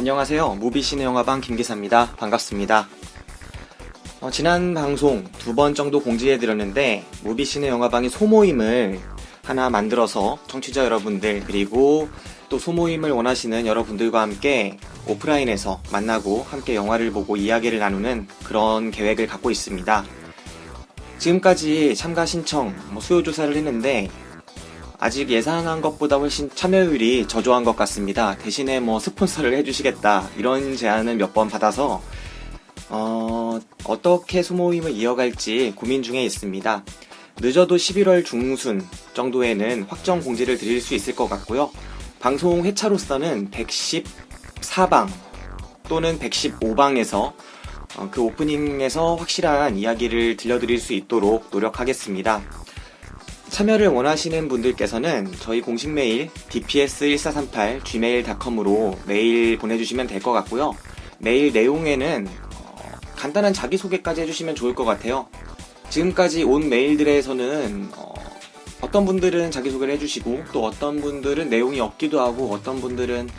안녕하세요. 무비시네 영화방 김기사입니다. 반갑습니다. 지난 방송 2번 정도 공지해드렸는데 무비시네 영화방이 소모임을 하나 만들어서 청취자 여러분들 그리고 또 소모임을 원하시는 여러분들과 함께 오프라인에서 만나고 함께 영화를 보고 이야기를 나누는 그런 계획을 갖고 있습니다. 지금까지 참가 신청, 수요 조사를 했는데 아직 예상한 것보다 훨씬 참여율이 저조한 것 같습니다. 대신에 스폰서를 해주시겠다 이런 제안을 몇 번 받아서 어떻게 소모임을 이어갈지 고민 중에 있습니다. 늦어도 11월 중순 정도에는 확정 공지를 드릴 수 있을 것 같고요. 방송 회차로서는 114방 또는 115방에서 그 오프닝에서 확실한 이야기를 들려드릴 수 있도록 노력하겠습니다. 참여를 원하시는 분들께서는 저희 공식 메일 dps1438gmail.com으로 메일 보내주시면 될 것 같고요. 메일 내용에는 간단한 자기소개까지 해주시면 좋을 것 같아요. 지금까지 온 메일들에서는 어떤 분들은 자기소개를 해주시고 또 어떤 분들은 내용이 없기도 하고 어떤 분들은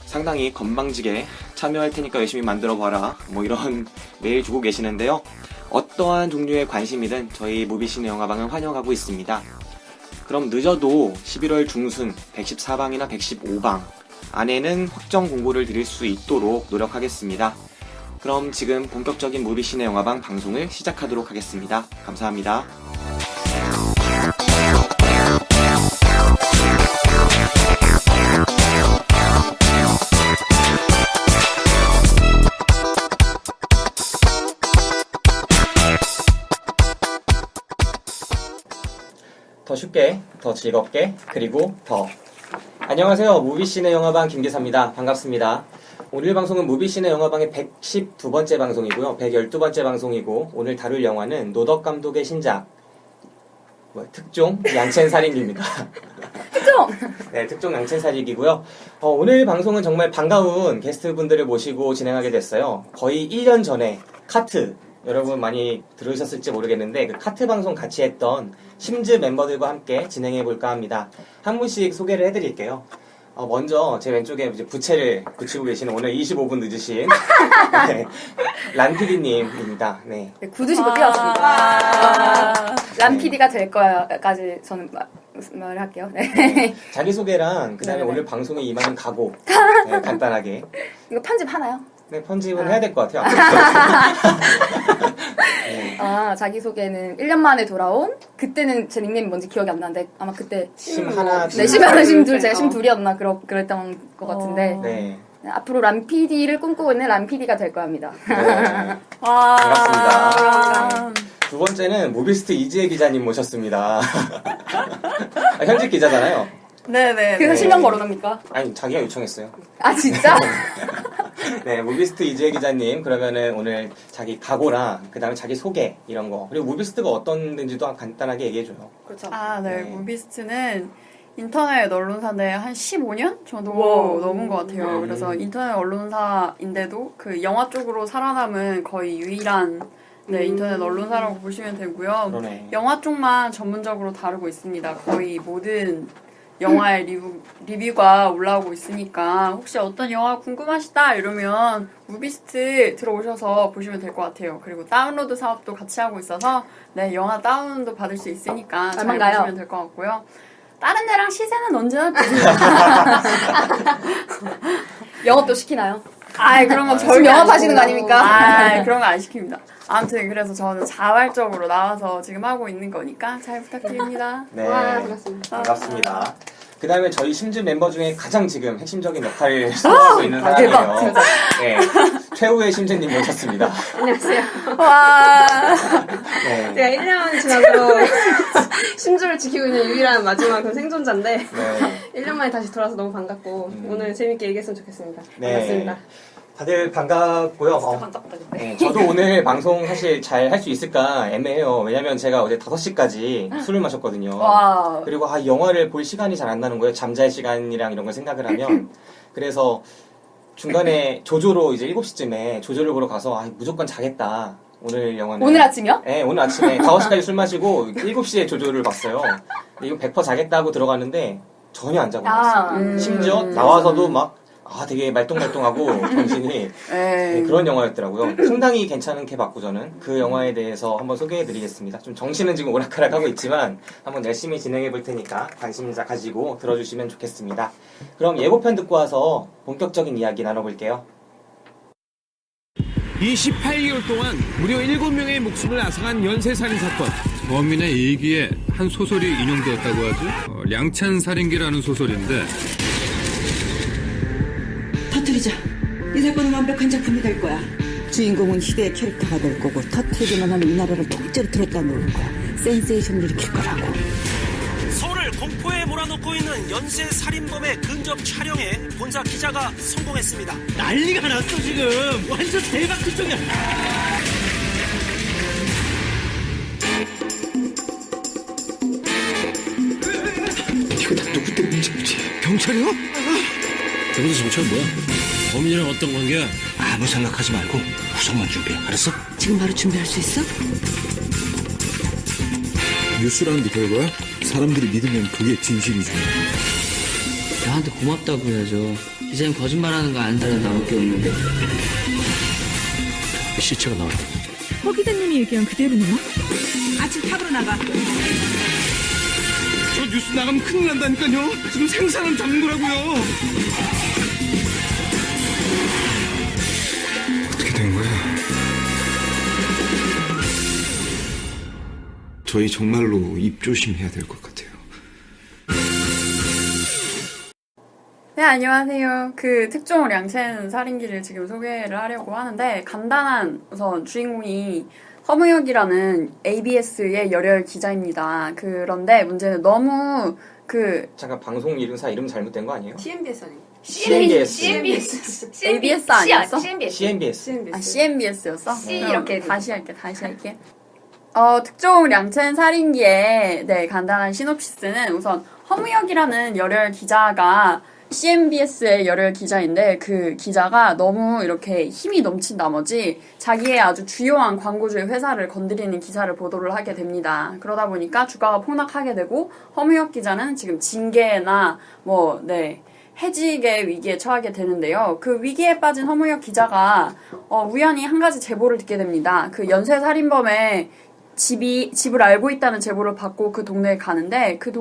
상당히 건방지게 참여할 테니까 열심히 만들어봐라 이런 메일 주고 계시는데요. 어떠한 종류의 관심이든 저희 무비시네 영화방은 환영하고 있습니다. 그럼 늦어도 11월 중순 114방이나 115방 안에는 확정 공고를 드릴 수 있도록 노력하겠습니다. 그럼 지금 본격적인 무비시네 영화방 방송을 시작하도록 하겠습니다. 감사합니다. 더 쉽게, 더 즐겁게, 그리고 더. 안녕하세요. 무비시네 영화방 김기사입니다. 반갑습니다. 오늘 방송은 무비시네 영화방의 112번째 방송이고요. 112번째 방송이고 오늘 다룰 영화는 노덕 감독의 신작 특종 양첸살인입니다. 특종! 네, 특종 양첸살인이고요. 오늘 방송은 정말 반가운 게스트분들을 모시고 진행하게 됐어요. 거의 1년 전에 카트 여러분 많이 들으셨을지 모르겠는데 그 카트 방송 같이 했던 심즈 멤버들과 함께 진행해 볼까 합니다. 한 분씩 소개를 해드릴게요. 먼저 제 왼쪽에 이제 부채를 붙이고 계시는 오늘 25분 늦으신 네, 란PD님입니다. 네. 네, 굳으시고 뛰었습니다. 란PD가 될 거야까지 저는 말을 할게요. 네. 네. 자기소개랑 그 다음에 네네. 오늘 방송에 임하는 각오 네, 간단하게. 이거 편집하나요? 네, 편집은 해야 될 것 같아요. 네. 자기소개는 1년 만에 돌아온 그때는 제 닉네임이 뭔지 기억이 안 나는데 아마 그때 심하나 네, 심하나 심둘 제가 심둘이었나 그랬던 것 같은데 네. 네, 앞으로 란PD를 꿈꾸고 있는 란PD가 될 거야 합니다. 네. 와. 반갑습니다. 두 번째는 모비스트 이지혜 기자님 모셨습니다. 현직 기자잖아요. 네네. 그래서 네. 실명 거론합니까? 아니, 자기가 요청했어요. 아 진짜? 네, 무비스트 이지혜 기자님, 그러면은 오늘 자기 각오랑, 그 다음에 자기 소개, 이런 거. 그리고 무비스트가 어떤 데인지도 간단하게 얘기해줘요. 그렇죠. 네. 네. 무비스트는 인터넷 언론사인데 한 15년 정도 우와. 넘은 것 같아요. 그래서 인터넷 언론사인데도 그 영화 쪽으로 살아남은 거의 유일한 인터넷 언론사라고 보시면 되고요. 그러네. 영화 쪽만 전문적으로 다루고 있습니다. 거의 모든 영화의 리뷰가 올라오고 있으니까 혹시 어떤 영화 궁금하시다 이러면 무비스트 들어오셔서 보시면 될 것 같아요. 그리고 다운로드 사업도 같이 하고 있어서 영화 다운도 받을 수 있으니까 잘 얼마인가요? 보시면 될 것 같고요. 다른 데랑 시세는 언제나 영업도 시키나요? 그런 건 지금 절대 안 영업하시는 거 시키고. 아닙니까? 그런 거 안 시킵니다. 아무튼 그래서 저는 자발적으로 나와서 지금 하고 있는 거니까 잘 부탁드립니다. 네. 와, 반갑습니다. 반갑습니다. 그 다음에 저희 심즈 멤버 중에 가장 지금 핵심적인 역할을 수행하고 있는 사람이에요. 대박, 진짜. 네. 최후의 심즈님 모셨습니다. 안녕하세요. 와. 네. 제가 1년 지나고 심주를 지키고 있는 유일한 마지막 그 생존자인데 네. 1년 만에 다시 돌아와서 너무 반갑고 오늘 재밌게 얘기했으면 좋겠습니다. 네. 반갑습니다. 다들 반갑고요. 반갑다 근데. 네, 저도 오늘 방송 사실 잘 할 수 있을까 애매해요. 왜냐면 제가 어제 5시까지 술을 마셨거든요. 와. 그리고 영화를 볼 시간이 잘 안 나는 거예요. 잠잘 시간이랑 이런 걸 생각을 하면. 그래서 중간에 조조로 이제 7시쯤에 조조를 보러 가서 무조건 자겠다. 오늘 영화는. 오늘 아침이요? 네, 오늘 아침에 5시까지 술 마시고 7시에 조조를 봤어요. 근데 이거 100% 자겠다 하고 들어갔는데 전혀 안 자고 나왔어요. 심지어 나와서도 막 되게 말똥말똥하고 정신이 네, 그런 영화였더라고요. 상당히 괜찮은 게 봤고 저는 그 영화에 대해서 한번 소개해드리겠습니다. 좀 정신은 지금 오락가락하고 있지만 한번 열심히 진행해볼 테니까 관심 가지고 들어주시면 좋겠습니다. 그럼 예고편 듣고 와서 본격적인 이야기 나눠볼게요. 28개월 동안 무려 7명의 목숨을 앗아간 연쇄살인 사건. 범인의 일기에 한 소설이 인용되었다고 하죠. 량찬살인기라는 소설인데 터뜨리자. 이 사건은 완벽한 작품이 될 거야. 주인공은 희대의 캐릭터가 될 거고 터뜨리기만 하면 이 나라를 통째로 들었다 놓을 거야. 센세이션을 일으킬 거라고. 서울을 공포에 몰아넣고 있는 연쇄 살인범의 근접 촬영에 본사 기자가 성공했습니다. 난리가 났어 지금. 완전 대박 특종이야. 이거 다 누구 때문인지 모르지. 경찰이요? 여기서 정찰 뭐야? 범인이랑 어떤 관계야? 아무 생각하지 말고 후속만 준비해. 알았어? 지금 바로 준비할 수 있어? 뉴스라는 게 별거야? 사람들이 믿으면 그게 진실이지. 나한테 고맙다고 해야죠. 기자님 거짓말하는 거 아는 사람 나밖에 없는데. 시체가 나왔다. 허 기자님이 얘기한 그대로네요? 아침 탑으로 나가. 저 뉴스 나가면 큰일 난다니까요. 지금 생사람 잡는 거라고요. 어떻게 된 거야? 저희 정말로 입조심해야 될 것 같아요. 네, 안녕하세요. 그 특종 량첸 살인기를 지금 소개를 하려고 하는데, 간단한 우선 주인공이 허무혁이라는 ABS의 열혈 기자입니다. 그런데 문제는 너무 잠깐 방송 이름사 이름 잘못된 거 아니에요? TMBS 아니에요? CNBS. ABS 아니었어? CNBS. 아, CNBS였어? C 이렇게 다시 할게. 특종 량첸 살인기의 간단한 시놉시스는 우선 허무혁이라는 열혈 기자가 CNBS의 열혈 기자인데 그 기자가 너무 이렇게 힘이 넘친 나머지 자기의 아주 주요한 광고주의 회사를 건드리는 기사를 보도를 하게 됩니다. 그러다 보니까 주가가 폭락하게 되고 허무혁 기자는 지금 징계나 해직의 위기에 처하게 되는데요. 그 위기에 빠진 허무혁 기자가 우연히 한 가지 제보를 듣게 됩니다. 그 연쇄살인범의 집을 알고 있다는 제보를 받고 그 동네에 가는데 그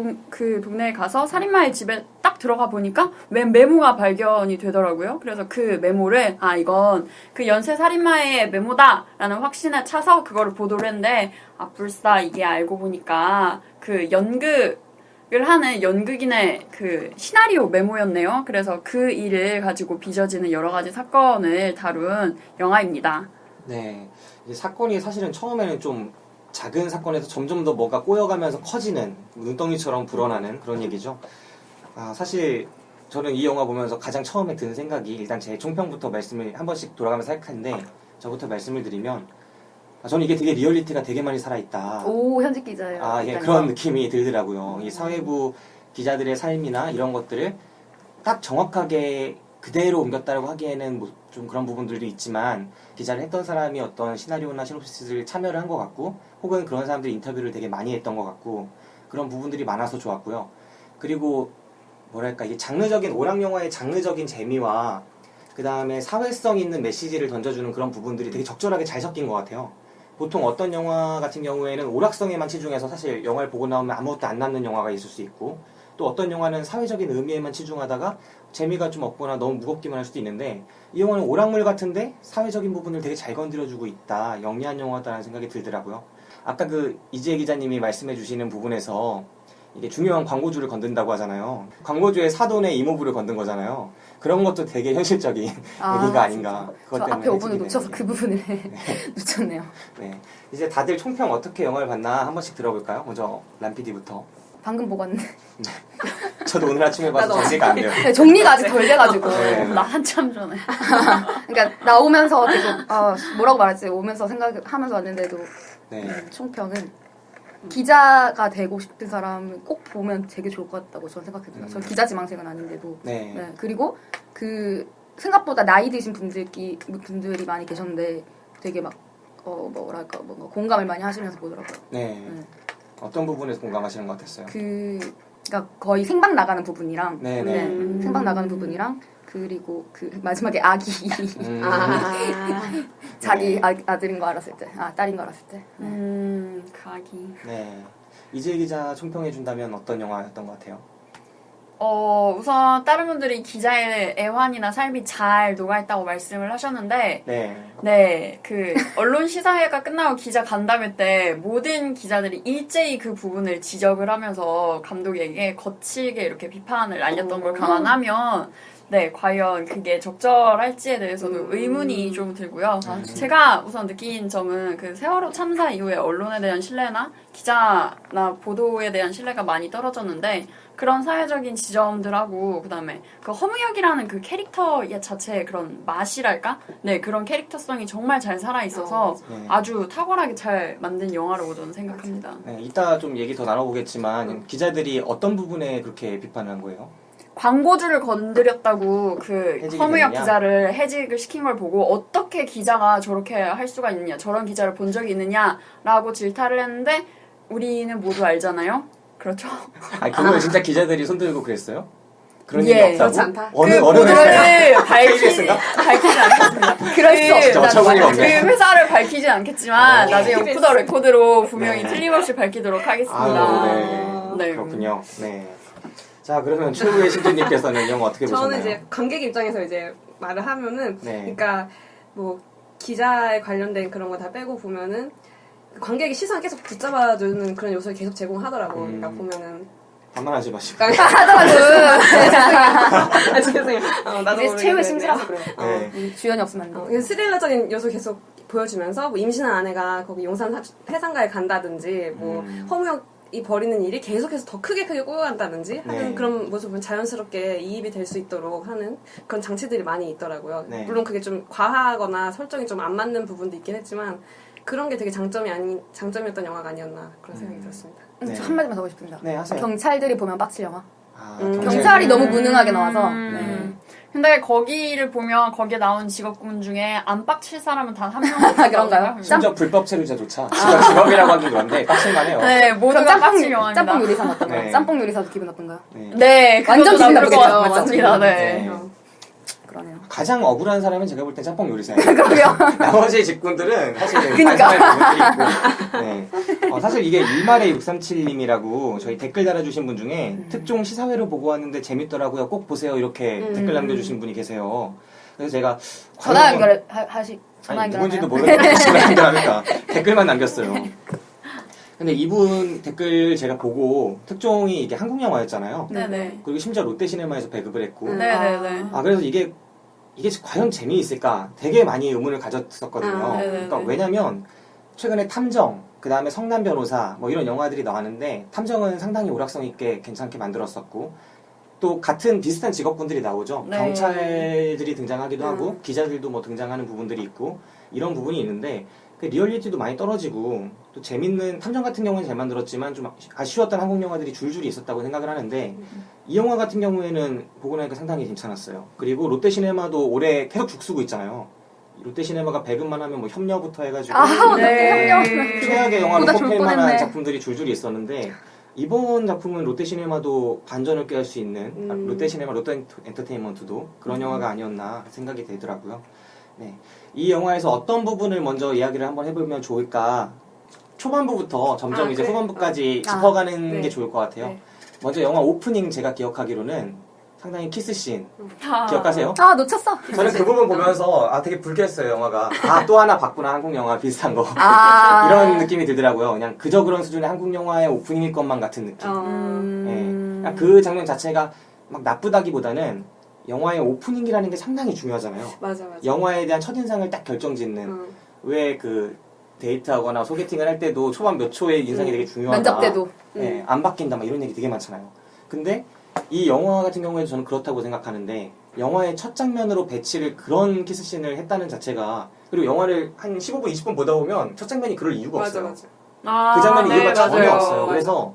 동네에 가서 살인마의 집에 딱 들어가 보니까 메모가 발견이 되더라고요. 그래서 그 메모를 이건 그 연쇄 살인마의 메모다라는 확신에 차서 그거를 보도를 했는데 불사 이게 알고 보니까 그 연극을 하는 연극인의 그 시나리오 메모였네요. 그래서 그 일을 가지고 빚어지는 여러 가지 사건을 다룬 영화입니다. 네, 이제 사건이 사실은 처음에는 좀 작은 사건에서 점점 더 뭐가 꼬여가면서 커지는 눈덩이처럼 불어나는 그런 얘기죠. 사실 저는 이 영화 보면서 가장 처음에 든 생각이 일단 제 총평부터 말씀을 한 번씩 돌아가면서 할 텐데 저부터 말씀을 드리면 저는 이게 되게 리얼리티가 되게 많이 살아있다. 오, 현직 기자예요. 예, 그런 느낌이 들더라고요. 이 사회부 기자들의 삶이나 이런 것들을 딱 정확하게 그대로 옮겼다고 하기에는 좀 그런 부분들도 있지만 기자를 했던 사람이 어떤 시나리오나 시놉시스를 참여를 한 것 같고 혹은 그런 사람들이 인터뷰를 되게 많이 했던 것 같고 그런 부분들이 많아서 좋았고요. 그리고 뭐랄까 이게 장르적인 오락영화의 장르적인 재미와 그 다음에 사회성 있는 메시지를 던져주는 그런 부분들이 되게 적절하게 잘 섞인 것 같아요. 보통 어떤 영화 같은 경우에는 오락성에만 치중해서 사실 영화를 보고 나오면 아무것도 안 남는 영화가 있을 수 있고 또 어떤 영화는 사회적인 의미에만 치중하다가 재미가 좀 없거나 너무 무겁기만 할 수도 있는데 이 영화는 오락물 같은데 사회적인 부분을 되게 잘 건드려주고 있다. 영리한 영화다라는 생각이 들더라고요. 아까 그 이지혜 기자님이 말씀해 주시는 부분에서 이게 중요한 광고주를 건든다고 하잖아요. 광고주의 사돈의 이모부를 건든 거잖아요. 그런 것도 되게 현실적인 얘기가 아닌가. 저 앞에 5분을 놓쳐서 그 부분을 놓쳤네요. 네, 이제 다들 총평 어떻게 영화를 봤나 한 번씩 들어볼까요? 먼저 람PD부터. 방금 보고 왔는데. 저도 오늘 아침에 봐서 정리가 안 돼요. 네, 정리가 아직 덜 돼가지고. 네. 나 한참 전에. 그러니까 나오면서 계속 뭐라고 말할지 오면서 생각하면서 왔는데도 총평은 기자가 되고 싶은 사람은 꼭 보면 되게 좋을 것 같다고 저는 생각해요. 저 기자 지망생은 아닌데도. 네. 그리고 그 생각보다 나이 드신 분들이 많이 계셨는데 되게 막 뭔가 공감을 많이 하시면서 보더라고요. 네. 어떤 부분에서 공감하시는 것 같았어요? 그러니까 거의 생방 나가는 부분이랑 생방 나가는 부분이랑 그리고 그 마지막에 아기 자기 아들인 거 알았을 때, 딸인 거 알았을 때. 가기. 네. 이재 기자 총평해 준다면 어떤 영화였던 것 같아요? 우선 다른 분들이 기자의 애환이나 삶이 잘 녹아있다고 말씀을 하셨는데 그 언론 시사회가 끝나고 기자 간담회 때 모든 기자들이 일제히 그 부분을 지적을 하면서 감독에게 거칠게 이렇게 비판을 날렸던 걸 감안하면 과연 그게 적절할지에 대해서도 의문이 좀 들고요. 제가 우선 느낀 점은 그 세월호 참사 이후에 언론에 대한 신뢰나 기자나 보도에 대한 신뢰가 많이 떨어졌는데 그런 사회적인 지점들하고 그다음에 그 허무역이라는 그 캐릭터 자체의 그런 맛이랄까? 그런 캐릭터성이 정말 잘 살아있어서 아주 탁월하게 잘 만든 영화라고 저는 생각합니다. 이따 좀 얘기 더 나눠보겠지만 기자들이 어떤 부분에 그렇게 비판을 한 거예요? 광고주를 건드렸다고 그 허무역 기자를 해직을 시킨 걸 보고 어떻게 기자가 저렇게 할 수가 있느냐, 저런 기자를 본 적이 있느냐라고 질타를 했는데 우리는 모두 알잖아요. 그렇죠? 그걸 진짜 기자들이 손들고 그랬어요? 그런 일이 없다고? 그렇지 않다. 어느 회사를 밝히지 않겠습니다. 그럴 수 없죠. 그 회사를 밝히진 않겠지만 나중에 오프 더 레코드로 분명히 틀림없이 밝히도록 하겠습니다. 그렇군요. 자, 그러면 최후의 신주님께서는 이 영화 어떻게 보셨나요? 저는 이제 관객 입장에서 이제 말을 하면은, 그러니까 뭐 기자에 관련된 그런 거 다 빼고 보면은 관객의 시선 계속 붙잡아주는 그런 요소를 계속 제공하더라고. 그러니까 보면은 반말하지 마시고. 죄송해요. 나도 이제 최후의 심지라서 그래요. 주연이 없으면 안 돼. 스릴러적인 요소 계속 보여주면서 뭐 임신한 아내가 거기 용산 폐상가에 간다든지 뭐 허무역이 벌이는 일이 계속해서 더 크게 꼬여간다든지 하는 그런 모습은 자연스럽게 이입이 될 수 있도록 하는 그런 장치들이 많이 있더라고요. 물론 그게 좀 과하거나 설정이 좀 안 맞는 부분도 있긴 했지만 그런 게 되게 장점이었던 영화가 아니었나 그런 생각이 들었습니다. 저 한마디만 더 하고 싶습니다. 하세요. 경찰들이 보면 빡칠 영화. 경찰이 너무 무능하게 나와서. 근데 거기를 보면 거기에 나온 직업군 중에 안 빡칠 사람은 단 한 명도 없어요. 그런가요? 심지어 불법 체류자조차 직업이라고 하긴 그런데 빡칠만 해요. 모두가 빡칠 영화입니다. 짬뽕 요리사 어떤가요? 짬뽕 요리사도 기분 나쁜가요? 완전 기분 나쁠 것 같습니다. 그러네요. 가장 억울한 사람은 제가 볼 땐 짬뽕 요리사예요. 그러게요. 나머지 직군들은 사실은 반성할 부분들이 있고. 사실 이게 일말의 637님이라고 저희 댓글 달아주신 분 중에 특종 시사회로 보고 왔는데 재밌더라고요. 꼭 보세요. 이렇게 댓글 남겨주신 분이 계세요. 그래서 제가 전화 연결 누군지도 모르는데 전화 연결하니까 댓글만 남겼어요. 근데 이분 댓글 제가 보고 특종이 이게 한국 영화였잖아요. 그리고 심지어 롯데시네마에서 배급을 했고. 그래서 이게 과연 재미있을까 되게 많이 의문을 가졌었거든요. 그러니까 왜냐면 최근에 탐정, 그 다음에 성남 변호사 뭐 이런 영화들이 나왔는데 탐정은 상당히 오락성 있게 괜찮게 만들었었고 또 같은 비슷한 직업군들이 나오죠. 경찰들이 등장하기도 하고 기자들도 뭐 등장하는 부분들이 있고 이런 부분이 있는데 그 리얼리티도 많이 떨어지고 또 재밌는 탐정 같은 경우는 잘 만들었지만 좀 아쉬웠던 한국 영화들이 줄줄이 있었다고 생각을 하는데 이 영화 같은 경우에는 보고 나니까 상당히 괜찮았어요. 그리고 롯데시네마도 올해 계속 죽쓰고 있잖아요. 롯데시네마가 배급만 하면 뭐 협녀부터 해가지고 최악의 영화로 꼽힐 만한 작품들이 줄줄이 있었는데 이번 작품은 롯데시네마도 반전을 꾀할 수 있는 롯데시네마 롯데엔터테인먼트도 그런 영화가 아니었나 생각이 되더라고요. 이 영화에서 어떤 부분을 먼저 이야기를 한번 해보면 좋을까? 초반부부터 점점 이제 후반부까지 짚어가는 게 좋을 것 같아요. 먼저 영화 오프닝 제가 기억하기로는 상당히 키스씬 기억하세요? 놓쳤어. 저는 그 부분 보면서 되게 불쾌했어요. 영화가 또 하나 봤구나 한국 영화 비슷한 거 이런 느낌이 들더라고요. 그냥 그저 그런 수준의 한국 영화의 오프닝일 것만 같은 느낌. 그 장면 자체가 막 나쁘다기보다는 영화의 오프닝이라는 게 상당히 중요하잖아요. 맞아. 영화에 대한 첫인상을 딱 결정짓는 왜 그 데이트하거나 소개팅을 할 때도 초반 몇 초의 인상이 되게 중요하다. 면접 때도. 안 바뀐다 막 이런 얘기 되게 많잖아요. 근데 이 영화 같은 경우에도 저는 그렇다고 생각하는데 영화의 첫 장면으로 배치를 그런 키스씬을 했다는 자체가 그리고 영화를 한 15분, 20분 보다 보면 첫 장면이 그럴 이유가 없어요. 그 장면이 이유가 전혀 없어요. 그래서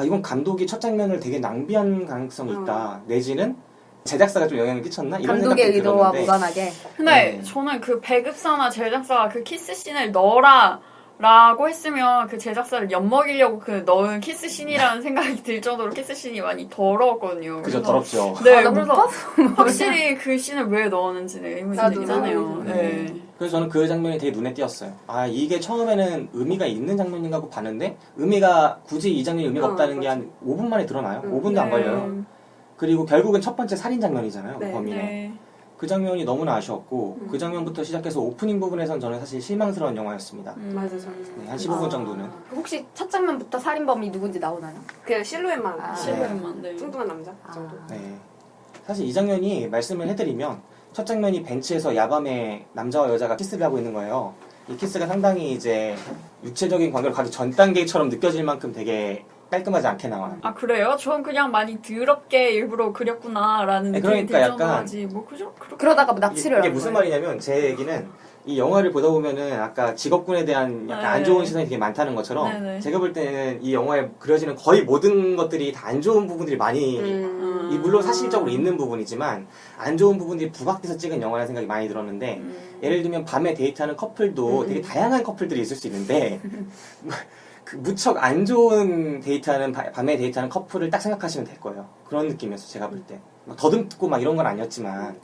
이건 감독이 첫 장면을 되게 낭비한 가능성이 있다. 내지는 제작사가 좀 영향을 끼쳤나? 이런 감독의 생각이 의도와 들었는데 무관하게. 근데 저는 그 배급사나 제작사가 그 키스씬을 넣어라 라고 했으면 그 제작사를 엿먹이려고 그 넣은 키스씬이라는 생각이 들 정도로 키스씬이 많이 더러웠거든요. 그죠, 더럽죠. 네, 나 그래서 못 봤어. 확실히 그 씬을 왜 넣었는지 의문이 나도 들긴 하네요. 네. 그래서 저는 그 장면이 되게 눈에 띄었어요. 아, 이게 처음에는 의미가 있는 장면인가 하고 봤는데 의미가 굳이 이 장면이 의미가 없다는 게 한 5분 만에 드러나요. 5분도 안 걸려요. 그리고 결국은 첫 번째 살인 장면이잖아요. 네. 범인의. 네. 그 장면이 너무나 아쉬웠고 그 장면부터 시작해서 오프닝 부분에선 저는 사실 실망스러운 영화였습니다. 맞아요. 네, 한 15분 정도는. 혹시 첫 장면부터 살인범이 누군지 나오나요? 그 실루엣만 실루엣만, 네. 뚱뚱한 남자 정도. 네. 사실 이 장면이 말씀을 해드리면 첫 장면이 벤치에서 야밤에 남자와 여자가 키스를 하고 있는 거예요. 이 키스가 상당히 이제 육체적인 관계로 가기 전 단계처럼 느껴질 만큼 되게 깔끔하지 않게 나와요. 아 그래요? 전 그냥 많이 더럽게 일부러 그렸구나라는 네, 느낌이 그러니까 들 약간 정도라지 뭐 그죠? 그러다가 뭐 납치를 이게 하는 무슨 거예요. 말이냐면 제 얘기는 이 영화를 보다 보면은 아까 직업군에 대한 약간 안 좋은 시선이 되게 많다는 것처럼 네네. 제가 볼 때는 이 영화에 그려지는 거의 모든 것들이 다 안 좋은 부분들이 많이 이 물론 사실적으로 있는 부분이지만 안 좋은 부분들이 부각돼서 찍은 영화라는 생각이 많이 들었는데 예를 들면 밤에 데이트하는 커플도 되게 다양한 커플들이 있을 수 있는데 그 무척 안 좋은 데이트하는 밤에 데이트하는 커플을 딱 생각하시면 될 거예요. 그런 느낌이었어 제가 볼 때. 막 더듬고 막 이런 건 아니었지만.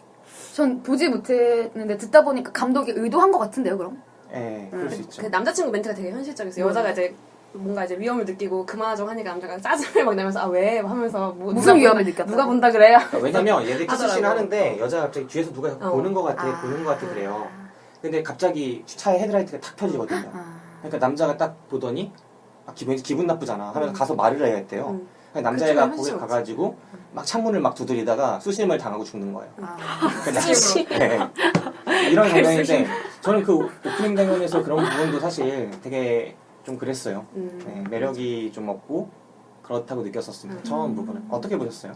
전 보지 못했는데 듣다 보니까 감독이 의도한 것 같은데요, 그럼? 예, 그럴 수 있죠. 그 남자친구 멘트가 되게 현실적이었어요. 여자가 이제 뭔가 이제 위험을 느끼고 그만하자고 하니까 남자가 짜증을 막 내면서 아 왜 하면서 뭐 무슨 위험을 느꼈다고? 누가 본다 그래요? 왜냐면 얘들 키스씬 하더라고. 하는데 여자가 갑자기 뒤에서 누가 보는 것 같아, 보는 것 같아 그래요. 근데 갑자기 차의 헤드라이트가 탁 펴지거든요. 그러니까 남자가 딱 보더니 아, 기분 나쁘잖아 하면서 가서 말을 해야 했대요. 그러니까 남자애가 거기 가가지고 막 창문을 막 두드리다가 수심을 당하고 죽는 거예요. 네. 이런 장면인데 저는 그 오프닝 장면에서 그런 부분도 사실 되게 좀 그랬어요. 네, 매력이 좀 없고 그렇다고 느꼈었습니다. 처음 부분은. 어떻게 보셨어요?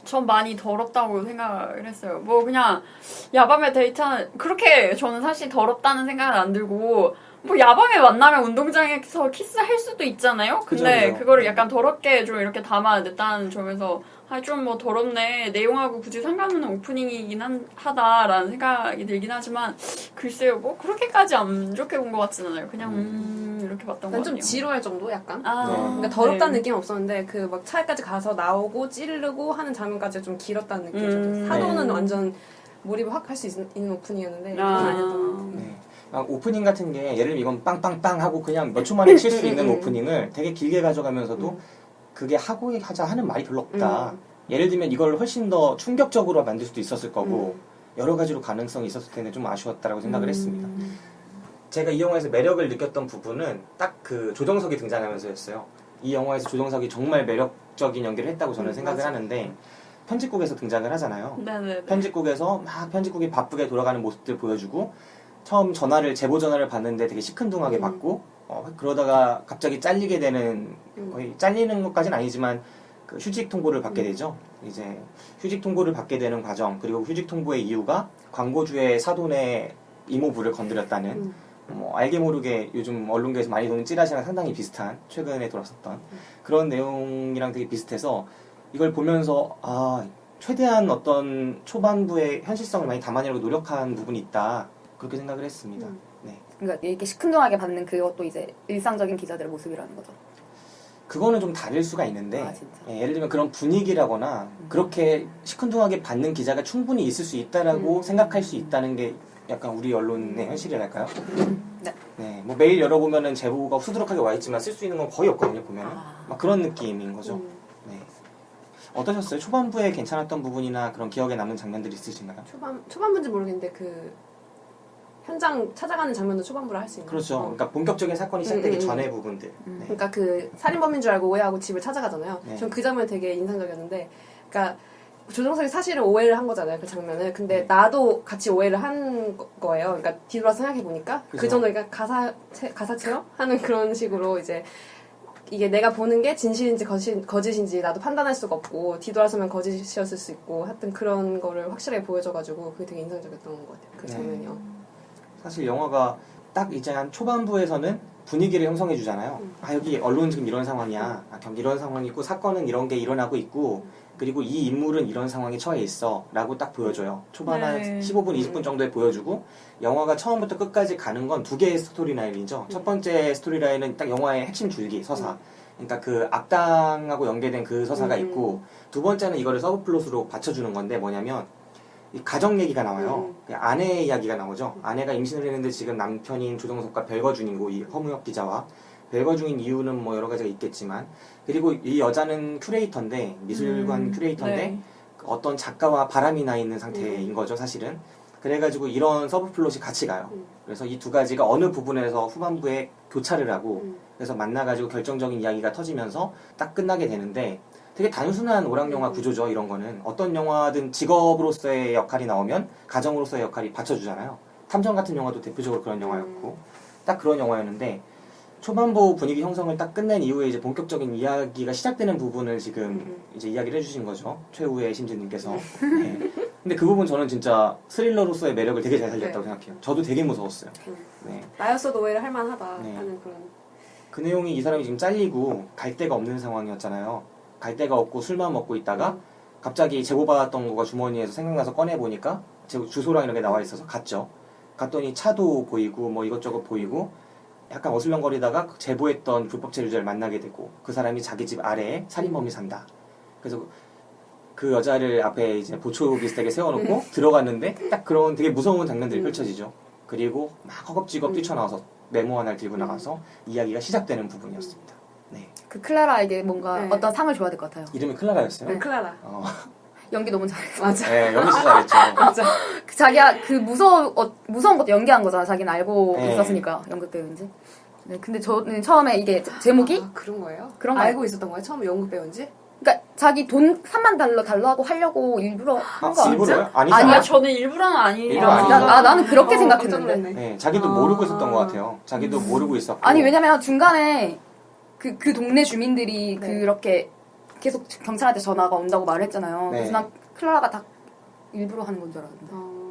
전 많이 더럽다고 생각을 했어요. 뭐 그냥 야밤에 데이트하는 그렇게 저는 사실 더럽다는 생각은 안 들고 뭐 야밤에 만나면 운동장에서 키스할 수도 있잖아요. 근데 그죠. 그거를 약간 더럽게 좀 이렇게 담아냈다는 점에서 아 좀 뭐 더럽네 내용하고 굳이 상관없는 오프닝이긴 하다라는 생각이 들긴 하지만 글쎄요 뭐 그렇게까지 안 좋게 본 것 같지는 않아요. 그냥 이렇게 봤던 것 난 같아요. 좀 지루할 정도 약간. 아, 그러니까 더럽다는 네. 느낌은 없었는데 그 막 차에까지 가서 나오고 찌르고 하는 장면까지 좀 길었다는 느낌이 좀 사도는 완전 몰입을 확 할 수 있는 오프닝이었는데 이건 아니었던 것 같아요. 네. 오프닝 같은 게 예를 들면 이건 빵빵빵 하고 그냥 몇 초 만에 칠 수 있는 오프닝을 되게 길게 가져가면서도 그게 하자 하는 말이 별로 없다. 예를 들면 이걸 훨씬 더 충격적으로 만들 수도 있었을 거고 여러 가지로 가능성이 있었을 텐데 좀 아쉬웠다라고 생각을 했습니다. 제가 이 영화에서 매력을 느꼈던 부분은 딱 그 조정석이 등장하면서였어요. 이 영화에서 조정석이 정말 매력적인 연기를 했다고 저는 생각을 하는데 편집국에서 등장을 하잖아요. 네네. 편집국에서 막 편집국이 바쁘게 돌아가는 모습들 보여주고 처음 제보 전화를 받는데 되게 시큰둥하게 받고 그러다가 갑자기 잘리게 되는 거의 잘리는 것까지는 아니지만 그 휴직 통보를 받게 되죠. 이제 휴직 통보를 받게 되는 과정 그리고 휴직 통보의 이유가 광고주의 사돈의 이모부를 건드렸다는 뭐 알게 모르게 요즘 언론계에서 많이 도는 찌라시랑 상당히 비슷한 최근에 돌았었던 그런 내용이랑 되게 비슷해서 이걸 보면서 아 최대한 어떤 초반부의 현실성을 많이 담아내려고 노력한 부분이 있다 그렇게 생각을 했습니다. 네. 그러니까 이렇게 시큰둥하게 받는 그것도 이제 일상적인 기자들의 모습이라는 거죠. 그거는 좀 다를 수가 있는데 아, 진짜? 예를 들면 그런 분위기라거나 그렇게 시큰둥하게 받는 기자가 충분히 있을 수 있다라고 생각할 수 있다는 게 약간 우리 언론의 현실이랄까요? 네. 네, 뭐 매일 열어보면은 제보가 수두룩하게 와 있지만 쓸 수 있는 건 거의 없거든요 보면은 막 그런 느낌인 거죠. 네. 어떠셨어요? 초반부에 괜찮았던 부분이나 그런 기억에 남는 장면들이 있으신가요? 초반부인지 모르겠는데 그 현장 찾아가는 장면도 초반부로 할 수 있는. 그렇죠. 그러니까 본격적인 사건이 시작되기 전의 부분들. 네. 그러니까 그 살인범인 줄 알고 오해하고 집을 찾아가잖아요. 네. 전 그 장면 되게 인상적이었는데, 그러니까 조정석이 사실은 오해를 한 거잖아요, 그 장면을. 근데 나도 같이 오해를 한 거예요. 그러니까 뒤돌아서 생각해 보니까 그 정도 그러니까 가사 체험 하는 그런 식으로 이제. 이게 내가 보는 게 진실인지 거짓인지 나도 판단할 수가 없고 뒤돌아서면 거짓이었을 수 있고 하여튼 그런 거를 확실하게 보여줘가지고 그게 되게 인상적이었던 것 같아요. 그 장면이요. 사실 영화가 딱 이제 한 초반부에서는 분위기를 형성해 주잖아요. 아 여기 언론 지금 이런 상황이야. 아, 경기 이런 상황이 있고 사건은 이런 게 일어나고 있고 그리고 이 인물은 이런 상황에 처해 있어 라고 딱 보여줘요. 초반 네. 한 15분, 20분 정도에 보여주고 영화가 처음부터 끝까지 가는 건 두 개의 스토리라인이죠. 첫 번째 스토리라인은 딱 영화의 핵심 줄기, 서사. 그러니까 그 악당하고 연계된 그 서사가 있고 두 번째는 이거를 서브플롯으로 받쳐주는 건데 뭐냐면 이 가정 얘기가 나와요. 아내의 이야기가 나오죠. 아내가 임신을 했는데 지금 남편인 조정석과 별거 중이고 이 허무혁 기자와 별거 중인 이유는 뭐 여러 가지가 있겠지만 그리고 이 여자는 큐레이터인데 미술관 큐레이터인데 네. 어떤 작가와 바람이 나 있는 상태인 거죠 사실은. 그래가지고 이런 서브플롯이 같이 가요. 그래서 이 두 가지가 어느 부분에서 후반부에 교차를 하고 그래서 만나가지고 결정적인 이야기가 터지면서 딱 끝나게 되는데 되게 단순한 오락영화 구조죠. 이런 거는 어떤 영화든 직업으로서의 역할이 나오면 가정으로서의 역할이 받쳐주잖아요. 탐정 같은 영화도 대표적으로 그런 영화였고 딱 그런 영화였는데 초반부 분위기 형성을 딱 끝낸 이후에 이제 본격적인 이야기가 시작되는 부분을 지금 이제 이야기를 해주신 거죠. 최후의 심지님께서. 네. 근데 그 부분 저는 진짜 스릴러로서의 매력을 되게 잘 살렸다고 생각해요. 저도 되게 무서웠어요. 네. 나였어도 오히려 할만하다 네. 하는 그런. 그 내용이 이 사람이 지금 잘리고 갈 데가 없는 상황이었잖아요. 갈 데가 없고 술만 먹고 있다가 갑자기 제보받았던 거가 주머니에서 생각나서 꺼내보니까 주소랑 이런 게 나와 있어서 갔죠. 갔더니 차도 보이고 뭐 이것저것 보이고 약간 어슬렁거리다가 제보했던 불법 체류자를 만나게 되고 그 사람이 자기 집 아래에 살인범이 산다. 그래서 그 여자를 앞에 이제 보초 비슷하게 세워놓고 들어갔는데 딱 그런 되게 무서운 장면들이 펼쳐지죠. 그리고 막 허겁지겁 뛰쳐나와서 메모 하나를 들고 나가서 이야기가 시작되는 부분이었습니다. 네. 그 클라라에게 뭔가 네. 어떤 상을 줘야 될 것 같아요. 이름이 클라라였어요? 네, 클라라. 연기 너무 잘했어. 맞아. 네, 연기 진짜 잘했죠. 맞아. 자기가 그 무서운 것도 연기한 거잖아. 자기는 알고 네. 있었으니까 연극 배우인지. 네, 근데 저는 처음에 이게 제목이 그런 거예요? 그런 알고 있었던 거예요? 처음에 연극 배우인지? 그러니까 자기 돈 3만 달러고 하려고 일부러 한 거 아니죠? 일부러요? 아니죠. 아니야? 저는 일부러는 아니에요. 일부러 아니죠. 나는 그렇게 깜짝 생각했는데. 놀랐네. 네, 자기도 모르고 있었던 것 같아요. 자기도 모르고 있었고. 아니 왜냐면 중간에 그 동네 주민들이 네. 그렇게 계속 경찰한테 전화가 온다고 말을 했잖아요. 네. 그래서 난 클라라가 다 일부러 하는 건 줄 알았는데.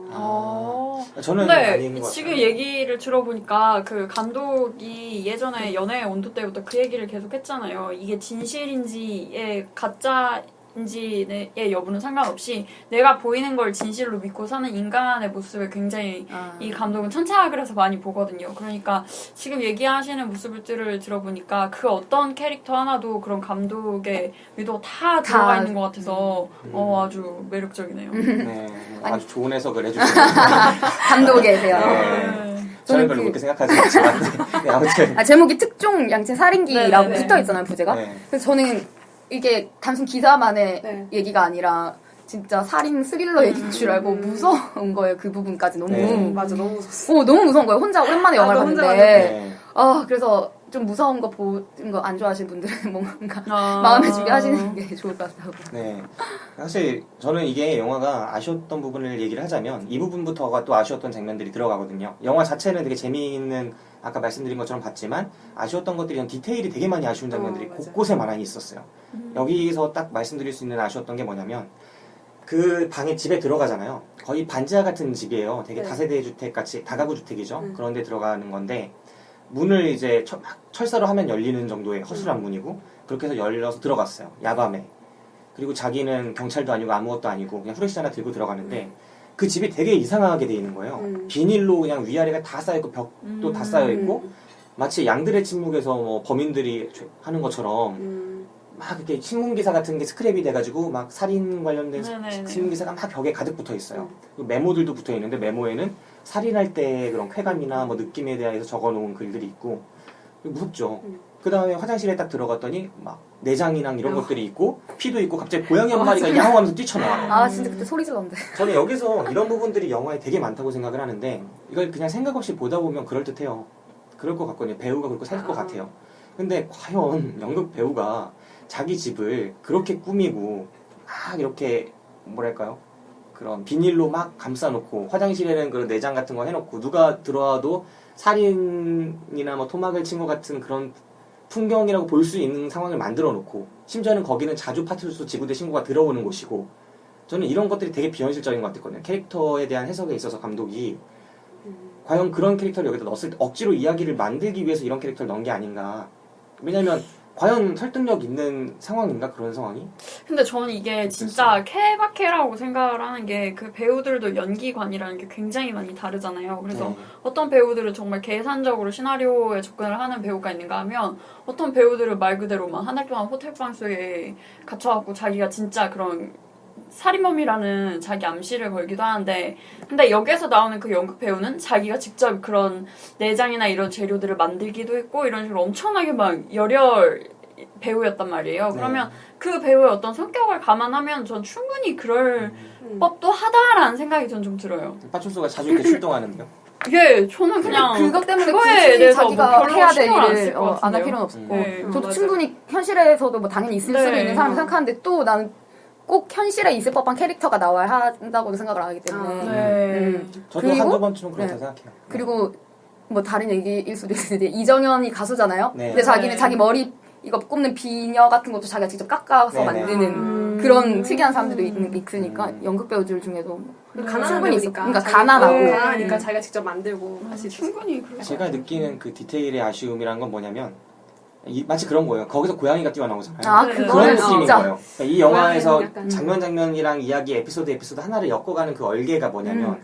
저는 근데 아닌 것 지금 같아요. 얘기를 들어보니까 그 감독이 예전에 연애의 온도 때부터 그 얘기를 계속 했잖아요. 이게 진실인지의 가짜인지의 여부는 상관없이 내가 보이는 걸 진실로 믿고 사는 인간의 모습을 굉장히 이 감독은 천체학을 해서 많이 보거든요. 그러니까 지금 얘기하시는 모습들을 들어보니까 그 어떤 캐릭터 하나도 그런 감독의 의도가 다 들어가 있는 것 같아서 아주 매력적이네요. 네, 아주 좋은 해석을 해주시네요. 감독에 대한. 네. 저는 별로 그렇게 생각하지 않지만 네, 아무튼 제목이 특종 양체 살인기라고 네네네. 붙어 있잖아요, 부제가. 네. 그래서 저는 이게 단순 기사만의 네. 얘기가 아니라 진짜 살인 스릴러 얘기인 줄 알고 무서운 거예요. 그 부분까지 너무. 네. 맞아, 너무 무서웠어. 너무 무서운 거예요. 혼자 오랜만에 영화를 나 혼자 봤는데. 네. 그래서 좀 무서운 거 보는 거 안 좋아하시는 분들은 뭔가 아. 마음에 준비하시는 게 좋을 것 같다고. 네. 사실 저는 이게 영화가 아쉬웠던 부분을 얘기를 하자면 이 부분부터가 또 아쉬웠던 장면들이 들어가거든요. 영화 자체는 되게 재미있는 아까 말씀드린 것처럼 봤지만 아쉬웠던 것들이 좀 디테일이 되게 많이 아쉬운 장면들이 맞아. 곳곳에 많이 있었어요. 여기서 딱 말씀드릴 수 있는 아쉬웠던 게 뭐냐면 그 방에 집에 들어가잖아요. 거의 반지하 같은 집이에요. 되게 네. 다세대 주택 같이 다가구 주택이죠. 그런데 들어가는 건데 문을 이제 철사로 하면 열리는 정도의 허술한 문이고 그렇게 해서 열려서 들어갔어요. 야밤에. 그리고 자기는 경찰도 아니고 아무것도 아니고 그냥 후레쉬 하나 들고 들어가는데 그 집이 되게 이상하게 돼 있는 거예요. 비닐로 그냥 위아래가 다 쌓여있고 벽도 다 쌓여있고 마치 양들의 침묵에서 뭐 범인들이 하는 것처럼 막 이렇게 신문기사 같은 게 스크랩이 돼가지고 막 살인 관련된 네네네. 신문기사가 막 벽에 가득 붙어 있어요. 그리고 메모들도 붙어 있는데 메모에는 살인할 때 그런 쾌감이나 뭐 느낌에 대해서 적어놓은 글들이 있고 무섭죠. 그 다음에 화장실에 딱 들어갔더니 막 내장이랑 이런 것들이 있고 피도 있고 갑자기 고양이 한 마리가 야옹하면서 뛰쳐나와요. 진짜 그때 소리 질렀는데. 저는 여기서 이런 부분들이 영화에 되게 많다고 생각을 하는데 이걸 그냥 생각 없이 보다 보면 그럴듯해요. 그럴 것 같거든요. 배우가 그렇게 살 것 같아요. 근데 과연 연극 배우가 자기 집을 그렇게 꾸미고 막 이렇게 뭐랄까요? 그런 비닐로 막 감싸놓고 화장실에는 그런 내장 같은 거 해놓고 누가 들어와도 살인이나 뭐 토막을 친 것 같은 그런 풍경이라고 볼 수 있는 상황을 만들어 놓고 심지어는 거기는 자주 파출소 지구대 신고가 들어오는 곳이고 저는 이런 것들이 되게 비현실적인 것 같았거든요. 캐릭터에 대한 해석에 있어서 감독이 과연 그런 캐릭터를 여기다 넣었을 때 억지로 이야기를 만들기 위해서 이런 캐릭터를 넣은 게 아닌가. 왜냐면 과연 설득력 있는 상황인가 그런 상황이? 근데 저는 이게 진짜 케바케라고 생각을 하는 게 그 배우들도 연기관이라는 게 굉장히 많이 다르잖아요. 그래서 네. 어떤 배우들은 정말 계산적으로 시나리오에 접근을 하는 배우가 있는가 하면 어떤 배우들은 말 그대로 막 한 달 동안 호텔방 속에 갇혀갖고 자기가 진짜 그런 살인범이라는 자기 암시를 걸기도 하는데 근데 여기에서 나오는 그 연극 배우는 자기가 직접 그런 내장이나 이런 재료들을 만들기도 했고 이런 식으로 엄청나게 막 열혈 배우였단 말이에요. 네. 그러면 그 배우의 어떤 성격을 감안하면 전 충분히 그럴 법도 하다라는 생각이 전 좀 들어요. 파출소가 자주 이렇게 출동하는데요. 예, 저는 그냥 그것 때문에 그거에 굳이 대해서 자기가 뭐 별로 해야 될 신경 안 일을 쓸 것 안 할 같은데요. 필요는 없고 네. 저도 맞아요. 충분히 현실에서도 뭐 당연히 있을 네. 수도 있는 사람이 생각하는데 또 나는 꼭 현실에 있을 법한 캐릭터가 나와야 한다고 생각을 하기 때문에 네. 저도 그리고- 한두 번쯤은 그렇다고 네. 생각해요. 그리고 뭐 다른 얘기일 수도 있는데 이정현이 가수잖아요. 네. 근데 자기는 네. 자기 머리 이거 꼽는 비녀 같은 것도 자기가 직접 깎아서 네네. 만드는 그런 특이한 사람들도 있으니까 연극 배우들 중에서 뭐 가난한 충분히 있어. 배우니까. 그러니까 자기- 가난하고 가난하니까 자기가 직접 만들고 할 수 있어. 충분히 그럴 것 제가 같아요. 느끼는 그 디테일의 아쉬움이라는 건 뭐냐면 마치 그런 거예요. 거기서 고양이가 뛰어나오잖아요. 아 네. 그런 그거는 느낌인 진짜 거예요. 그러니까 이 영화에서 고양이는 약간- 장면 장면이랑 이야기 에피소드 하나를 엮어가는 그 얼개가 뭐냐면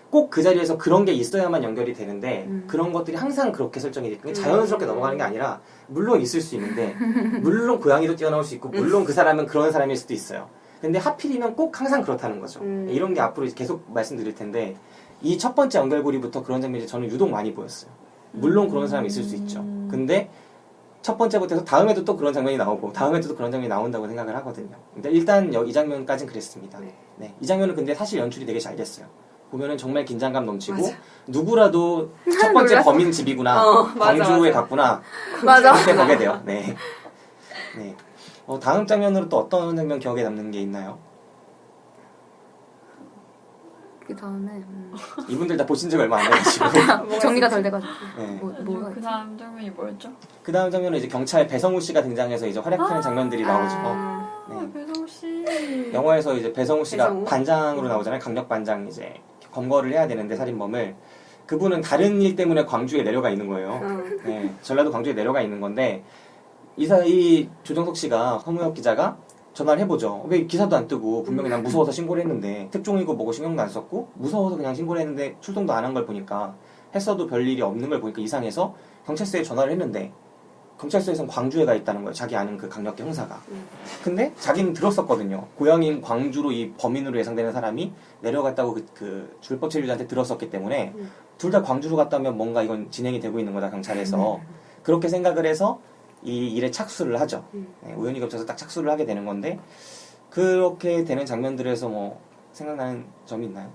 꼭 그 자리에서 그런 게 있어야만 연결이 되는데 그런 것들이 항상 그렇게 설정이 되는 자연스럽게 넘어가는 게 아니라 물론 있을 수 있는데 물론 고양이도 뛰어나올 수 있고 물론 그 사람은 그런 사람일 수도 있어요. 근데 하필이면 꼭 항상 그렇다는 거죠. 이런 게 앞으로 계속 말씀드릴 텐데 이 첫 번째 연결고리부터 그런 장면이 저는 유독 많이 보였어요. 물론 그런 사람이 있을 수 있죠. 근데 첫 번째부터 해서 다음에도 또 그런 장면이 나오고 다음에도 또 그런 장면이 나온다고 생각을 하거든요. 근데 일단 이 장면까지는 그랬습니다. 네. 이 장면은 근데 사실 연출이 되게 잘 됐어요. 보면은 정말 긴장감 넘치고 맞아. 누구라도 첫 번째 놀랐어. 범인 집이구나 맞아, 광주에 맞아. 갔구나 맞아. 그렇게 보게 돼요. 네. 네. 다음 장면으로 또 어떤 장면 기억에 남는 게 있나요? 그 다음에 이분들 다 보신 지 얼마 안 돼가지고 정리가 덜 돼가지고 네. 뭐가 그 다음 장면이 뭐였죠? 그 다음 장면은 이제 경찰 배성우 씨가 등장해서 이제 활약하는 장면들이 나오죠. 네. 배성우 씨. 영화에서 이제 배성우 씨가 배성우? 반장으로 나오잖아요. 강력 반장 이제 검거를 해야 되는데 살인범을 그분은 다른 일 때문에 광주에 내려가 있는 거예요. 네, 전라도 광주에 내려가 있는 건데 이 조정석 씨가 허무혁 기자가 전화를 해보죠. 왜 기사도 안 뜨고 분명히 난 무서워서 신고를 했는데 특종이고 뭐고 신경도 안 썼고 무서워서 그냥 신고를 했는데 출동도 안 한 걸 보니까 했어도 별일이 없는 걸 보니까 이상해서 경찰서에 전화를 했는데 경찰서에선 광주에 가 있다는 거예요. 자기 아는 그 강력계 형사가. 근데 자기는 들었었거든요. 고향인 광주로 이 범인으로 예상되는 사람이 내려갔다고 그 불법 체류자한테 들었었기 때문에 둘 다 광주로 갔다면 뭔가 이건 진행이 되고 있는 거다 경찰에서. 그렇게 생각을 해서 이 일에 착수를 하죠. 네, 우연히 겹쳐서 딱 착수를 하게 되는 건데 그렇게 되는 장면들에서 뭐 생각나는 점이 있나요?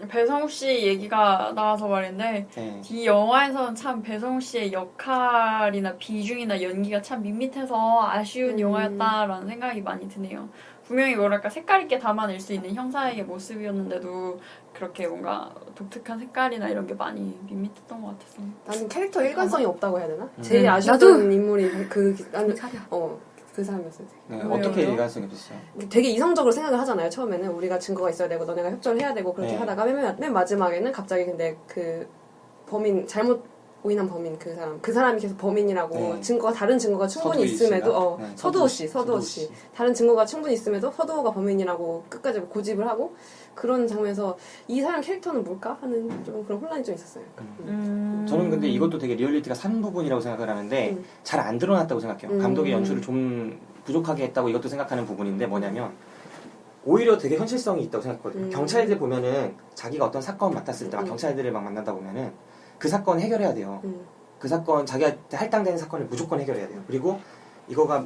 배성우 씨 얘기가 나와서 말인데 네. 이 영화에서는 참 배성우 씨의 역할이나 비중이나 연기가 참 밋밋해서 아쉬운 영화였다라는 생각이 많이 드네요. 분명히 뭐랄까 색깔 있게 담아낼 수 있는 형사의 모습이었는데도 그렇게 뭔가 독특한 색깔이나 이런 게 많이 밋밋했던 것 같아서 나는 캐릭터 일관성이 없다고 해야 되나? 제일 나도. 아쉬웠던 인물이 그 사람이었어요. 네, 어떻게 일관성이 없었어요? 되게 이성적으로 생각을 하잖아요. 처음에는 우리가 증거가 있어야 되고 너네가 협조를 해야 되고 그렇게 네. 하다가 맨 마지막에는 갑자기 근데 그 범인 잘못 오인한 범인 그 사람이 계속 범인이라고 네. 다른 증거가 충분히 서두희 씨가? 있음에도 네, 서두호 서두호 씨 씨. 다른 증거가 충분히 있음에도 서두호가 범인이라고 끝까지 고집을 하고 그런 장면에서 이 사람 캐릭터는 뭘까 하는 좀 그런 혼란이 좀 있었어요. 저는 근데 이것도 되게 리얼리티가 산 부분이라고 생각을 하는데 잘 안 드러났다고 생각해요. 감독의 연출을 좀 부족하게 했다고 이것도 생각하는 부분인데 뭐냐면 오히려 되게 현실성이 있다고 생각했거든요. 경찰들 보면은 자기가 어떤 사건 맡았을 때 막 경찰들을 막 만나다 보면은 그 사건 해결해야 돼요. 그 사건 자기한테 할당되는 사건을 무조건 해결해야 돼요. 그리고 이거가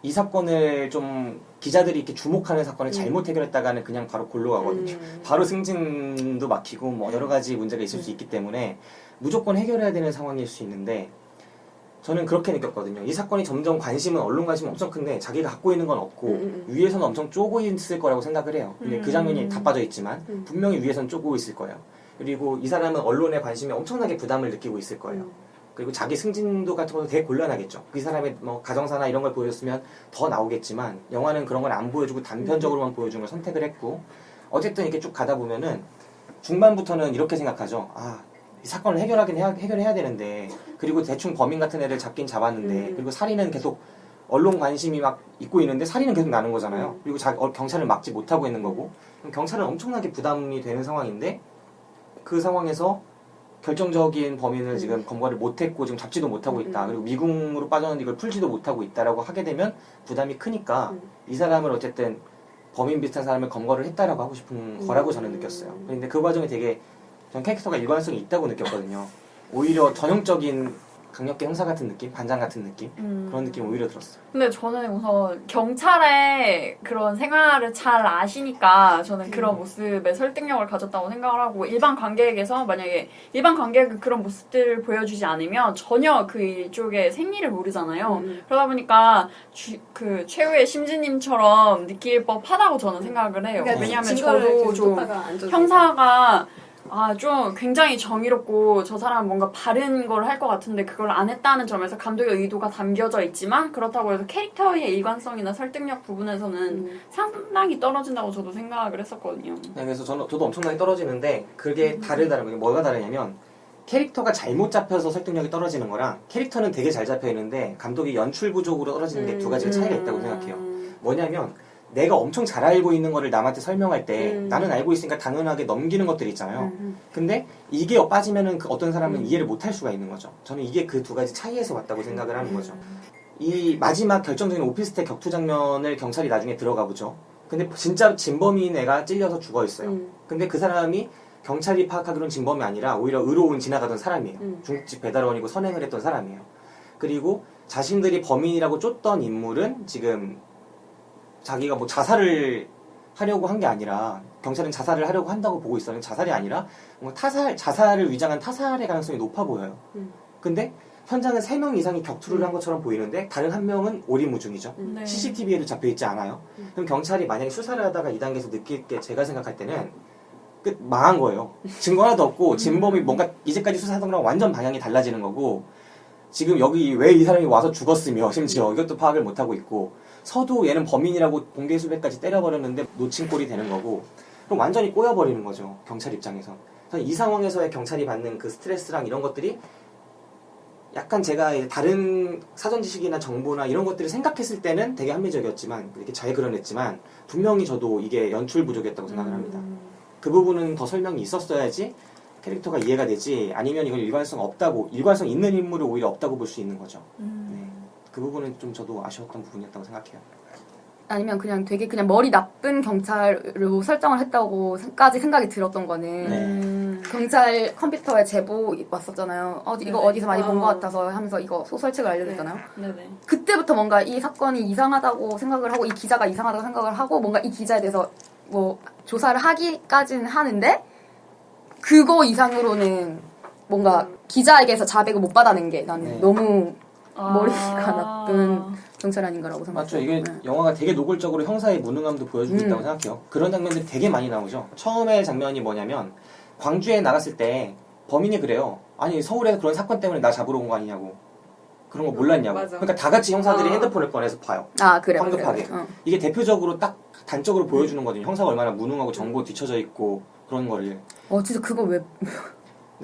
이 사건을 좀 기자들이 이렇게 주목하는 사건을 잘못 해결했다가는 그냥 바로 골로 가거든요. 바로 승진도 막히고 뭐 여러 가지 문제가 있을 수 있기 때문에 무조건 해결해야 되는 상황일 수 있는데 저는 그렇게 느꼈거든요. 이 사건이 점점 언론 관심은 엄청 큰데 자기가 갖고 있는 건 없고 위에서는 엄청 쪼고 있을 거라고 생각을 해요. 근데 그 장면이 다 빠져 있지만 분명히 위에서는 쪼고 있을 거예요. 그리고 이 사람은 언론의 관심에 엄청나게 부담을 느끼고 있을 거예요. 그리고 자기 승진도 같은 것도 되게 곤란하겠죠. 그 사람의 뭐 가정사나 이런 걸 보여줬으면 더 나오겠지만 영화는 그런 걸 안 보여주고 단편적으로만 보여주는 걸 선택을 했고 어쨌든 이렇게 쭉 가다 보면은 중반부터는 이렇게 생각하죠. 아, 이 사건을 해결해야 되는데, 그리고 대충 범인 같은 애를 잡긴 잡았는데, 그리고 살인은 계속 언론 관심이 막 있고 있는데 살인은 계속 나는 거잖아요. 그리고 경찰을 막지 못하고 있는 거고, 그럼 경찰은 엄청나게 부담이 되는 상황인데, 그 상황에서 결정적인 범인을 지금 검거를 못했고 지금 잡지도 못하고 있다. 그리고 미궁으로 빠졌는데 이걸 풀지도 못하고 있다라고 하게 되면 부담이 크니까 이 사람을 어쨌든 범인 비슷한 사람을 검거를 했다라고 하고 싶은 거라고 저는 느꼈어요. 근데 그 과정에 되게 전 캐릭터가 일관성이 있다고 느꼈거든요. 오히려 전형적인 강력계 형사 같은 느낌? 반장 같은 느낌? 그런 느낌 오히려 들었어요. 근데 저는 우선 경찰의 그런 생활을 잘 아시니까 저는 그런 모습에 설득력을 가졌다고 생각을 하고, 일반 관객에게서 만약에 일반 관객은 그런 모습들을 보여주지 않으면 전혀 그쪽의 생리를 모르잖아요. 그러다 보니까 그 최후의 심지님처럼 느낄 법하다고 저는 생각을 해요. 그러니까 왜냐하면 저도 좀 형사가 좀 굉장히 정의롭고 저 사람 뭔가 바른 걸 할 것 같은데 그걸 안 했다는 점에서 감독의 의도가 담겨져 있지만, 그렇다고 해서 캐릭터의 일관성이나 설득력 부분에서는 상당히 떨어진다고 저도 생각을 했었거든요. 네, 그래서 저도 엄청나게 떨어지는데, 그게 다르다는 게 뭐가 다르냐면, 캐릭터가 잘못 잡혀서 설득력이 떨어지는 거랑 캐릭터는 되게 잘 잡혀 있는데 감독이 연출 부족으로 떨어지는 게 두 가지가 차이가 있다고 생각해요. 뭐냐면 내가 엄청 잘 알고 있는 거를 남한테 설명할 때 나는 알고 있으니까 당연하게 넘기는 것들이 있잖아요. 근데 이게 빠지면은 어떤 사람은 이해를 못 할 수가 있는 거죠. 저는 이게 그 두 가지 차이에서 왔다고 생각을 하는 거죠. 이 마지막 결정적인 오피스텔 격투 장면을 경찰이 나중에 들어가 보죠. 근데 진짜 진범인 애가 찔려서 죽어 있어요. 근데 그 사람이 경찰이 파악하기로는 진범이 아니라 오히려 의로운 지나가던 사람이에요. 중국집 배달원이고 선행을 했던 사람이에요. 그리고 자신들이 범인이라고 쫓던 인물은 지금 자기가 뭐 자살을 하려고 한 게 아니라, 경찰은 자살을 하려고 한다고 보고 있었는데 자살이 아니라 뭔가 자살을 위장한 타살의 가능성이 높아 보여요. 근데 현장은 3명 이상이 격투를 한 것처럼 보이는데 다른 한 명은 오리무중이죠. 네. CCTV에도 잡혀있지 않아요. 그럼 경찰이 만약에 수사를 하다가 이 단계에서 느낄 게, 제가 생각할 때는 망한 거예요. 증거 하나도 없고 진범이 뭔가 이제까지 수사하던 거랑 완전 방향이 달라지는 거고, 지금 여기 왜 이 사람이 와서 죽었으며 심지어 이것도 파악을 못하고 있고, 서도 얘는 범인이라고 공개 수배까지 때려버렸는데 놓친 꼴이 되는 거고, 그럼 완전히 꼬여버리는 거죠, 경찰 입장에서. 저는 이 상황에서의 경찰이 받는 그 스트레스랑 이런 것들이 약간 제가 다른 사전 지식이나 정보나 이런 것들을 생각했을 때는 되게 합리적이었지만, 이렇게 잘 그려냈지만 분명히 저도 이게 연출 부족했다고 생각을 합니다. 그 부분은 더 설명이 있었어야지 캐릭터가 이해가 되지, 아니면 이건 일관성 있는 인물을 오히려 없다고 볼 수 있는 거죠. 네. 그 부분은 좀 저도 아쉬웠던 부분이었다고 생각해요. 아니면 그냥 되게 그냥 머리 나쁜 경찰로 설정을 했다고까지 생각이 들었던 거는, 경찰 컴퓨터에 제보 왔었잖아요. 이거 어디서 많이 본 것 같아서 하면서 이거 소설책을 알려줬잖아요. 그때부터 뭔가 이 사건이 이상하다고 생각을 하고, 이 기자가 이상하다고 생각을 하고, 뭔가 이 기자에 대해서 뭐 조사를 하기까지는 하는데, 그거 이상으로는 뭔가 기자에게서 자백을 못 받아낸 게 나는 너무 머리가 나쁜 경찰 아닌가라고 생각해요. 맞죠. 이게 영화가 되게 노골적으로 형사의 무능함도 보여주고 있다고 생각해요. 그런 장면들이 되게 많이 나오죠. 처음에 장면이 뭐냐면, 광주에 나갔을 때 범인이 그래요. 아니 서울에서 그런 사건 때문에 나 잡으러 온 거 아니냐고. 그런 거 몰랐냐고. 맞아. 그러니까 다 같이 형사들이 핸드폰을 꺼내서 봐요. 그래. 황급하게. 그래. 이게 대표적으로 딱 단적으로 보여주는 거거든요. 형사가 얼마나 무능하고 정보 뒤쳐져 있고 그런 거를. 진짜 그거 왜...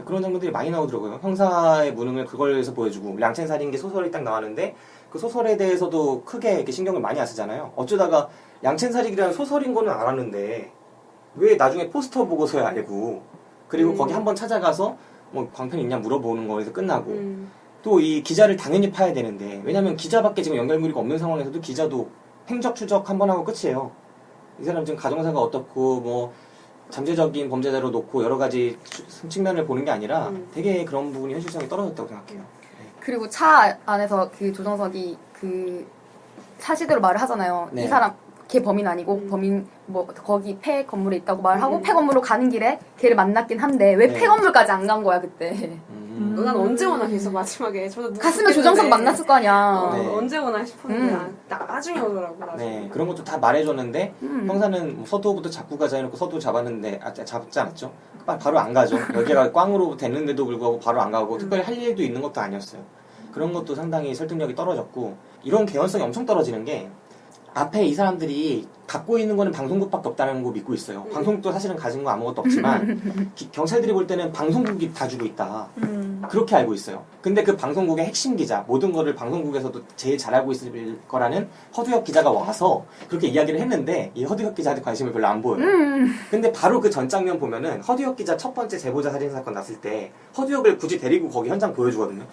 그런 장면들이 많이 나오더라고요. 형사의 무능을 그걸에서 보여주고, 량첸살인기 소설이 딱 나왔는데 그 소설에 대해서도 크게 이렇게 신경을 많이 안 쓰잖아요. 어쩌다가 양첸살인기라는 소설인 거는 알았는데 왜 나중에 포스터 보고서야 알고, 그리고 거기 한번 찾아가서 뭐 광팬 있냐 물어보는 거에서 끝나고, 또 이 기자를 당연히 파야 되는데, 왜냐면 기자밖에 지금 연결고리가 없는 상황에서도 기자도 행적 추적 한번 하고 끝이에요. 이 사람 지금 가정사가 어떻고 뭐 잠재적인 범죄자로 놓고 여러 가지 측면을 보는 게 아니라 되게 그런 부분이 현실성이 떨어졌다고 생각해요. 그리고 차 안에서 그 조정석이 그 사실대로 말을 하잖아요. 이 사람 걔 범인 아니고 범인 뭐 거기 폐 건물에 있다고 말하고 폐 건물로 가는 길에 걔를 만났긴 한데 왜 폐 건물까지 안 간 거야 그때. 난 언제 오나 계속 마지막에 갔으면 조정석 만났을 거 아니야. 언제 오나 싶었는데 나중에 오더라고. 네, 그런 것도 다 말해줬는데 형사는 서도부터 잡고 가자 해놓고 서도 잡았는데 잡지 않았죠. 바로 안 가죠. 여기가 꽝으로 됐는데도 불구하고 바로 안 가고 특별히 할 일도 있는 것도 아니었어요. 그런 것도 상당히 설득력이 떨어졌고, 이런 개연성이 엄청 떨어지는 게 앞에 이 사람들이 갖고 있는 거는 방송국밖에 없다는 거 믿고 있어요. 방송국도 사실은 가진 거 아무것도 없지만 경찰들이 볼 때는 방송국이 다 주고 있다. 그렇게 알고 있어요. 근데 그 방송국의 핵심 기자, 모든 거를 방송국에서도 제일 잘 알고 있을 거라는 허두혁 기자가 와서 그렇게 이야기를 했는데 이 허두혁 기자한테 관심을 별로 안 보여요. 근데 바로 그 전 장면 보면은 허두혁 기자 첫 번째 제보자 살인 사건 났을 때 허두혁을 굳이 데리고 거기 현장 보여주거든요.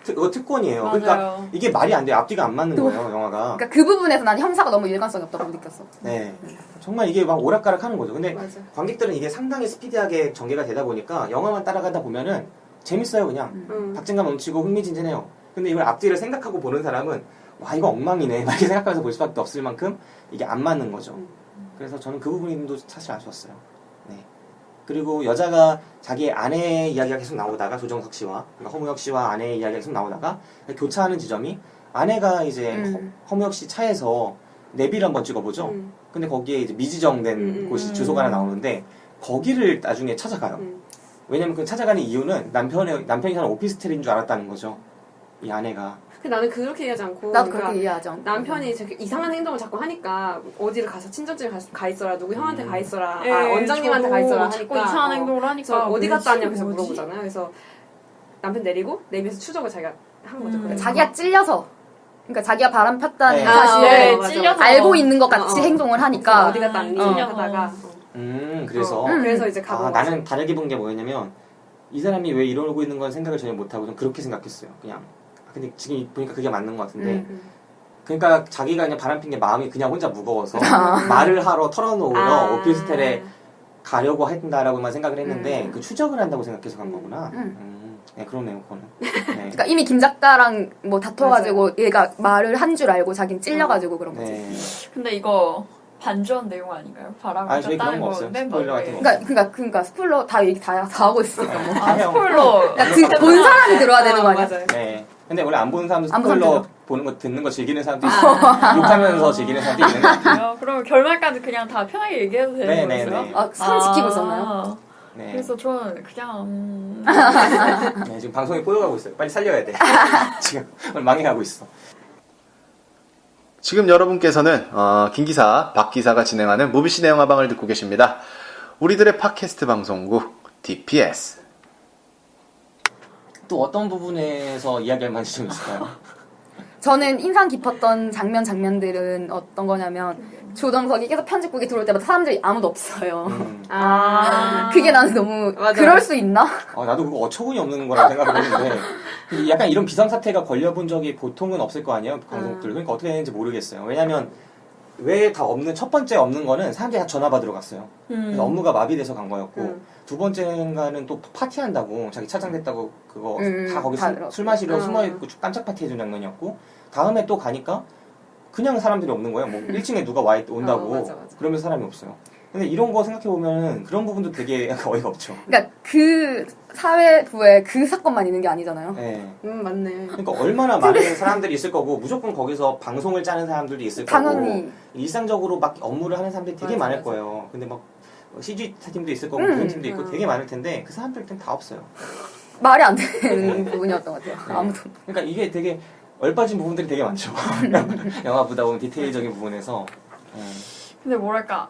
그거 특권이에요. 맞아요. 그러니까 이게 말이 안 돼요. 앞뒤가 안 맞는 거예요, 영화가. 그러니까 그 부분에서 난 형사가 너무 일관성이 없다고 느꼈어. 네. 정말 이게 막 오락가락 하는 거죠. 근데 맞아. 관객들은 이게 상당히 스피디하게 전개가 되다 보니까 영화만 따라가다 보면은 재밌어요, 그냥. 박진감 넘치고 흥미진진해요. 근데 이걸 앞뒤를 생각하고 보는 사람은 와, 이거 엉망이네. 막 이렇게 생각하면서 볼 수밖에 없을 만큼 이게 안 맞는 거죠. 그래서 저는 그 부분도 사실 아쉬웠어요. 네. 그리고 여자가 자기 아내의 이야기가 계속 나오다가 조정석 씨와 그러니까 허무혁 씨와 아내의 이야기가 계속 나오다가 교차하는 지점이 아내가 이제 허무혁 씨 차에서 내비를 한번 찍어보죠. 근데 거기에 이제 미지정된 곳이 주소가 하나 나오는데 거기를 나중에 찾아가요. 왜냐면 그 찾아가는 이유는 남편이 사는 오피스텔인 줄 알았다는 거죠. 이 아내가. 근데 나는 그렇게 얘기하지 않고 나도 그렇게 이해하지 않고. 남편이 되게 이상한 행동을 자꾸 하니까 어디를 가서 친정집에 가 있어라, 누구 형한테 가 있어라, 예, 원장님한테 가 있어라 자꾸 하니까 이상한 행동을 하니까 어디 갔다 왔냐고 계속 뭐지? 물어보잖아요. 그래서 남편 내리고 내비에서 추적을 자기가 한 거죠. 그래서 자기가 찔려서. 그러니까 자기가 바람 폈다는 네. 사실을 맞아. 찔려서. 알고 있는 것 같이 행동을 하니까. 어디 갔다 왔니 하다가 그래서. 그래서 이제 가고 나는 다르게 본 게 뭐였냐면 이 사람이 왜 이러고 있는 건 생각을 전혀 못하고 좀 그렇게 생각했어요. 그냥. 근데 지금 보니까 그게 맞는 것 같은데. 그러니까 자기가 그냥 바람핀 게 마음이 그냥 혼자 무거워서 말을 하러 털어놓으러 오피스텔에 가려고 한다라고만 생각을 했는데 그 추적을 한다고 생각해서 간 거구나. 네, 그러네요, 그거는. 네. 그러니까 이미 김 작가랑 뭐 다퉈가지고 얘가 말을 한 줄 알고 자긴 찔려가지고 그런 거지. 네. 근데 이거 반전 내용 아닌가요? 바람을 아니, 저희 그런 폈다는 거 거 없어요. 멤버들. 스포일러 같은 거. 그러니까 스포일러 다 얘기 다 하고 있으니까 뭐. 스포일러. 그러니까 본 사람이 들어야 되는 거 아니야? 맞아요. 네. 근데 원래 안 보는 사람도 안 보는 스포일러 사람도 보는 거 듣는 거 즐기는 사람도 있고 욕하면서 즐기는 사람도 있는 것 같아요. 그럼 결말까지 그냥 다 편하게 얘기해도 되는 네네네. 거였어요? 아, 선 지키고 있었나요? 네. 그래서 저는 그냥 네, 지금 방송이 꼬여가고 있어요. 빨리 살려야 돼. 지금 오늘 망해가고 있어. 지금 여러분께서는 김 기사, 박 기사가 진행하는 무비시네 영화방을 듣고 계십니다. 우리들의 팟캐스트 방송국 DPS. 또 어떤 부분에서 이야기할 만한 지점이 있을까요? 저는 인상 깊었던 장면들은 어떤 거냐면 조정석이 계속 편집국에 들어올 때마다 사람들이 아무도 없어요. 그게 나는 너무 그럴 수 있나? 나도 그거 어처구니 없는 거라고 생각을 했는데 약간 이런 비상사태가 걸려본 적이 보통은 없을 거 아니에요, 방송국들. 그러니까 어떻게 되는지 모르겠어요. 왜냐면 왜 다 없는, 첫 번째 없는 거는 사람들이 다 전화 받으러 갔어요. 그래서 업무가 마비돼서 간 거였고 두 번째인가는 또 파티한다고 자기 차장됐다고 그거 다 거기 술 마시러 숨어있고 깜짝 파티 해준 장면이었고 다음에 또 가니까 그냥 사람들이 없는 거예요. 뭐 1층에 누가 온다고 맞아. 그러면서 사람이 없어요. 근데 이런 거 생각해보면 그런 부분도 되게 어이가 없죠. 그러니까 그 사회부에 그 사건만 있는 게 아니잖아요. 네. 맞네. 그러니까 얼마나 많은 사람들이 있을 거고 무조건 거기서 방송을 짜는 사람들이 있을 당연히. 거고 일상적으로 막 업무를 하는 사람들이 되게 많을 거예요. 근데 막 CG 팀도 있을 거고 무슨 팀도 있고 되게 많을 텐데 그 사람들한테는 다 없어요. 말이 안 되는 부분이었던 것 같아요. 아무도. 그러니까 이게 되게 얼빠진 부분들이 되게 많죠. 영화 보다 보면 디테일적인 부분에서. 근데 뭐랄까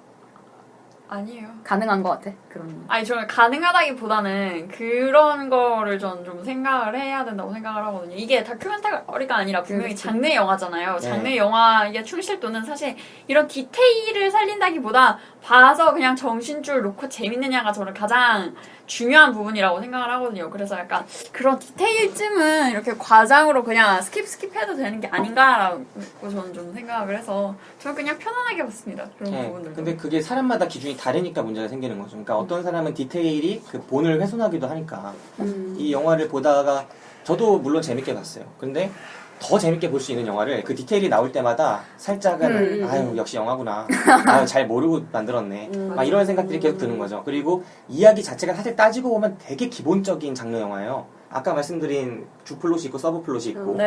아니에요. 가능한 것 같아. 그런. 아니 저는 가능하다기보다는 그런 거를 전 좀 생각을 해야 된다고 생각을 하거든요. 이게 다큐멘터리가 아니라 분명히 장르 영화잖아요. 장르 영화의 충실도는 사실 이런 디테일을 살린다기보다 봐서 그냥 정신줄 놓고 재밌느냐가 저는 가장 중요한 부분이라고 생각을 하거든요. 그래서 약간 그런 디테일쯤은 이렇게 과장으로 그냥 스킵해도 되는 게 아닌가라고 저는 좀 생각을 해서 저는 그냥 편안하게 봤습니다. 그런 부분들. 근데 그게 사람마다 기준이 다르니까 문제가 생기는 거죠. 그러니까 어떤 사람은 디테일이 그 본을 훼손하기도 하니까 이 영화를 보다가 저도 물론 재밌게 봤어요. 근데 더 재밌게 볼 수 있는 영화를 그 디테일이 나올 때마다 살짝은 아유 역시 영화구나. 아유 잘 모르고 만들었네. 막 이런 생각들이 계속 드는 거죠. 그리고 이야기 자체가 사실 따지고 보면 되게 기본적인 장르 영화예요. 아까 말씀드린 주플롯이 있고 서브플롯이 있고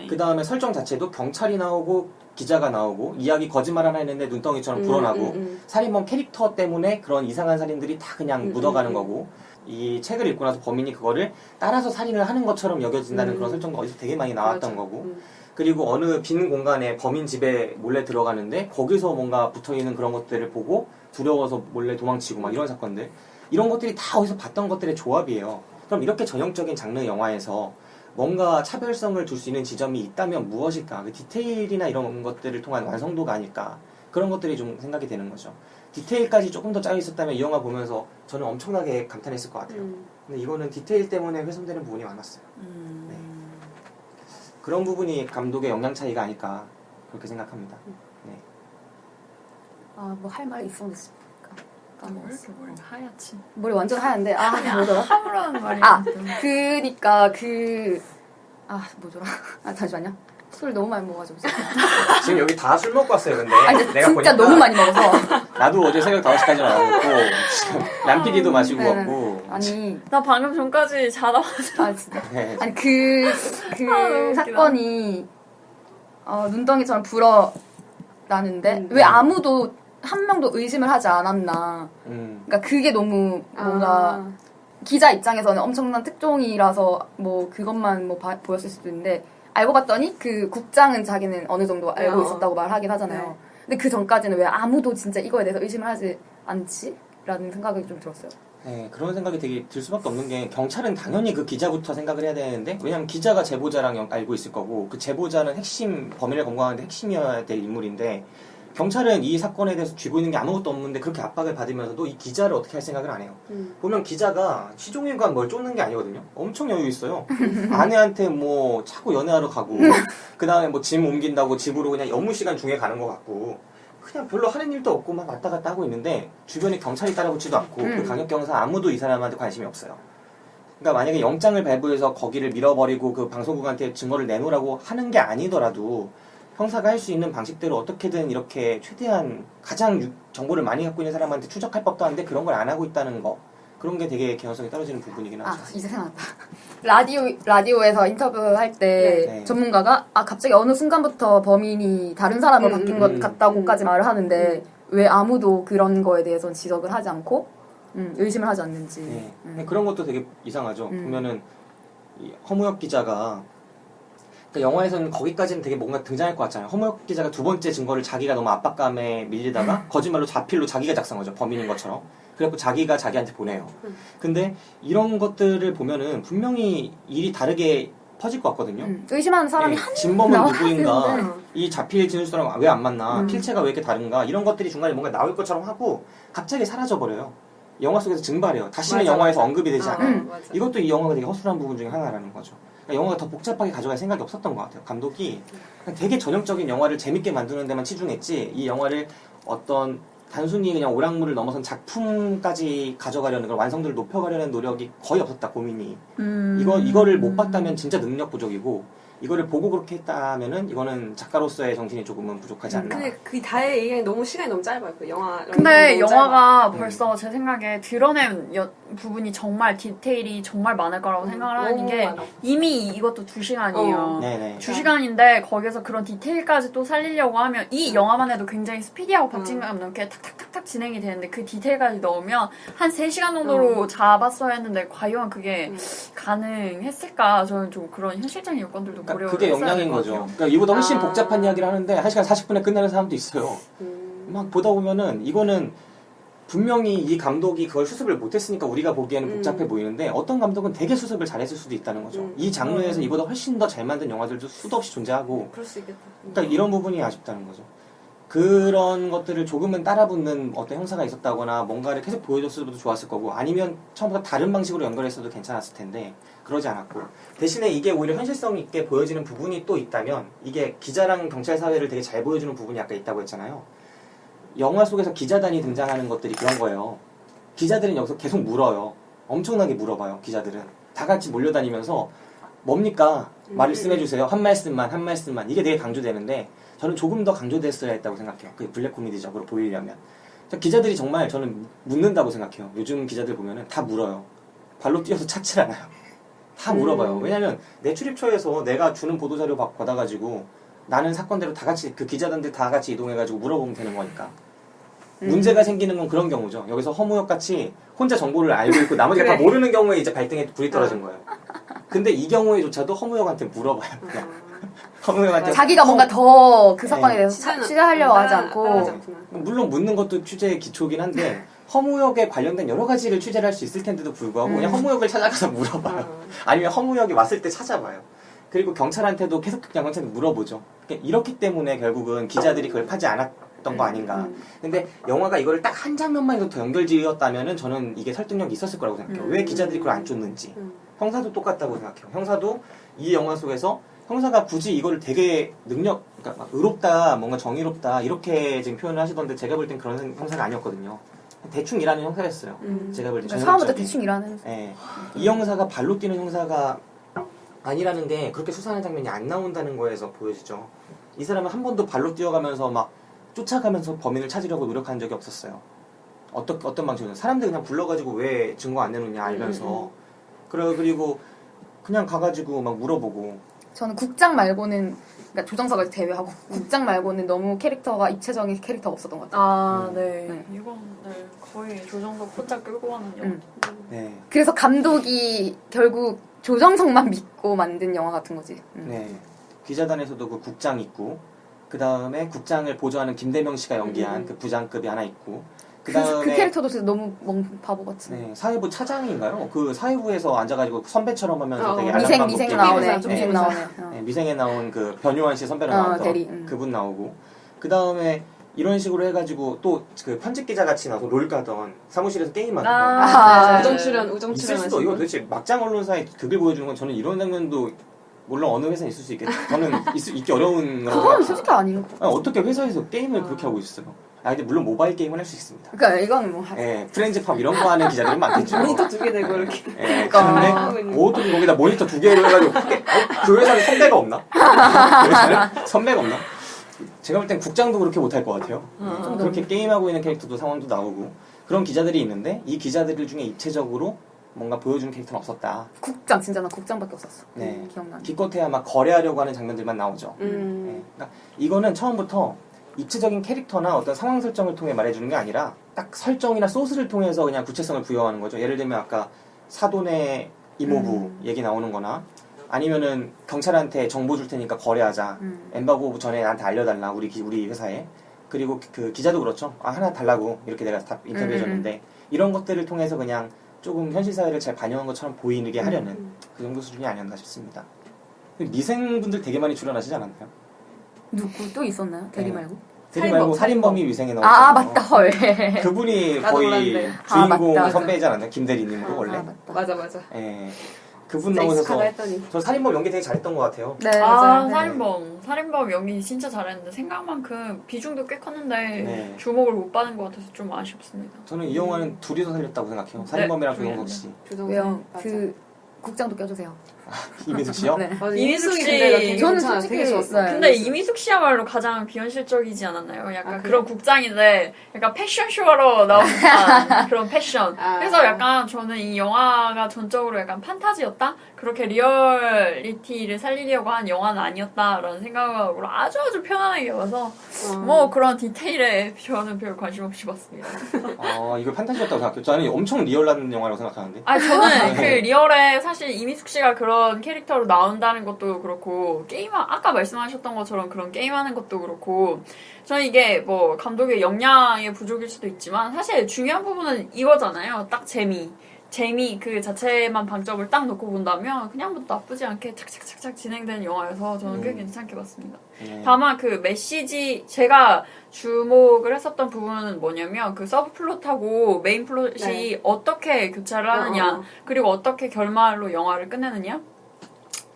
그 다음에 설정 자체도 경찰이 나오고 기자가 나오고 이야기 거짓말 하나 했는데 눈덩이처럼 불어나고 살인범 캐릭터 때문에 그런 이상한 살인들이 다 그냥 묻어가는 거고 이 책을 읽고 나서 범인이 그거를 따라서 살인을 하는 것처럼 여겨진다는 그런 설정도 어디서 되게 많이 나왔던 거고 그리고 어느 빈 공간에 범인 집에 몰래 들어가는데 거기서 뭔가 붙어있는 그런 것들을 보고 두려워서 몰래 도망치고 막 이런 사건들, 이런 것들이 다 어디서 봤던 것들의 조합이에요. 그럼 이렇게 전형적인 장르 영화에서 뭔가 차별성을 줄 수 있는 지점이 있다면 무엇일까? 그 디테일이나 이런 것들을 통한 완성도가 아닐까? 그런 것들이 좀 생각이 되는 거죠. 디테일까지 조금 더 짜여 있었다면 이 영화 보면서 저는 엄청나게 감탄했을 것 같아요. 근데 이거는 디테일 때문에 훼손되는 부분이 많았어요. 네. 그런 부분이 감독의 역량 차이가 아닐까 그렇게 생각합니다. 네. 아, 뭐 할 말이 있었습니까? 까먹었어. 머리 하얗지. 머리 완전 하얀데, 뭐더라? 하무라는 말이. 뭐더라? 잠시만요. 술 너무 많이 먹어가지고. 지금 여기 다 술 먹고 왔어요, 근데. 아니, 내가 진짜 보니까 너무 많이 먹어서. 나도 어제 새벽 5시까지 나왔고, 지금 남PD도 마시고 네네. 왔고. 아니. 나 방금 전까지 자다 왔어. 아, 진짜. 네. 아니, 너무 웃기다. 사건이, 눈덩이처럼 불어나는데, 왜 아무도 한 명도 의심을 하지 않았나. 그러니까 그게 너무 뭔가, 기자 입장에서는 엄청난 특종이라서 뭐 그것만 뭐 보였을 수도 있는데, 알고 봤더니 그 국장은 자기는 어느 정도 알고 있었다고 말하긴 하잖아요. 네. 근데 그 전까지는 왜 아무도 진짜 이거에 대해서 의심을 하지 않지? 라는 생각이 좀 들었어요. 네, 그런 생각이 되게 들 수밖에 없는 게, 경찰은 당연히 그 기자부터 생각을 해야 되는데, 왜냐면 기자가 제보자랑 알고 있을 거고, 그 제보자는 핵심, 범인을 검거하는데 핵심이어야 될 인물인데, 경찰은 이 사건에 대해서 쥐고 있는 게 아무것도 없는데 그렇게 압박을 받으면서도 이 기자를 어떻게 할 생각을 안 해요. 보면 기자가 시종일관 뭘 쫓는 게 아니거든요. 엄청 여유 있어요. 아내한테 뭐 자꾸 연애하러 가고, 그 다음에 뭐 짐 옮긴다고 집으로 그냥 업무 시간 중에 가는 것 같고, 그냥 별로 하는 일도 없고 막 왔다 갔다 하고 있는데 주변에 경찰이 따라붙지도 않고 그 강력 경사 아무도 이 사람한테 관심이 없어요. 그러니까 만약에 영장을 발부해서 거기를 밀어버리고 그 방송국한테 증거를 내놓으라고 하는 게 아니더라도 형사가 할 수 있는 방식대로 어떻게든 이렇게 최대한 가장 정보를 많이 갖고 있는 사람한테 추적할 법도 한데 그런 걸 안 하고 있다는 거, 그런 게 되게 개연성이 떨어지는 부분이긴 하죠. 이제 생각났다. 라디오에서 인터뷰할 때 네. 전문가가 갑자기 어느 순간부터 범인이 다른 사람으로 바뀐 것 같다고까지 말을 하는데 왜 아무도 그런 거에 대해서는 지적을 하지 않고 의심을 하지 않는지. 네. 근데 그런 것도 되게 이상하죠. 보면은 이 허무혁 기자가, 그러니까 영화에서는 거기까지는 되게 뭔가 등장할 것 같잖아요. 허무혁 기자가 두 번째 증거를 자기가 너무 압박감에 밀리다가 거짓말로 자필로 자기가 작성하죠. 범인인 것처럼. 그래갖고 자기가 자기한테 보내요. 근데 이런 것들을 보면은 분명히 일이 다르게 퍼질 것 같거든요. 의심하는 사람이 진범은 나와야 누구인가, 되는데. 이 자필 진술서랑 왜 안 맞나, 필체가 왜 이렇게 다른가, 이런 것들이 중간에 뭔가 나올 것처럼 하고 갑자기 사라져버려요. 영화 속에서 증발해요. 다시는 영화에서 언급이 되지 않아요. 이것도 이 영화가 되게 허술한 부분 중에 하나라는 거죠. 그러니까 영화가 더 복잡하게 가져갈 생각이 없었던 것 같아요. 감독이 그냥 되게 전형적인 영화를 재밌게 만드는 데만 치중했지, 이 영화를 어떤 단순히 그냥 오락물을 넘어선 작품까지 가져가려는, 그런 완성도를 높여가려는 노력이 거의 없었다, 고민이. 이거를 못 봤다면 진짜 능력 부족이고, 이거를 보고 그렇게 했다면은 이거는 작가로서의 정신이 조금은 부족하지 않나. 근데 그 다의 얘기가 너무 시간이 너무 짧아요. 그 영화. 근데 영화가 벌써 제 생각에 드러낸 부분이 정말 디테일이 정말 많을 거라고 생각을 하는 게, 많아. 이미 이것도 2시간이에요. 네네. 2시간인데 거기서 그런 디테일까지 또 살리려고 하면 이 영화만 해도 굉장히 스피디하고 박진감 넘게 탁탁탁탁 진행이 되는데, 그 디테일까지 넣으면 한 3시간 정도로 잡았어야 했는데 과연 그게 가능했을까? 저는 좀 그런 현실적인 요건들도 그러니까 그게 역량인 거죠. 그러니까 이보다 훨씬 복잡한 이야기를 하는데 1시간 40분에 끝나는 사람도 있어요. 막 보다 보면은 이거는 분명히 이 감독이 그걸 수습을 못했으니까 우리가 보기에는 복잡해 보이는데, 어떤 감독은 되게 수습을 잘했을 수도 있다는 거죠. 이 장르에서 이보다 훨씬 더 잘 만든 영화들도 수도 없이 존재하고. 그럴 수 있겠다. 그러니까 이런 부분이 아쉽다는 거죠. 그런 것들을 조금은 따라붙는 어떤 형사가 있었다거나 뭔가를 계속 보여줬어도 좋았을 거고, 아니면 처음부터 다른 방식으로 연결했어도 괜찮았을 텐데 그러지 않았고, 대신에 이게 오히려 현실성 있게 보여지는 부분이 또 있다면, 이게 기자랑 경찰 사회를 되게 잘 보여주는 부분이 아까 있다고 했잖아요. 영화 속에서 기자단이 등장하는 것들이 그런 거예요. 기자들은 여기서 계속 물어요. 엄청나게 물어봐요. 기자들은 다 같이 몰려다니면서 뭡니까? 말씀해주세요. 한 말씀만. 이게 되게 강조되는데, 저는 조금 더 강조됐어야 했다고 생각해요. 그게 블랙 코미디적으로 보이려면. 기자들이 정말 저는 묻는다고 생각해요. 요즘 기자들 보면은 다 물어요. 발로 뛰어서 찾질 않아요. 다 물어봐요. 왜냐면 내 출입처에서 내가 주는 보도자료 받아가지고 나는 사건대로 다 같이, 그 기자단들 다 같이 이동해가지고 물어보면 되는 거니까. 문제가 생기는 건 그런 경우죠. 여기서 허무혁 같이 혼자 정보를 알고 있고 나머지가 다 모르는 경우에 이제 발등에 불이 떨어진 거예요. 근데 이 경우에조차도 허무혁한테 물어봐요. 그냥. 허무형한테 자기가 뭔가 더 그 사건에 네. 대해서 취재하려고 하지 않고 물론 묻는 것도 취재의 기초긴 한데 허무역에 관련된 여러 가지를 취재를 할 수 있을 텐데도 불구하고 그냥 허무역을 찾아가서 물어봐요. 아니면 허무역이 왔을 때 찾아봐요. 그리고 경찰한테도 계속 그냥 경찰한테 물어보죠. 그러니까 이렇기 때문에 결국은 기자들이 그걸 파지 않았던 거 아닌가. 근데 영화가 이거를 딱 한 장면만이라도 더 연결지었다면은 저는 이게 설득력이 있었을 거라고 생각해요. 왜 기자들이 그걸 안 쫓는지. 형사도 똑같다고 생각해요. 형사도 이 영화 속에서 형사가 굳이 이거를 되게 그러니까 막 의롭다, 뭔가 정의롭다 이렇게 지금 표현을 하시던데 제가 볼 땐 그런 형사가 아니었거든요. 대충 일하는 형사였어요. 제가 볼 때. 처음부터 대충 일하는. 네. 이 형사가 발로 뛰는 형사가 아니라는 게 그렇게 수상한 장면이 안 나온다는 거에서 보여지죠. 이 사람은 한 번도 발로 뛰어가면서 막 쫓아가면서 범인을 찾으려고 노력한 적이 없었어요. 어떤 방식이냐. 사람들 그냥 불러가지고 왜 증거 안 내놓냐 알면서. 그리고 그냥 가가지고 막 물어보고. 저는 국장 말고는, 그러니까 조정석을 제외하고 국장 말고는 너무 캐릭터가 입체적인 캐릭터가 없었던 것 같아요. 아, 네. 이건 거의 조정석 혼자 끌고 가는 영화. 네. 그래서 감독이 결국 조정석만 믿고 만든 영화 같은 거지. 네. 기자단에서도 그 국장 있고, 그 다음에 국장을 보조하는 김대명 씨가 연기한 그 부장급이 하나 있고, 그 그다음에 캐릭터도 진짜 너무 바보같이. 네, 사회부 차장인가요? 그 사회부에서 앉아가지고 선배처럼 하면서 되게 미생 나오네. 미생 나오네. 네, 미생에 나온 그 변요한 씨 선배로 나왔던 대리, 그분 나오고, 그 다음에 이런 식으로 해가지고 또 그 편집 기자 같이 나서 롤 가던 사무실에서 게임하던 우정 출연 있을 수도 이거 도대체 막장 언론사의 극을 보여주는 건 저는 이런 장면도 물론 어느 회사에 있을 수 있겠죠. 저는 있기 어려운 거라고 그건 솔직히 아니고. 어떻게 회사에서 게임을 그렇게 하고 있어요? 근데 물론 모바일 게임은 할 수 있습니다. 그러니까 이건 뭐 예, 프렌즈팝 이런 거 하는 기자들은 많겠죠. 모니터 2개 대고 이렇게. 예, 근데 모든 거기다 모니터 2개를 해가지고 그 회사는 선배가 없나? 그 회사는 선배가 없나? 제가 볼 땐 국장도 그렇게 못할 것 같아요. 그렇게 게임하고 있는 캐릭터도 상황도 나오고 그런 기자들이 있는데 이 기자들 중에 입체적으로 뭔가 보여주는 캐릭터는 없었다. 국장 진짜 나 국장밖에 없었어. 네, 기억나. 기껏해야 막 거래하려고 하는 장면들만 나오죠. 네, 그러니까 이거는 처음부터 입체적인 캐릭터나 어떤 상황 설정을 통해 말해주는 게 아니라 딱 설정이나 소스를 통해서 그냥 구체성을 부여하는 거죠. 예를 들면 아까 사돈의 이모부 얘기 나오는 거나 아니면은 경찰한테 정보 줄 테니까 거래하자. 엠바고 전에 나한테 알려달라. 우리 회사에. 그리고 그 기자도 그렇죠. 하나 달라고 이렇게 내가 다 인터뷰해줬는데 이런 것들을 통해서 그냥 조금 현실 사회를 잘 반영한 것처럼 보이게 하려는 그 정도 수준이 아니었나 싶습니다. 미생분들 되게 많이 출연하시지 않았나요? 누구 또 있었나요? 대리 말고? 대리 말고 살인범이 위생에 나오고 맞다 헐. 그분이 거의 주인공 선배이지 않았나요? 김대리님으로 원래. 맞아. 예. 그분 나오셔서 저 살인범 연기 되게 잘했던 것 같아요. 네, 살인범 연기 진짜 잘했는데 생각만큼 비중도 꽤 컸는데 네. 주목을 못 받은 것 같아서 좀 아쉽습니다. 저는 이 영화는 둘이서 살렸다고 생각해요. 살인범이랑 조영석 씨. 왜요? 그 국장도 껴주세요. 이민숙 씨요? 네. 이민숙 씨 저는 솔직히 되게 좋았어요. 근데 이민숙 씨야말로 가장 비현실적이지 않았나요? 약간 그런 국장인데 약간 패션쇼로 나온 듯한 그런 패션. 그래서 약간 저는 이 영화가 전적으로 약간 판타지였다? 그렇게 리얼리티를 살리려고 한 영화는 아니었다라는 생각으로 아주 편안하게 봐서 뭐 그런 디테일에 저는 별 관심 없이 봤습니다. 이거 판타지였다고 생각해요. 저는 엄청 리얼한 영화라고 생각하는데. 저는 그 리얼에 사실 이민숙 씨가 그런 캐릭터로 나온다는 것도 그렇고 아까 말씀하셨던 것처럼 그런 게임하는 것도 그렇고 저는 이게 뭐 감독의 역량의 부족일 수도 있지만 사실 중요한 부분은 이거잖아요. 딱 재미 그 자체만 방점을 딱 놓고 본다면 그냥 뭐 나쁘지 않게 착착착착 진행되는 영화여서 저는 꽤 괜찮게 봤습니다. 다만 그 메시지 제가 주목을 했었던 부분은 뭐냐면 그 서브 플롯하고 메인 플롯이 어떻게 교차를 하느냐 그리고 어떻게 결말로 영화를 끝내느냐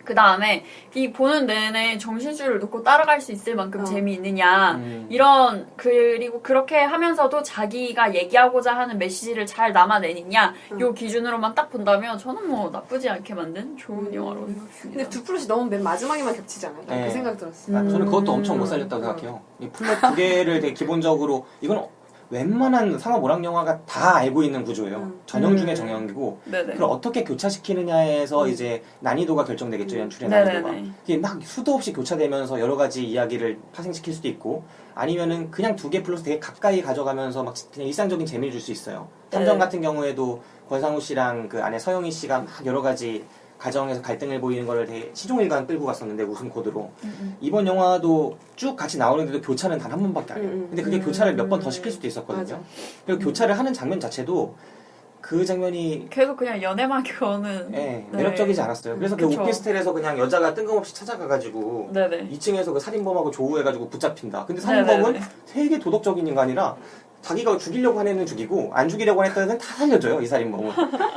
그 다음에 이 보는 내내 정신줄을 놓고 따라갈 수 있을 만큼 재미있느냐 그리고 그렇게 하면서도 자기가 얘기하고자 하는 메시지를 잘 담아내느냐 요 기준으로만 딱 본다면 저는 뭐 나쁘지 않게 만든 좋은 영화로 생각했습니다. 근데 두 플롯이 너무 맨 마지막에만 겹치지 않아요? 네. 그 생각 들었어요. 저는 그것도 엄청 못 살렸다고 생각해요. 이 플롯 두 개를 되게 기본적으로 이건 웬만한 상업 오락 영화가 다 알고 있는 구조예요. 전형 중에 정형이고 그걸 어떻게 교차시키느냐에서 이제 난이도가 결정되겠죠. 연출의 난이도가. 이게 막 수도 없이 교차되면서 여러 가지 이야기를 파생시킬 수도 있고 아니면은 그냥 두 개 플러스 되게 가까이 가져가면서 막 그냥 일상적인 재미를 줄 수 있어요. 탐정 같은 경우에도 권상우 씨랑 그 아내 서영희 씨가 막 여러 가지 가정에서 갈등을 보이는 거를 되게 시종일관 끌고 갔었는데 웃음 코드로 이번 영화도 쭉 같이 나오는데도 교차는 단 한 번밖에 안 해요. 근데 그게 교차를 몇 번 더 시킬 수도 있었거든요. 맞아. 그리고 교차를 하는 장면 자체도 그 장면이 계속 그냥 연애만 겨우는 매력적이지 않았어요. 그래서 그 그쵸. 오피스텔에서 그냥 여자가 뜬금없이 찾아가가지고 네네. 2층에서 그 살인범하고 조우해가지고 붙잡힌다. 근데 살인범은 네네네. 되게 도덕적인 인간이라 자기가 죽이려고 한 애는 죽이고 안 죽이려고 한 애는 다 살려줘요. 이 살인범은.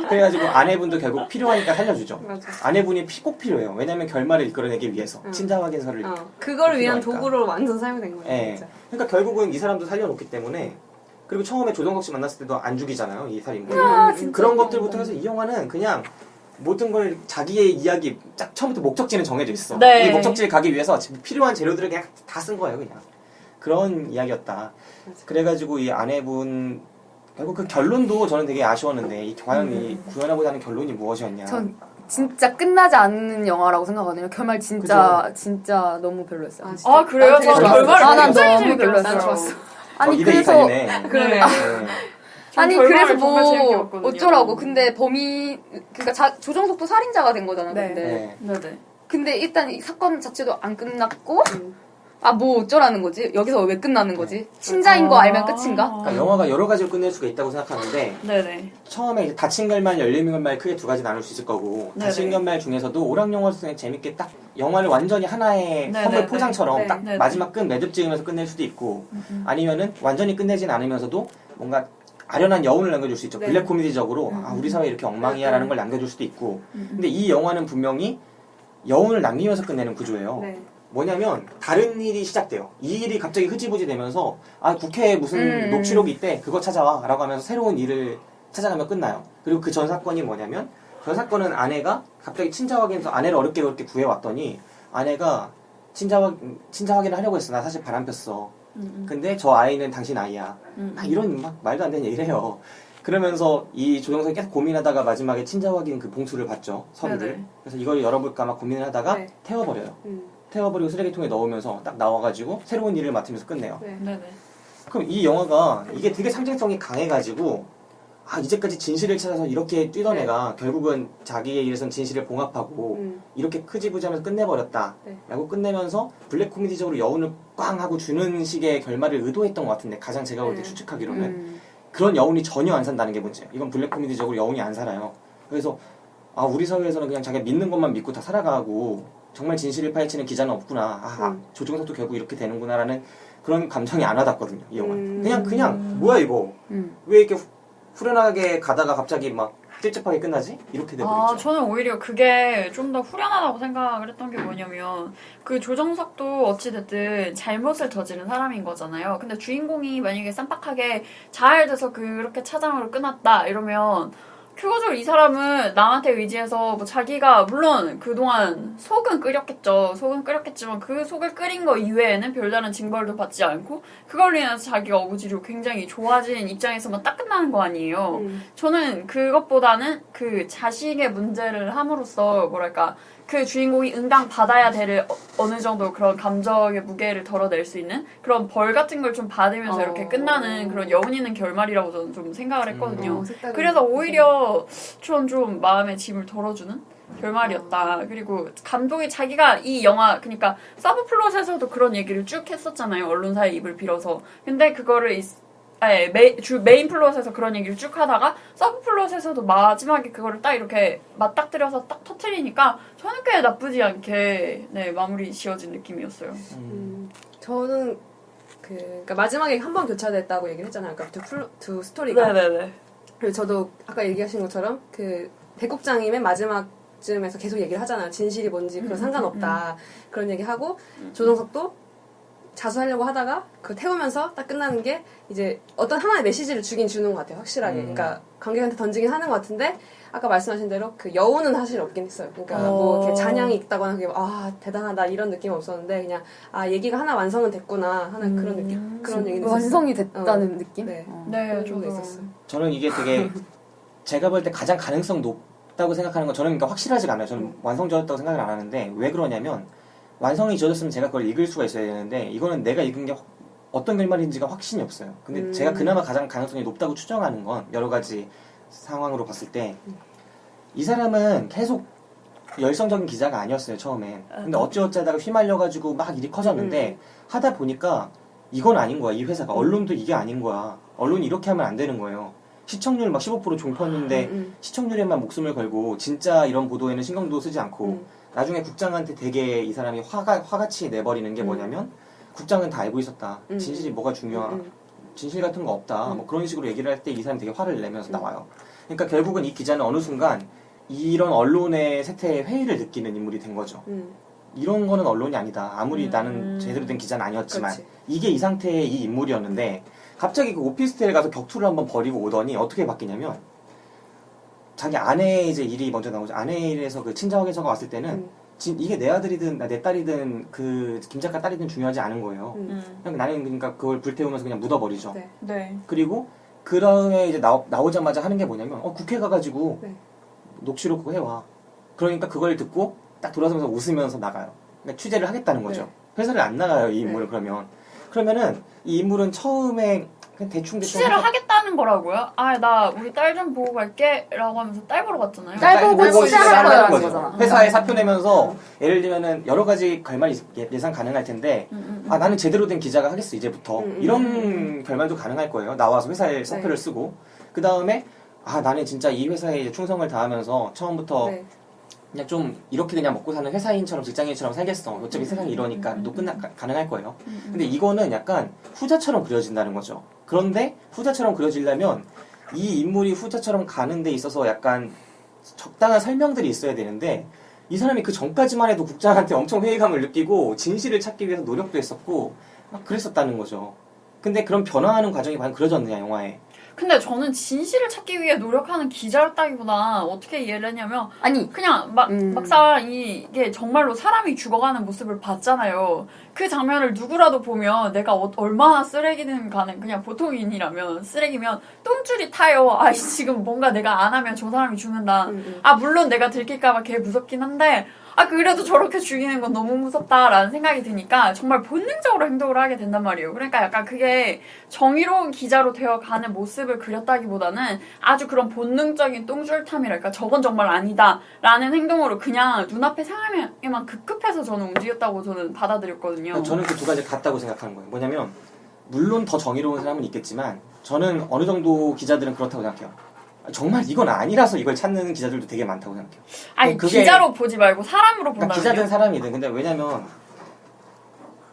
그래가지고 아내분도 결국 필요하니까 살려주죠. 맞아. 아내분이 꼭 필요해요. 왜냐면 결말을 이끌어내기 위해서. 친자 확인서를 그걸 위한 필요하니까. 도구로 완전 사용된 거예요. 예. 진짜. 그러니까 결국은 이 사람도 살려놓기 때문에 그리고 처음에 조정석 씨 만났을 때도 안 죽이잖아요. 이 살인범. 그런 것들부터 해서 이 영화는 그냥 모든 걸 자기의 이야기 딱 처음부터 목적지는 정해져 있어. 네. 이 목적지를 가기 위해서 필요한 재료들을 그냥 다 쓴 거예요. 그냥. 그런 이야기였다. 그래가지고 이 아내분 결국 그 결론도 저는 되게 아쉬웠는데 과연 이 구현하고자 하는 결론이 무엇이었냐. 전 진짜 끝나지 않는 영화라고 생각하거든요. 결말 진짜 너무 별로였어요. 아, 그래요? 난 저는 결말을 난 굉장히 너무 재밌게 별로였어요. 봤어요. 아니 2대2 그래서 칸이네. 그러네요. 아니 결말을 그래서 정말 재밌게 뭐 봤거든요. 어쩌라고. 근데 범인 그러니까 조정석도 살인자가 된 거잖아요. 네. 근데 네네. 근데 일단 이 사건 자체도 안 끝났고 아 뭐 어쩌라는 거지? 여기서 왜 끝나는 거지? 친자인 거 알면 끝인가? 그러니까 영화가 여러 가지로 끝낼 수가 있다고 생각하는데 네네. 처음에 이제 닫힌 결말, 열린 결말 크게 두 가지 나눌 수 있을 거고 네네. 닫힌 결말 중에서도 오락영화 중에 재밌게 딱 영화를 완전히 하나의 네네네. 선물 포장처럼 네. 딱 네네. 마지막 끝 매듭 지으면서 끝낼 수도 있고 아니면은 완전히 끝내진 않으면서도 뭔가 아련한 여운을 남겨줄 수 있죠. 네. 블랙 코미디적으로 아 우리 사회 이렇게 엉망이야라는 걸 남겨줄 수도 있고 근데 이 영화는 분명히 여운을 남기면서 끝내는 구조예요. 네. 뭐냐면 다른 일이 시작돼요. 이 일이 갑자기 흐지부지 되면서 아 국회에 무슨 녹취록이 있대 그거 찾아와 라고 하면서 새로운 일을 찾아가면 끝나요. 그리고 그 전 사건이 뭐냐면 전 사건은 아내가 갑자기 친자 확인해서 아내를 어렵게 구해왔더니 아내가 친자 확인을 하려고 했어. 나 사실 바람 폈어. 근데 저 아이는 당신 아이야. 막 이런 막 말도 안 되는 얘기를 해요. 그러면서 이 조정석이 계속 고민하다가 마지막에 친자 확인 그 봉투를 받죠. 서류를. 네네. 그래서 이걸 열어볼까 막 고민을 하다가 네. 태워버려요. 태워버리고 쓰레기통에 넣으면서 딱 나와가지고 새로운 일을 맡으면서 끝내요. 네네. 그럼 이 영화가 이게 되게 상징성이 강해가지고 아 이제까지 진실을 찾아서 이렇게 뛰던 애가 결국은 자기의 일에선 진실을 봉합하고 이렇게 크지부지하면서 끝내버렸다 라고 끝내면서 블랙 코미디적으로 여운을 꽝 하고 주는 식의 결말을 의도했던 것 같은데 가장 제가 볼 때 추측하기로는 그런 여운이 전혀 안 산다는 게 문제예요. 이건 블랙 코미디적으로 여운이 안 살아요. 그래서 아 우리 사회에서는 그냥 자기가 믿는 것만 믿고 다 살아가고 정말 진실을 파헤치는 기자는 없구나. 조정석도 결국 이렇게 되는구나라는 그런 감정이 안 와닿거든요. 이 영화. 그냥 뭐야 이거? 왜 이렇게 후련하게 가다가 갑자기 막 찝찝하게 끝나지? 이렇게 돼버리죠. 아, 저는 오히려 그게 좀 더 후련하다고 생각을 했던 게 뭐냐면 그 조정석도 어찌됐든 잘못을 저지른 사람인 거잖아요. 근데 주인공이 만약에 쌈박하게 잘 돼서 그렇게 차장으로 끝났다 이러면 결과적으로 이 사람은 남한테 의지해서 뭐 자기가 물론 그동안 속은 끓였겠죠. 속은 끓였겠지만 그 속을 끓인 거 이외에는 별다른 징벌도 받지 않고 그걸로 인해서 자기가 어부지로 굉장히 좋아진 입장에서만 딱 끝나는 거 아니에요. 저는 그것보다는 그 자식의 문제를 함으로써 뭐랄까 그 주인공이 응당 받아야 될 어느 정도 그런 감정의 무게를 덜어낼 수 있는 그런 벌 같은 걸 좀 받으면서 이렇게 끝나는 그런 여운 있는 결말이라고 저는 좀 생각을 했거든요. 그래서 오히려 좀 마음의 짐을 덜어주는 결말이었다. 그리고 감독이 자기가 이 영화 그러니까 서브플롯에서도 그런 얘기를 쭉 했었잖아요. 언론사의 입을 빌어서. 근데 그거를 메인 플롯에서 그런 얘기를 쭉 하다가 서브 플롯에서도 마지막에 그거를 딱 이렇게 맞닥뜨려서 딱 터트리니까 저는 꽤 나쁘지 않게 마무리 지어진 느낌이었어요. 저는 그러니까 마지막에 한 번 교차됐다고 얘기를 했잖아요. 아까 두 스토리가. 네네네. 그리고 저도 아까 얘기하신 것처럼 그 백국장님의 마지막쯤에서 계속 얘기를 하잖아요. 진실이 뭔지 그런 상관없다. 그런 얘기하고 조정석도 자수하려고 하다가 그거 태우면서 딱 끝나는 게 이제 어떤 하나의 메시지를 주는 것 같아요. 확실하게. 그러니까 관객한테 던지긴 하는 것 같은데 아까 말씀하신 대로 그 여운은 사실 없긴 했어요. 그러니까 뭐 이렇게 잔향이 있다거나 그게 아 대단하다 이런 느낌은 없었는데 그냥 아 얘기가 하나 완성은 됐구나 하는 그런 느낌 그런 얘기는 완성이 됐다는 느낌? 네, 저도 있었어요. 저는 이게 되게 제가 볼 때 가장 가능성 높다고 생각하는 건 저는 그러니까 확실하지가 않아요. 저는 완성적이었다고 생각을 안 하는데 왜 그러냐면 완성이 지어졌으면 제가 그걸 읽을 수가 있어야 되는데 이거는 내가 읽은 게 어떤 결말인지가 확신이 없어요. 근데 제가 그나마 가장 가능성이 높다고 추정하는 건 여러 가지 상황으로 봤을 때 이 사람은 계속 열성적인 기자가 아니었어요 처음엔. 근데 어찌어쩌다가 휘말려가지고 막 일이 커졌는데 하다 보니까 이건 아닌 거야. 이 회사가 언론도 이게 아닌 거야. 언론이 이렇게 하면 안 되는 거예요. 시청률 막 15% 종편인데 시청률에만 목숨을 걸고 진짜 이런 보도에는 신경도 쓰지 않고 나중에 국장한테 되게 이 사람이 화같이 내버리는 게 뭐냐면 국장은 다 알고 있었다. 진실이 뭐가 중요하. 진실 같은 거 없다. 뭐 그런 식으로 얘기를 할 때 이 사람이 되게 화를 내면서 나와요. 그러니까 결국은 이 기자는 어느 순간 이런 언론의 세태에 회의를 느끼는 인물이 된 거죠. 이런 거는 언론이 아니다. 아무리 나는 제대로 된 기자는 아니었지만 그렇지. 이게 이 상태의 이 인물이었는데 갑자기 그 오피스텔에 가서 격투를 한번 벌이고 오더니 어떻게 바뀌냐면 자기 아내의 이제 일이 먼저 나오죠. 아내 일에서 그 친정 확인서가 왔을 때는 이게 내 아들이든 내 딸이든 그 김 작가 딸이든 중요하지 않은 거예요. 그냥 나는 그러니까 그걸 불태우면서 그냥 묻어버리죠. 네. 네. 그리고 그 다음에 이제 나오자마자 하는 게 뭐냐면 국회 가가지고 네. 녹취록 그거 해와. 그러니까 그걸 듣고 딱 돌아서면서 웃으면서 나가요. 그러니까 취재를 하겠다는 거죠. 네. 회사를 안 나가요 이 인물은. 네. 그러면은 이 인물은 처음에 그냥 대충 취재를 하겠다는 거라고요? 아, 나 우리 딸 좀 보고 갈게 라고 하면서 딸 보러 갔잖아요. 딸 보고 취재하러 가는 거잖아. 회사에 사표 내면서 예를 들면은 여러 가지 결말이 예상 가능할 텐데 아 나는 제대로 된 기자가 하겠어 이제부터 이런 결말도 가능할 거예요. 나와서 회사에 사표를 쓰고 그 다음에 아 나는 진짜 이 회사에 이제 충성을 다하면서 처음부터 그냥 좀 이렇게 그냥 먹고 사는 회사인처럼 직장인처럼 살겠어. 어차피 세상이 이러니까 또 가능할 거예요. 근데 이거는 약간 후자처럼 그려진다는 거죠. 그런데 후자처럼 그려지려면 이 인물이 후자처럼 가는 데 있어서 약간 적당한 설명들이 있어야 되는데 이 사람이 그 전까지만 해도 국장한테 엄청 회의감을 느끼고 진실을 찾기 위해서 노력도 했었고 막 그랬었다는 거죠. 근데 그런 변화하는 과정이 과연 그려졌느냐 영화에. 근데 저는 진실을 찾기 위해 노력하는 기자였다기보다 어떻게 이해를 했냐면 아니 그냥 막상 이게 정말로 사람이 죽어가는 모습을 봤잖아요. 그 장면을 누구라도 보면 내가 얼마나 쓰레기든 간에 그냥 보통인이라면 쓰레기면 똥줄이 타요. 아 지금 뭔가 내가 안 하면 저 사람이 죽는다. 아 물론 내가 들킬까봐 걔 무섭긴 한데 아 그래도 저렇게 죽이는 건 너무 무섭다라는 생각이 드니까 정말 본능적으로 행동을 하게 된단 말이에요. 그러니까 약간 그게 정의로운 기자로 되어가는 모습을 그렸다기보다는 아주 그런 본능적인 똥줄탐이랄까 저건 정말 아니다라는 행동으로 그냥 눈앞의 상황에만 급급해서 저는 움직였다고 저는 받아들였거든요. 저는 그 두 가지 같다고 생각하는 거예요. 뭐냐면 물론 더 정의로운 사람은 있겠지만 저는 어느 정도 기자들은 그렇다고 생각해요. 정말 이건 아니라서 이걸 찾는 기자들도 되게 많다고 생각해요. 아니 기자로 보지 말고 사람으로 본다면요? 그러니까 기자든 사람이든. 근데 왜냐면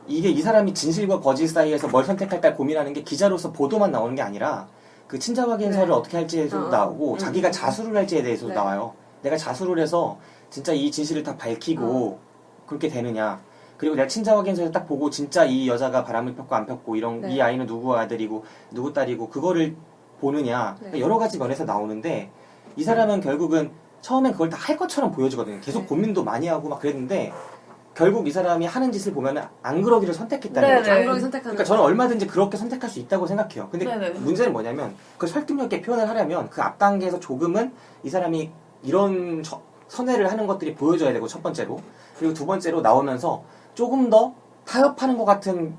이게 이 사람이 진실과 거짓 사이에서 뭘 선택할까 고민하는 게 기자로서 보도만 나오는 게 아니라 그 친자 확인서를 어떻게 할지에서도 나오고 자기가 자수를 할지에 대해서도 나와요. 내가 자수를 해서 진짜 이 진실을 다 밝히고 그렇게 되느냐. 그리고 내가 친자 확인서에서 딱 보고 진짜 이 여자가 바람을 폈고 안 폈고 이런 이 아이는 누구 아들이고 누구 딸이고 그거를 보느냐. 그러니까 여러 가지 면에서 나오는데 이 사람은 결국은 처음엔 그걸 다 할 것처럼 보여주거든요. 계속 고민도 많이 하고 막 그랬는데 결국 이 사람이 하는 짓을 보면은 안 그러기를 선택했다는 거죠. 안 그러기 선택하는 그러니까 저는 얼마든지 그렇게 선택할 수 있다고 생각해요. 근데 네네. 문제는 뭐냐면 그걸 설득력 있게 표현을 하려면 그 앞 단계에서 조금은 이 사람이 이런 선회를 하는 것들이 보여줘야 되고 첫 번째로. 그리고 두 번째로 나오면서 조금 더 타협하는 것 같은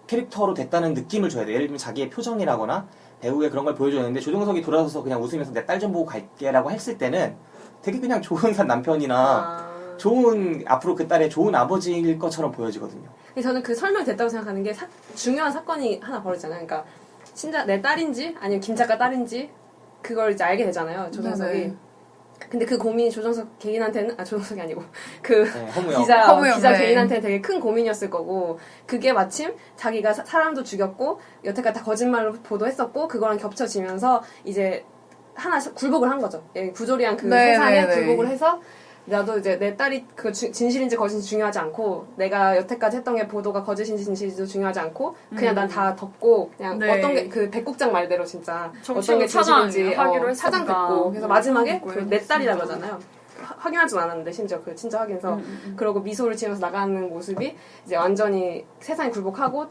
캐릭터로 됐다는 느낌을 줘야 돼요. 예를 들면 자기의 표정이라거나 배우의 그런 걸 보여줬는데 조정석이 돌아서서 그냥 웃으면서 내 딸 좀 보고 갈게라고 했을 때는 되게 그냥 좋은 남편이나 좋은 앞으로 그 딸의 좋은 아버지일 것처럼 보여지거든요. 저는 그 설명됐다고 생각하는 게 중요한 사건이 하나 벌어지잖아요. 그러니까 진짜 내 딸인지 아니면 김 작가 딸인지 그걸 이제 알게 되잖아요. 조정석이. 네네. 근데 그 고민이 조정석 개인한테는 조정석이 아니고 그 허무영. 기자 개인한테는 되게 큰 고민이었을 거고 그게 마침 자기가 사람도 죽였고 여태까지 다 거짓말로 보도했었고 그거랑 겹쳐지면서 이제 하나 굴복을 한 거죠. 부조리한 그 세상에 굴복을 해서 나도 이제 내 딸이 그 진실인지 거짓인지 중요하지 않고 내가 여태까지 했던 게 보도가 거짓인지 진실인지도 중요하지 않고 그냥 난 다 덮고 그냥 어떤 게 그 백국장 말대로 진짜 어떤 게 진실인지 차장 듣고 그래서 마지막에 그 내 딸이라 그러잖아요. 확인하진 않았는데 심지어 그 친자 확인서 그러고 미소를 지으면서 나가는 모습이 이제 완전히 세상에 굴복하고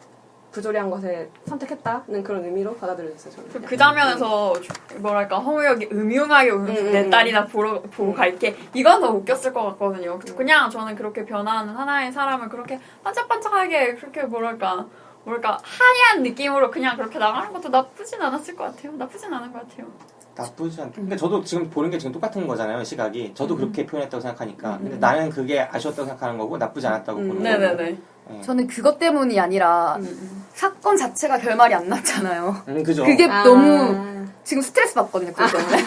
부조리한 것에 선택했다는 그런 의미로 받아들여졌어요. 저는. 그 장면에서 뭐랄까 허무역이 음흉하게 내 딸이나 보고 갈게 이건 더 웃겼을 것 같거든요. 그냥 저는 그렇게 변화하는 하나의 사람을 그렇게 반짝반짝하게 그렇게 뭐랄까 하얀 느낌으로 그냥 그렇게 나가는 것도 나쁘진 않았을 것 같아요. 나쁘진 않은 것 같아요. 나쁘지 않. 근데 저도 지금 보는 게 지금 똑같은 거잖아요, 시각이. 저도 그렇게 표현했다고 생각하니까. 근데 나는 그게 아쉬웠다고 생각하는 거고 나쁘지 않았다고 보는 거고. 네네네. 네. 저는 그것 때문이 아니라 사건 자체가 결말이 안 났잖아요. 그죠. 그게 너무 지금 스트레스 받거든요, 그것 때문에.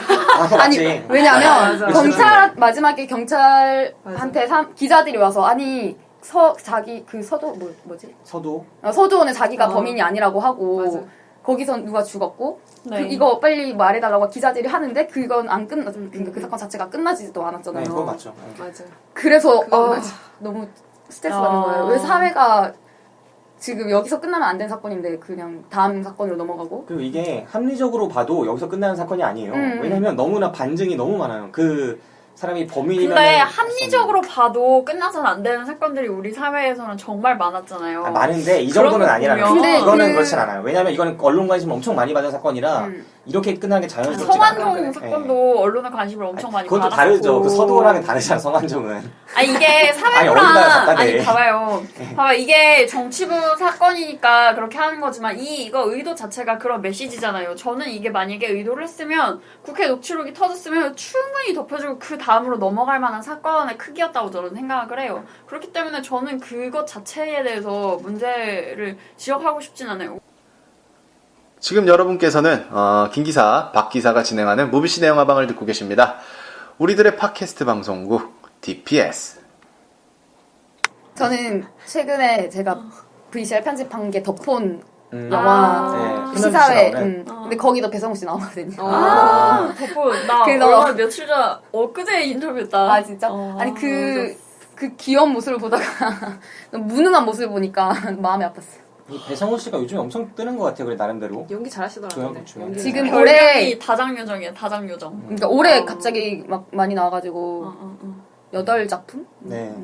아니, 왜냐면 맞아. 마지막에 경찰한테 기자들이 와서 아니 자기 그 뭐지? 서두원은 자기가 범인이 아니라고 하고 맞아. 거기서 누가 죽었고 네. 이거 빨리 말해달라고 기자들이 하는데 그건 안 그러니까 그 사건 자체가 끝나지도 않았잖아요. 네, 그건 맞죠. 맞아. 그래서 맞아. 너무 스트레스 받는 거예요. 왜 사회가 지금 여기서 끝나면 안 되는 사건인데 그냥 다음 사건으로 넘어가고. 그리고 이게 합리적으로 봐도 여기서 끝나는 사건이 아니에요. 왜냐면 너무나 반증이 너무 많아요. 그 사람이 범인이면. 근데 합리적으로 봐도 끝나서는 안 되는 사건들이 우리 사회에서는 정말 많았잖아요. 많은데 이 정도는 아니라는 거죠. 근데 이거는 그렇진 않아요. 왜냐면 이거는 언론 관심 엄청 많이 받은 사건이라 이렇게 끝나는 게 자연스럽지가 않아요. 성완종 사건도 언론의 관심을 엄청 많이 그것도 받았고. 다르죠. 그 서도원하고는 다르잖아, 성완종은. 이게 사회부랑 어디다가 갖다 대. 봐봐요. 봐봐, 이게 정치부 사건이니까 그렇게 하는 거지만 이거 의도 자체가 그런 메시지잖아요. 저는 이게 만약에 의도를 했으면 국회 녹취록이 터졌으면 충분히 덮여주고 그 다음으로 넘어갈 만한 사건의 크기였다고 저는 생각을 해요. 그렇기 때문에 저는 그것 자체에 대해서 문제를 지적하고 싶진 않아요. 지금 여러분께서는 김 기사, 박 기사가 진행하는 무비시네 영화방을 듣고 계십니다. 우리들의 팟캐스트 방송국 DPS. 저는 최근에 제가 VCR 편집한 게 더폰 영화 네, 시사회. 나오네. 근데 거기도 배성우 씨 나오거든요. 덕분 나 그래서- 얼마 며칠 전 엊그제 인터뷰했다. 아 진짜? 아니 그 귀여운 모습을 보다가 너무 무능한 모습을 보니까 마음이 아팠어요. 이 배성우 씨가 요즘에 엄청 뜨는 것 같아요. 그래 나름대로. 연기 잘하시더라고요. 조연 지금 별명이 올해 다장요정이에요. 다장요정. 그러니까 올해 갑자기 막 많이 나와가지고 8작품? 네.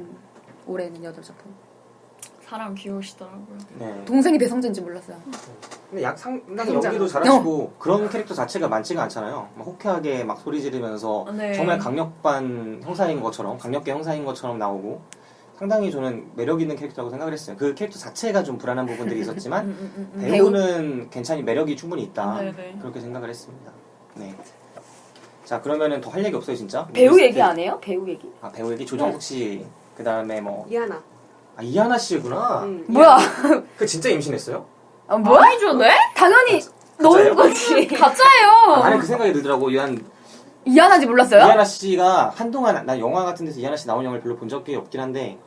올해는 8작품. 사람 귀여우시더라고요. 네. 동생이 배성재인지 몰랐어요. 근데 상당히 연기도 잘하시고 그런 캐릭터 자체가 많지가 않잖아요. 막 호쾌하게 막 소리 지르면서 네. 정말 강력반 형사인 것처럼 강력계 형사인 것처럼 나오고 상당히 저는 매력 있는 캐릭터라고 생각을 했어요. 그 캐릭터 자체가 좀 불안한 부분들이 있었지만 배우는 괜찮이 매력이 충분히 있다. 네네. 그렇게 생각을 했습니다. 네. 자 그러면은 더 할 얘기 없어요 진짜? 배우 얘기 안 해요? 배우 얘기? 아 배우 얘기 조정석 씨 그 다음에 뭐 이하나. 이하나 씨구나. 뭐야? 그 진짜 임신했어요? 뭐야? 아니죠, 네? 당연히 가짜예요? 넣은 거지. 가짜예요. 나는 그 생각이 들더라고. 이하나지 몰랐어요? 이하나 씨가 한동안 난 영화 같은 데서 이하나 씨 나온 영화를 별로 본 적이 없긴 한데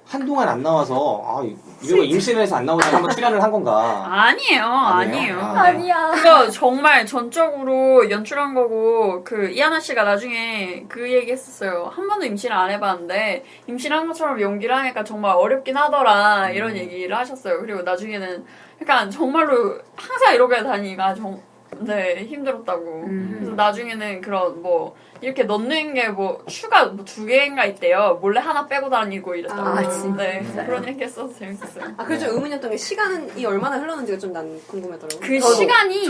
한동안 안 나와서 이거 임신을 해서 안 나오다가 한번 출연을 한 건가? 아니에요. 아니야. 그거 정말 전적으로 연출한 거고 그 이하나 씨가 나중에 그 얘기 했었어요. 한 번도 임신을 안 해봤는데 임신한 것처럼 연기를 하니까 정말 어렵긴 하더라 이런 얘기를 하셨어요. 그리고 나중에는 약간 정말로 항상 이러고 다니니까 네 힘들었다고. 그래서 나중에는 그런 뭐 이렇게 넣는 게 뭐 추가 뭐 2개인가 있대요. 몰래 하나 빼고 다니고 이랬다고. 아, 진짜? 네 그런 얘기 했어서 재밌었어요. 그래서 좀 의문이었던 게 시간이 얼마나 흘렀는지가 좀 난 궁금하더라고요. 그 시간이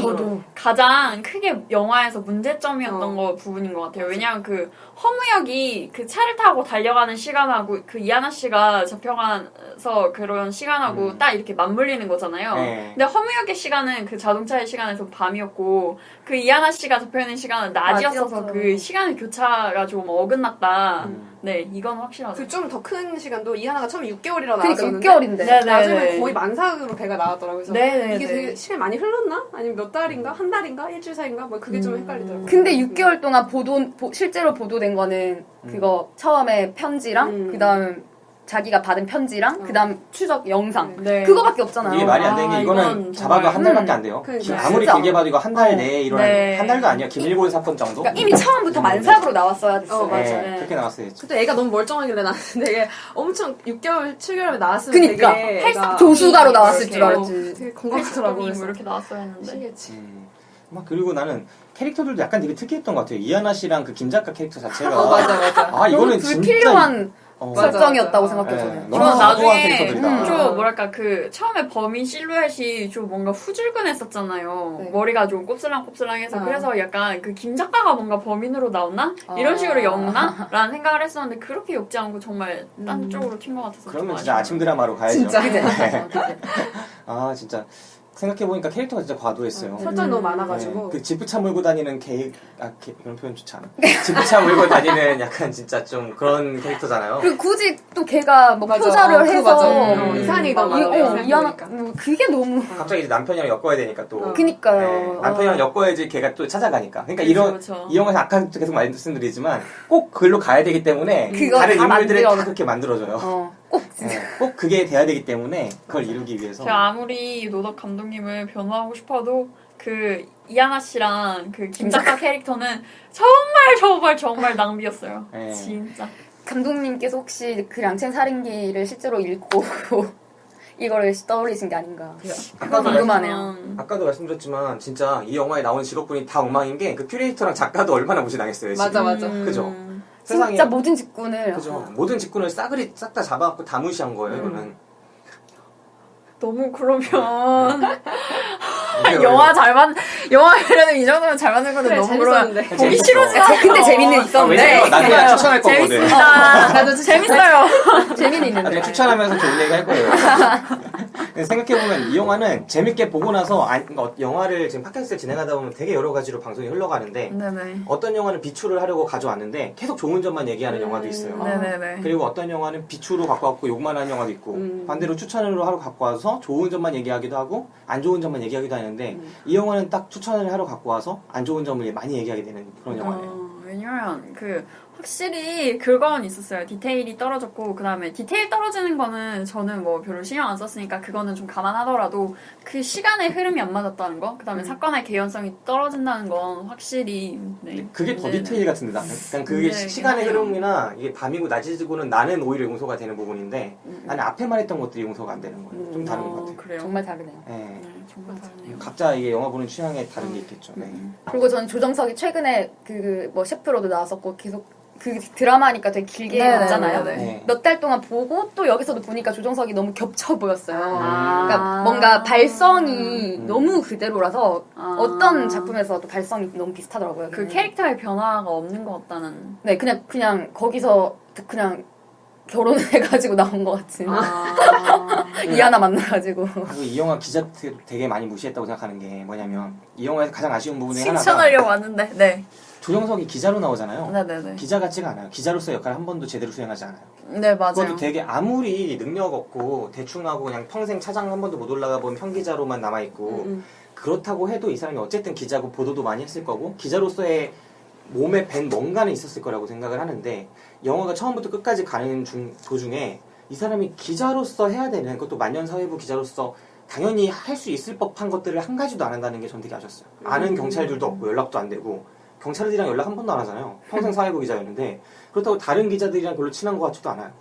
가장 크게 영화에서 문제점이었던 거 부분인 것 같아요. 왜냐하면 그 허무역이 그 차를 타고 달려가는 시간하고 그 이하나 씨가 잡혀가서 그런 시간하고 딱 이렇게 맞물리는 거잖아요. 네. 근데 허무역의 시간은 그 자동차의 시간에서 밤이었고 그 이하나 씨가 잡혀있는 시간은 낮이었어서 그 시간의 교차가 좀 어긋났다. 네, 이건 확실하죠. 그 좀 더 큰 시간도 이하나가 처음에 6개월이라 그러니까 나왔었는데 6개월인데. 네네. 나중에 거의 만삭으로 배가 나왔더라고요. 그래서 네네네. 이게 되게 시간이 많이 흘렀나? 아니면 몇 달인가? 한 달인가? 일주일 사이인가? 뭐 그게 좀 헷갈리더라고요. 근데 6개월 동안 실제로 보도된 거는 그거 처음에 편지랑 그다음 자기가 받은 편지랑 그다음 추적 영상 네. 그거밖에 없잖아요. 이게 말이 안 되는 게 이거는 이건 잡아도 정말- 한 달밖에 안 돼요. 그러니까. 아무리 진짜. 길게 봐도 이거 한 달 내에 일어나는 네. 한 달도 아니야. 김일곤 사건 정도. 그러니까 이미 처음부터 만삭으로 나왔어야 됐어. 네, 그렇게 나왔어요. 그때 애가 너무 멀쩡하길래 나왔는데 되게 엄청 6개월, 7개월에 나왔으면 그니까. 되게 애가 교수가로 나왔을 줄 이렇게 알았지. 되게 건강하더라고요. 뭐 그래서 이렇게 나왔어야 했는데. 신기했지. 막 그리고 나는 캐릭터들도 약간 되게 특이했던 것 같아요. 이하나 씨랑 그 김 작가 캐릭터 자체가 맞아. 아 이거는 너무 진짜 불필요한 맞아, 설정이었다고 맞아. 생각해요. 네, 저는. 너무 저는 사소한 나중에 캐릭터들이다. 좀 뭐랄까 그 처음에 범인 실루엣이 좀 뭔가 후줄근했었잖아요. 네. 머리가 좀 곱슬랑곱슬랑해서 아. 그래서 약간 그 김 작가가 뭔가 범인으로 나오나 이런 식으로 엮나? 라는 생각을 했었는데 그렇게 엮지 않고 정말 딴 쪽으로 튄 것 같아서 그러면 좀 진짜 아쉬워요. 아침 드라마로 가야죠. 진짜. 네. 아 진짜 생각해보니까 캐릭터가 진짜 과도했어요. 설정이 너무 많아가지고. 그 지프차 몰고 다니는 그런 표현 좋지 않아. 지프차 몰고 다니는 약간 진짜 좀 그런 캐릭터잖아요. 그 굳이 또 걔가 뭐 맞아. 표자를 그거 해서 맞아. 이상하게 너무 이상하니까 그게 너무 갑자기 이제 남편이랑 엮어야 되니까 또. 그니까요. 남편이랑 엮어야지 걔가 또 찾아가니까. 그러니까 그쵸. 이 영화에서 아까 계속 말씀드리지만 꼭 글로 가야 되기 때문에 그거 다른 다 인물들을 만들어. 다 그렇게 만들어줘요. 꼭 꼭 그게 돼야 되기 때문에 그걸 이루기 위해서. 제가 아무리 노덕 감독님을 변호하고 싶어도 그 이하나 씨랑 그 김작가 캐릭터는 정말 낭비였어요. 네. 진짜. 감독님께서 혹시 그 양첸 살인기를 실제로 읽고 이거를 떠올리신 게 아닌가. 궁금하네요. 아까도 말씀드렸지만 진짜 이 영화에 나오는 직업군이 다 엉망인 게 그 큐레이터랑 작가도 얼마나 무시당했어요. 지금. 맞아. 그죠? 진짜 모든 직군을 그죠. 모든 직군을 싹 다 잡아갖고 다 무시한 거예요. 이거는. 너무 그러면 영화를 이 정도면 잘 만든 건데 그래, 너무 그러면 재밌었는데. 보기 싫어지나? 근데 재미는 있었는데. 왜냐면 나중에 추천할 거거든. 재밌습니다. 나도 재밌어요. 재미는 있는데. 나중에 추천하면서 좋은 얘기 할 거예요. 생각해보면 이 영화는 재밌게 보고 나서 그러니까 영화를 지금 팟캐스트를 진행하다 보면 되게 여러 가지로 방송이 흘러가는데 네네. 어떤 영화는 비추를 하려고 가져왔는데 계속 좋은 점만 얘기하는 영화도 있어요. 네네네. 그리고 어떤 영화는 비추로 갖고 왔고 욕만 하는 영화도 있고 반대로 추천으로 하러 갖고 와서 좋은 점만 얘기하기도 하고 안 좋은 점만 얘기하기도 하는데 이 영화는 딱 추천을 하러 갖고 와서 안 좋은 점을 많이 얘기하게 되는 그런 영화예요. 왜냐면 확실히 그건 있었어요. 디테일이 떨어졌고 그 다음에 디테일 떨어지는 거는 저는 뭐 별로 신경 안 썼으니까 그거는 좀 감안하더라도 그 시간의 흐름이 안 맞았다는 거, 그 다음에 사건의 개연성이 떨어진다는 건 확실히 그게 더 디테일 같은데 약간 그게 시간의 흐름이나 이게 밤이고 낮이고는 나는 오히려 용서가 되는 부분인데 나는 앞에 말했던 것들이 용서가 안 되는 거예요. 좀 다른 것 같아요. 그래요? 정말 다르네요. 네. 정말 다르네요. 각자 이게 영화 보는 취향에 다른 게 있겠죠. 네. 그리고 저는 조정석이 최근에 뭐 셰프로도 나왔었고 계속 그 드라마니까 되게 길게 봤잖아요. 네. 몇 달 동안 보고 또 여기서도 보니까 조정석이 너무 겹쳐 보였어요. 아. 그러니까 뭔가 발성이 너무 그대로라서 어떤 작품에서도 발성이 너무 비슷하더라고요. 그 캐릭터의 변화가 없는 것 같다는. 네, 그냥 거기서 그냥 결혼해가지고 나온 것 같은. 이하나 만나가지고. 그리고 이 영화 기자들 되게 많이 무시했다고 생각하는 게 뭐냐면 이 영화에서 가장 아쉬운 부분이 하나가 칭찬하려고 왔는데. 네. 조정석이 기자로 나오잖아요. 네네네. 기자 같지가 않아요. 기자로서의 역할을 한 번도 제대로 수행하지 않아요. 네, 맞아요. 그것도 되게 아무리 능력 없고 대충 하고 그냥 평생 차장 한 번도 못 올라가 본 평기자로만 남아있고 그렇다고 해도 이 사람이 어쨌든 기자고 보도도 많이 했을 거고 기자로서의 몸에 밴 뭔가는 있었을 거라고 생각을 하는데 영화가 처음부터 끝까지 가는 도중에 이 사람이 기자로서 해야 되는 그것도 만년사회부 기자로서 당연히 할 수 있을 법한 것들을 한 가지도 안 한다는 게 전 되게 아쉬웠어요. 아는 경찰들도 없고 연락도 안 되고 경찰들이랑 연락 한 번도 안 하잖아요. 평생 사회부 기자였는데 그렇다고 다른 기자들이랑 별로 친한 것 같지도 않아요.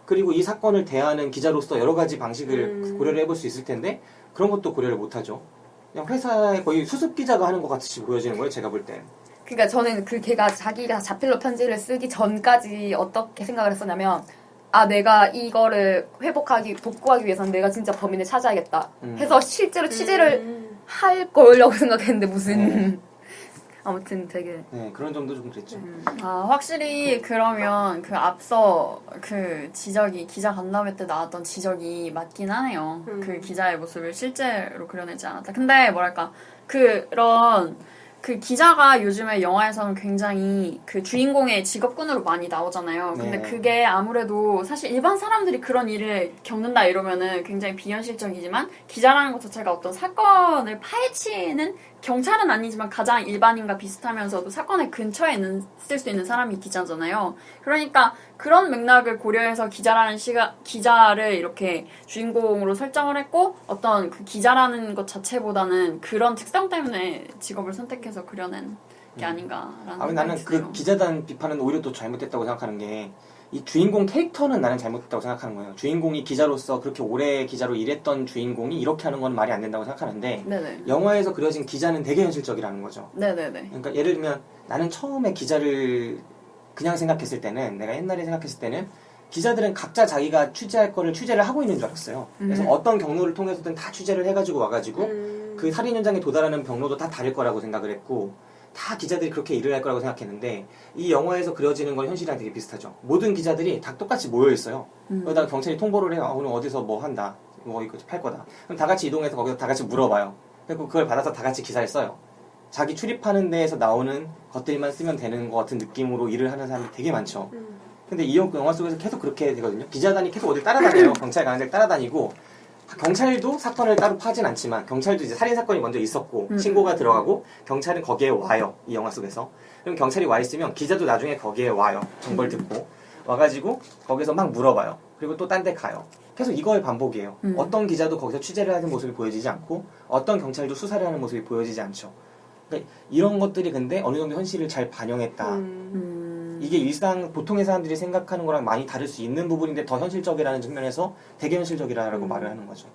그리고 이 사건을 대하는 기자로서 여러 가지 방식을 고려를 해볼 수 있을 텐데 그런 것도 고려를 못하죠. 그냥 회사에 거의 수습 기자가 하는 것 같이 보여지는 거예요. 제가 볼 땐. 그러니까 저는 걔가 자기가 자필로 편지를 쓰기 전까지 어떻게 생각을 했었냐면 내가 이거를 복구하기 위해서는 내가 진짜 범인을 찾아야겠다 해서 실제로 취재를 할 거라고 생각했는데 무슨 아무튼 되게 그런 점도 좀 그랬죠. 확실히 그러면 그 앞서 그 지적이 기자 간담회 때 나왔던 지적이 맞긴 하네요. 그 기자의 모습을 실제로 그려내지 않았다. 근데 뭐랄까 그런 그 기자가 요즘에 영화에서는 굉장히 그 주인공의 직업군으로 많이 나오잖아요. 근데 그게 아무래도 사실 일반 사람들이 그런 일을 겪는다 이러면은 굉장히 비현실적이지만 기자라는 것 자체가 어떤 사건을 파헤치는 경찰은 아니지만 가장 일반인과 비슷하면서도 사건의 근처에 있을 수 있는 사람이 기자잖아요. 그러니까 그런 맥락을 고려해서 기자를 이렇게 주인공으로 설정을 했고 어떤 그 기자라는 것 자체보다는 그런 특성 때문에 직업을 선택해서 그려낸 게 아닌가라는 나는 그 기자단 비판은 오히려 또 잘못됐다고 생각하는 게 이 주인공 캐릭터는 나는 잘못됐다고 생각하는 거예요. 주인공이 기자로서 그렇게 오래 기자로 일했던 주인공이 이렇게 하는 건 말이 안 된다고 생각하는데 네네. 영화에서 그려진 기자는 되게 현실적이라는 거죠. 네네네. 그러니까 예를 들면 나는 처음에 기자를 그냥 생각했을 때는 내가 옛날에 생각했을 때는 기자들은 각자 자기가 취재할 거를 취재를 하고 있는 줄 알았어요. 그래서 어떤 경로를 통해서든 다 취재를 해가지고 와가지고 그 살인 현장에 도달하는 병로도 다 다를 거라고 생각을 했고 다 기자들이 그렇게 일을 할 거라고 생각했는데 이 영화에서 그려지는 건 현실이랑 되게 비슷하죠. 모든 기자들이 다 똑같이 모여있어요. 그러다가 경찰이 통보를 해요. 오늘 어디서 뭐 한다. 뭐 이거 팔 거다. 그럼 다 같이 이동해서 거기서 다 같이 물어봐요. 그리고 그걸 받아서 다 같이 기사를 써요. 자기 출입하는 데에서 나오는 것들만 쓰면 되는 것 같은 느낌으로 일을 하는 사람이 되게 많죠. 근데 이 영화 속에서 계속 그렇게 되거든요. 기자단이 계속 어딜 따라다녀요. 경찰 가는 데를 따라다니고, 경찰도 사건을 따로 파진 않지만 경찰도 이제 살인 사건이 먼저 있었고 신고가 들어가고 경찰은 거기에 와요. 이 영화 속에서. 그럼 경찰이 와 있으면 기자도 나중에 거기에 와요. 정보를 듣고 와가지고 거기서 막 물어봐요. 그리고 또 딴 데 가요. 계속 이거의 반복이에요. 어떤 기자도 거기서 취재를 하는 모습이 보여지지 않고 어떤 경찰도 수사를 하는 모습이 보여지지 않죠. 그러니까 이런 것들이 근데 어느 정도 현실을 잘 반영했다. 이게 일상 보통의 사람들이 생각하는 거랑 많이 다를 수 있는 부분인데 더 현실적이라는 측면에서 되게 현실적이라고 말을 하는 거죠.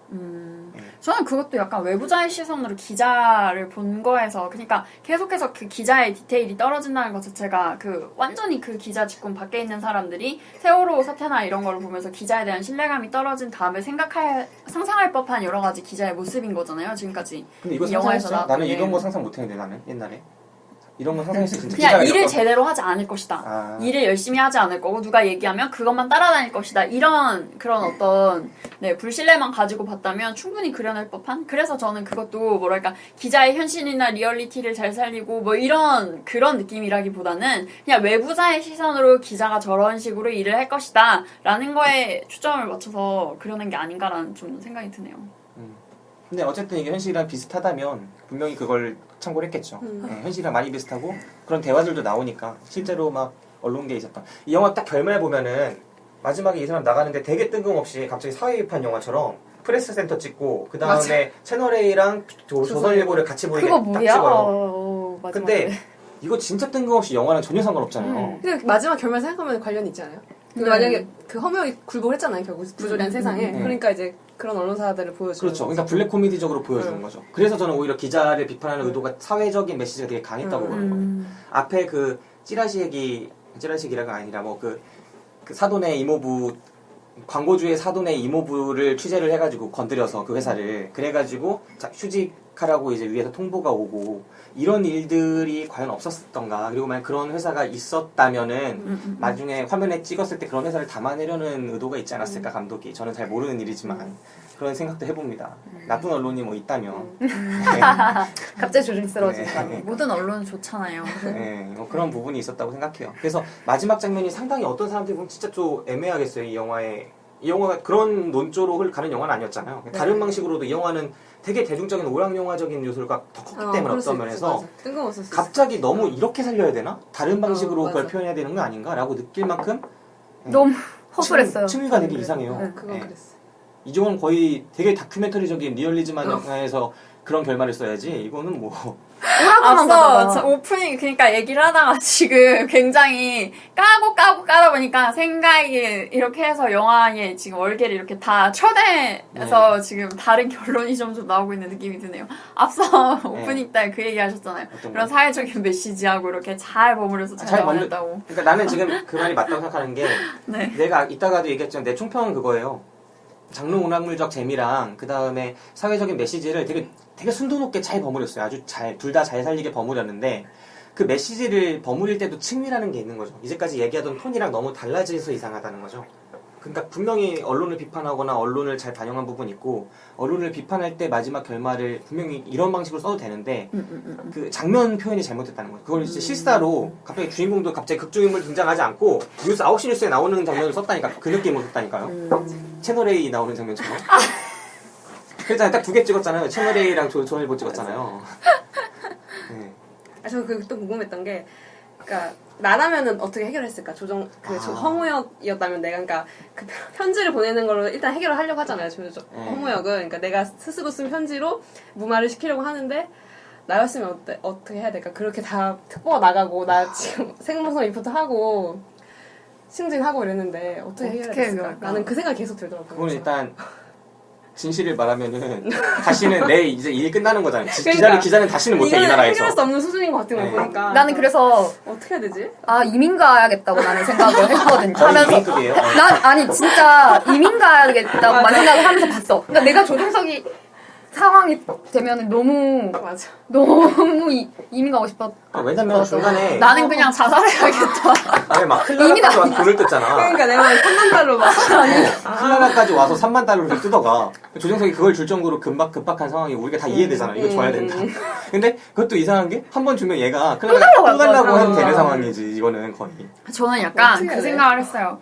저는 그것도 약간 외부자의 시선으로 기자를 본 거에서, 그러니까 계속해서 그 기자의 디테일이 떨어진다는 것 자체가 그 완전히 그 기자 직군 밖에 있는 사람들이 세월호 사태나 이런 걸 보면서 기자에 대한 신뢰감이 떨어진 다음에 상상할 법한 여러 가지 기자의 모습인 거잖아요, 지금까지. 근데 이거 이 영화에서 상상했어요? 나는 나왔던 이런 게. 거 상상 못했는데 나는 옛날에. 이런 거 상상했을 때 진짜 그냥 기자가 일을 이런 제대로 하지 않을 것이다. 아. 일을 열심히 하지 않을 거고 누가 얘기하면 그것만 따라다닐 것이다. 이런 그런 어떤 불신뢰만 가지고 봤다면 충분히 그려낼 법한. 그래서 저는 그것도 뭐랄까 기자의 현실이나 리얼리티를 잘 살리고 뭐 이런 그런 느낌이라기보다는 그냥 외부자의 시선으로 기자가 저런 식으로 일을 할 것이다 라는 거에 초점을 맞춰서 그려낸 게 아닌가라는 좀 생각이 드네요. 근데 어쨌든 이게 현실이랑 비슷하다면 분명히 그걸 참고를 했겠죠. 네, 현실이랑 많이 비슷하고 그런 대화들도 나오니까 실제로 막 언론계에 있었던 이 영화 딱 결말 보면은 마지막에 이 사람 나가는데 되게 뜬금없이 갑자기 사회비판 영화처럼 프레스 센터 찍고 그 다음에 채널A랑 조선일보를 같이 보이게 그거 딱 뭐야? 찍어요. 근데 이거 진짜 뜬금없이 영화랑 전혀 상관없잖아요. 근데 마지막 결말 생각하면 관련이 있지 않아요? 근데 만약에 그 허무하게 굴복을 했잖아요, 결국 부조리한 세상에. 그러니까 이제 그런 언론사들을 보여주는 그렇죠. 그러니까 블랙 코미디적으로 보여주는 거죠. 그래서 저는 오히려 기자를 비판하는 의도가 사회적인 메시지가 되게 강했다고 보는 거예요. 앞에 그 찌라시기라가 아니라 뭐 그 사돈의 이모부 광고주의 사돈의 이모부를 취재를 해가지고 건드려서 그 회사를 그래가지고 휴직하라고 이제 위에서 통보가 오고 이런 일들이 과연 없었던가. 그리고 만약 그런 회사가 있었다면은 나중에 화면에 찍었을 때 그런 회사를 담아내려는 의도가 있지 않았을까 감독이. 저는 잘 모르는 일이지만 그런 생각도 해봅니다. 나쁜 언론이 뭐 있다면. 네. 갑자기 조심스러워진다. 네. 모든 언론은 좋잖아요. 네, 뭐 그런 부분이 있었다고 생각해요. 그래서 마지막 장면이 상당히 어떤 사람들이 보면 진짜 좀 애매하겠어요. 이 영화가 그런 논조로 가는 영화는 아니었잖아요. 다른 방식으로도 이 영화는 되게 대중적인 오락영화적인 요소가 더 컸기 때문에 어떤 면에서 갑자기 너무 이렇게 살려야 되나? 다른 방식으로 그걸 표현해야 되는 거 아닌가? 라고 느낄 만큼 너무 허술했어요. 층위가 되게 이상해요. 그건 그랬어. 이종은 거의 되게 다큐멘터리적인 리얼리즘한 영화에서 그런 결말을 써야지. 이거는 뭐 앞서 오프닝 그러니까 얘기를 하다가 지금 굉장히 까다 보니까 생각이 이렇게 해서 영화에 지금 월계를 이렇게 다 쳐내서 지금 다른 결론이 점점 나오고 있는 느낌이 드네요. 앞서 오프닝 때 그 얘기 하셨잖아요. 그런 사회적인 메시지하고 이렇게 잘 버무려서 잘 나왔다고. 그러니까 나는 지금 그 말이 맞다고 생각하는 게 내가 이따가도 얘기했지만 내 총평은 그거예요. 장르 오락물적 재미랑 그 다음에 사회적인 메시지를 되게 순도 높게 잘 버무렸어요. 아주 둘 다 잘 살리게 버무렸는데 그 메시지를 버무릴 때도 층위라는 게 있는 거죠. 이제까지 얘기하던 톤이랑 너무 달라져서 이상하다는 거죠. 그러니까 분명히 언론을 비판하거나 언론을 잘 반영한 부분이 있고 언론을 비판할 때 마지막 결말을 분명히 이런 방식으로 써도 되는데 그 장면 표현이 잘못됐다는 거예요. 그걸 이제 실사로 갑자기 주인공도 갑자기 극중인물 등장하지 않고 뉴스 9시 뉴스에 나오는 장면을 썼다니까. 그 느낌으로 썼다니까요. 채널A 나오는 장면처럼. 그래서 딱 2개 찍었잖아요. 채널A랑 조선일보 찍었잖아요. 네. 저 또 궁금했던 게, 그러니까 나라면은 어떻게 해결했을까? 허무역이었다면 내가 그러니까 그 편지를 보내는 걸로 일단 해결을 하려고 하잖아요. 허무역은 그러니까 내가 스스로 쓴 편지로 무마를 시키려고 하는데 나였으면 어떻게 해야 될까? 그렇게 다 특보가 나가고 나 지금 생방송 리포트 하고 승진하고 이랬는데 어떻게 해결해야 될까? 나는 그 생각이 계속 들더라고요. 그건 일단 진실을 말하면은 다시는 이제 일 끝나는 거잖아요. 그러니까, 기자는 다시는 못해 이 나라에서. 해결할 수 없는 수준인 것 같은 거 보니까. 나는 그래서 어떻게 해야 되지? 이민 가야겠다고 나는 생각을 했거든요. 하면서 이민급이에요? 아니 진짜 이민 가야겠다고만 생각을 하면서 봤어. 그러니까 내가 조종석이 상황이 되면은 너무 이민 가고 싶어. 왜냐면 중간에 나는 그냥 자살해야겠다. 아니 막 클라라까지 와서 돈을 뜯잖아. 그러니까 내가 3만 달러 막. 클라라까지 와서 3만 달러를 뜯어가. 조정석이 그걸 줄 정도로 급박한 상황이 우리가 다 이해되잖아. 이거 줘야 된다. 근데 그것도 이상한 게 한 번 주면 얘가 클라라가 또 달라고 해도 되는 상황이지. 이거는 거의. 저는 약간 그 생각을 했어요.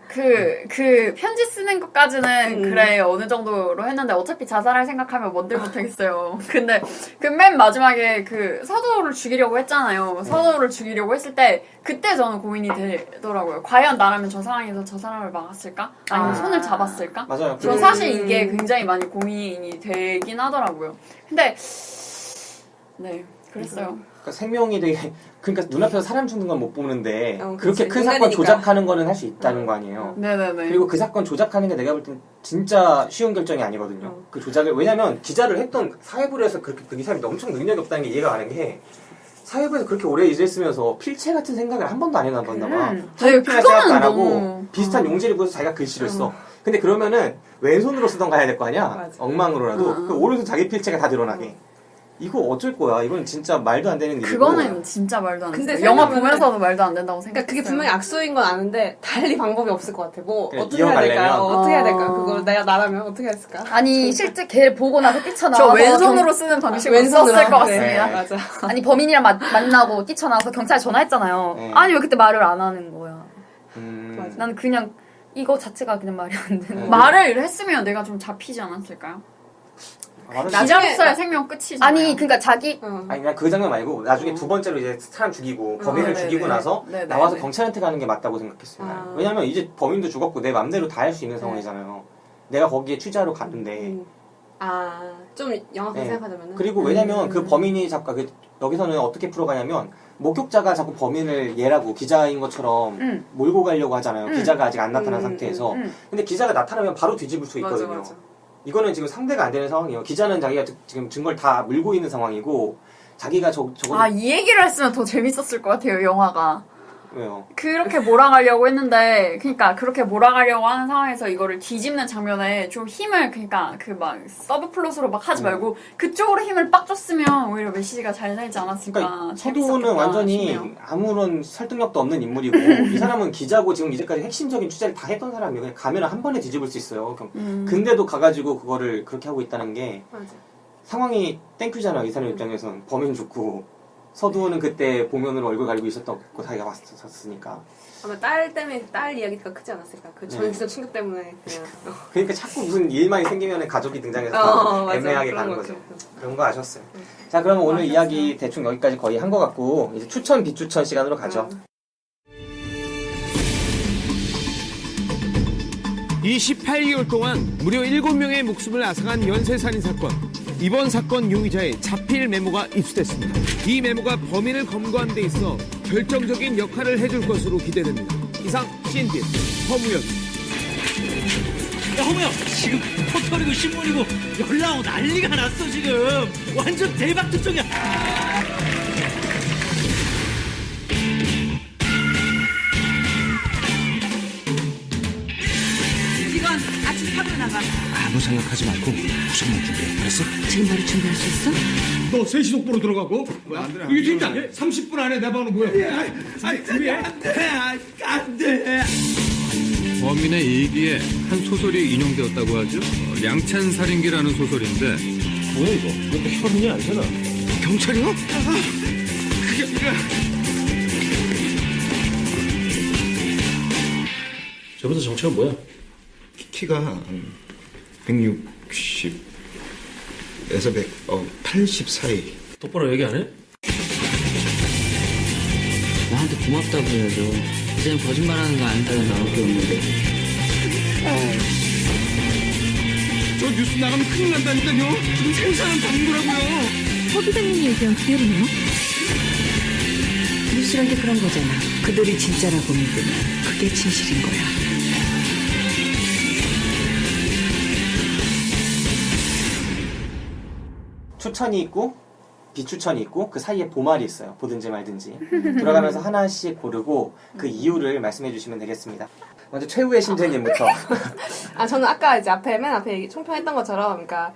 그 편지 쓰는 것까지는 그래 어느 정도로 했는데 어차피 자살할 생각하면 뭔들 못하겠어요. 근데 그 맨 마지막에 그 서도를 죽이려고 했잖아요. 서도를 죽이려고 했을 때 그때 저는 고민이 되더라고요. 과연 나라면 저 상황에서 저 사람을 막았을까? 아니면 손을 잡았을까? 맞아요. 전 사실 이게 굉장히 많이 고민이 되긴 하더라고요. 근데 네 그랬어요. 그러니까 생명이 되게 그러니까 눈앞에서 사람 죽는 건 못 보는데 그렇게 그치. 큰 사건 인간이니까. 조작하는 거는 할 수 있다는 거 아니에요. 네네네. 그리고 그 사건 조작하는 게 내가 볼 땐 진짜 쉬운 결정이 아니거든요. 그 조작을 왜냐면 기자를 했던 사회부에서 그렇게 그 사람이 엄청 능력이 없다는 게 이해가 가는 게 사회부에서 그렇게 오래 일했으면서 필체 같은 생각을 한 번도 안 해봤나 봐. 타이핑할 생각도 안 하고 비슷한 용지를 보여서 자기가 글씨를 써. 근데 그러면은 왼손으로 쓰던가 해야 될 거 아니야. 맞아. 엉망으로라도 그 오른손 자기 필체가 다 드러나게. 이거 어쩔 거야. 이건 진짜 말도 안 되는 일이고. 그거는 진짜 말도 안 근데 돼. 영화 생각하면은- 보면서도 말도 안 된다고 생각했어요. 그러니까 그게 분명히 악수인 건 아는데 달리 방법이 없을 것 같아. 뭐 그래, 어떻게 해야 될까? 이어가려면? 어떻게 해야 될까? 그걸 내가 나라면 어떻게 했을까? 아니 실제 걔를 보고 나서 뛰쳐나와서 저 왼손으로 쓰는 방식으로 왼손으로 썼을 것 하는데. 같습니다. 네. 맞아. 아니 범인이랑 만나고 뛰쳐나와서 경찰에 전화했잖아요. 네. 아니 왜 그때 말을 안 하는 거야? 맞아. 난 그냥 이거 자체가 그냥 말이 안 되는. 네. 말을 했으면 내가 좀 잡히지 않았을까요? 기자로서의 생명 끝이잖아요. 아니 그러니까 자기 아니 그냥 그 장면 말고 나중에 두 번째로 이제 사람 죽이고 범인을 네네. 죽이고 나서 네네. 나와서 경찰한테 가는 게 맞다고 생각했어요. 아. 왜냐면 이제 범인도 죽었고 내 맘대로 다 할 수 있는 상황이잖아요. 내가 거기에 취재하러 갔는데 좀 영악하게 네. 생각하자면은. 그리고 왜냐면 그 범인이 자꾸 여기서는 어떻게 풀어가냐면 목격자가 자꾸 범인을 얘라고 기자인 것처럼 몰고 가려고 하잖아요. 기자가 아직 안 나타난 상태에서. 근데 기자가 나타나면 바로 뒤집을 수 맞아, 있거든요. 맞아. 이거는 지금 상대가 안 되는 상황이에요. 기자는 자기가 지금 증거를 다 물고 있는 상황이고 자기가 저거 이 얘기를 했으면 더 재밌었을 것 같아요, 영화가. 왜요? 그렇게 몰아가려고 했는데, 그러니까 그렇게 몰아가려고 하는 상황에서 이거를 뒤집는 장면에 좀 힘을, 그러니까 그 막 서브플롯으로 막 하지 말고 그쪽으로 힘을 빡 줬으면 오히려 메시지가 잘 살지 않았을까. 그러니까 서도는 완전히 싶네요. 아무런 설득력도 없는 인물이고 이 사람은 기자고 지금 이제까지 핵심적인 취재를 다 했던 사람이에요. 그냥 가면 한 번에 뒤집을 수 있어요. 근데도 가가지고 그거를 그렇게 하고 있다는 게 맞아. 상황이 땡큐잖아. 이 사람 입장에선 범인 좋고 서두는 그때 보면으로 얼굴 가리고 있었고 자기가 왔었으니까. 아마 딸 때문에 딸 이야기가 크지 않았을까? 그 전기적 충격 때문에 그냥. 그러니까 자꾸 무슨 일만 생기면 가족이 등장해서 맞아. 애매하게 그런 가는 거 거죠. 같아요. 그런 거 아셨어요. 자, 그러면 오늘 이야기 대충 여기까지 거의 한 것 같고 이제 추천 비추천 시간으로 가죠. 28개월 동안 무려 7명의 목숨을 앗아간 연쇄살인 사건. 이번 사건 용의자의 자필 메모가 입수됐습니다. 이 메모가 범인을 검거하는 데 있어 결정적인 역할을 해줄 것으로 기대됩니다. 이상 CNBS 허무현. 야 허무야 지금 포털이고 신문이고 연락 난리가 났어 지금 완전 대박 특종이야. 이건 아침 탑으로 나가. 아무 생각하지 말고 우선만 준비해. 알았어? 지금 바로 준비할 수 있어? 너 3시 속보로 들어가고? 뭐야? 이게 진짜 30분 안에 내 번호 뭐야? 아니 준비해? 안 돼. 범인의 일기에 한 소설이 인용되었다고 하죠. 량찬 살인기라는 소설인데 뭐야 이거? 이것도 혐의이 아니잖아. 경찰이요? 그게 아니라 저보다 정체가 뭐야? 키가 160에서 180 사이. 똑바로 얘기 안 해? 나한테 고맙다고 해야죠. 이젠 거짓말하는 거 아니다는 나올 게 없는데. 저 뉴스 나가면 큰일 난다니까요. 지금 생사는 당구라고요. 서 기자님이 얘기한 그대로네요. 뉴스란 게 그런 거잖아. 그들이 진짜라고 믿으면 그게 진실인 거야. 추천이 있고 비추천이 있고 그 사이에 보말이 있어요. 보든지 말든지. 돌아가면서 하나씩 고르고 그 이유를 말씀해 주시면 되겠습니다. 먼저 최후의 심재님부터. 저는 아까 이제 맨 앞에 총평했던 것처럼, 그러니까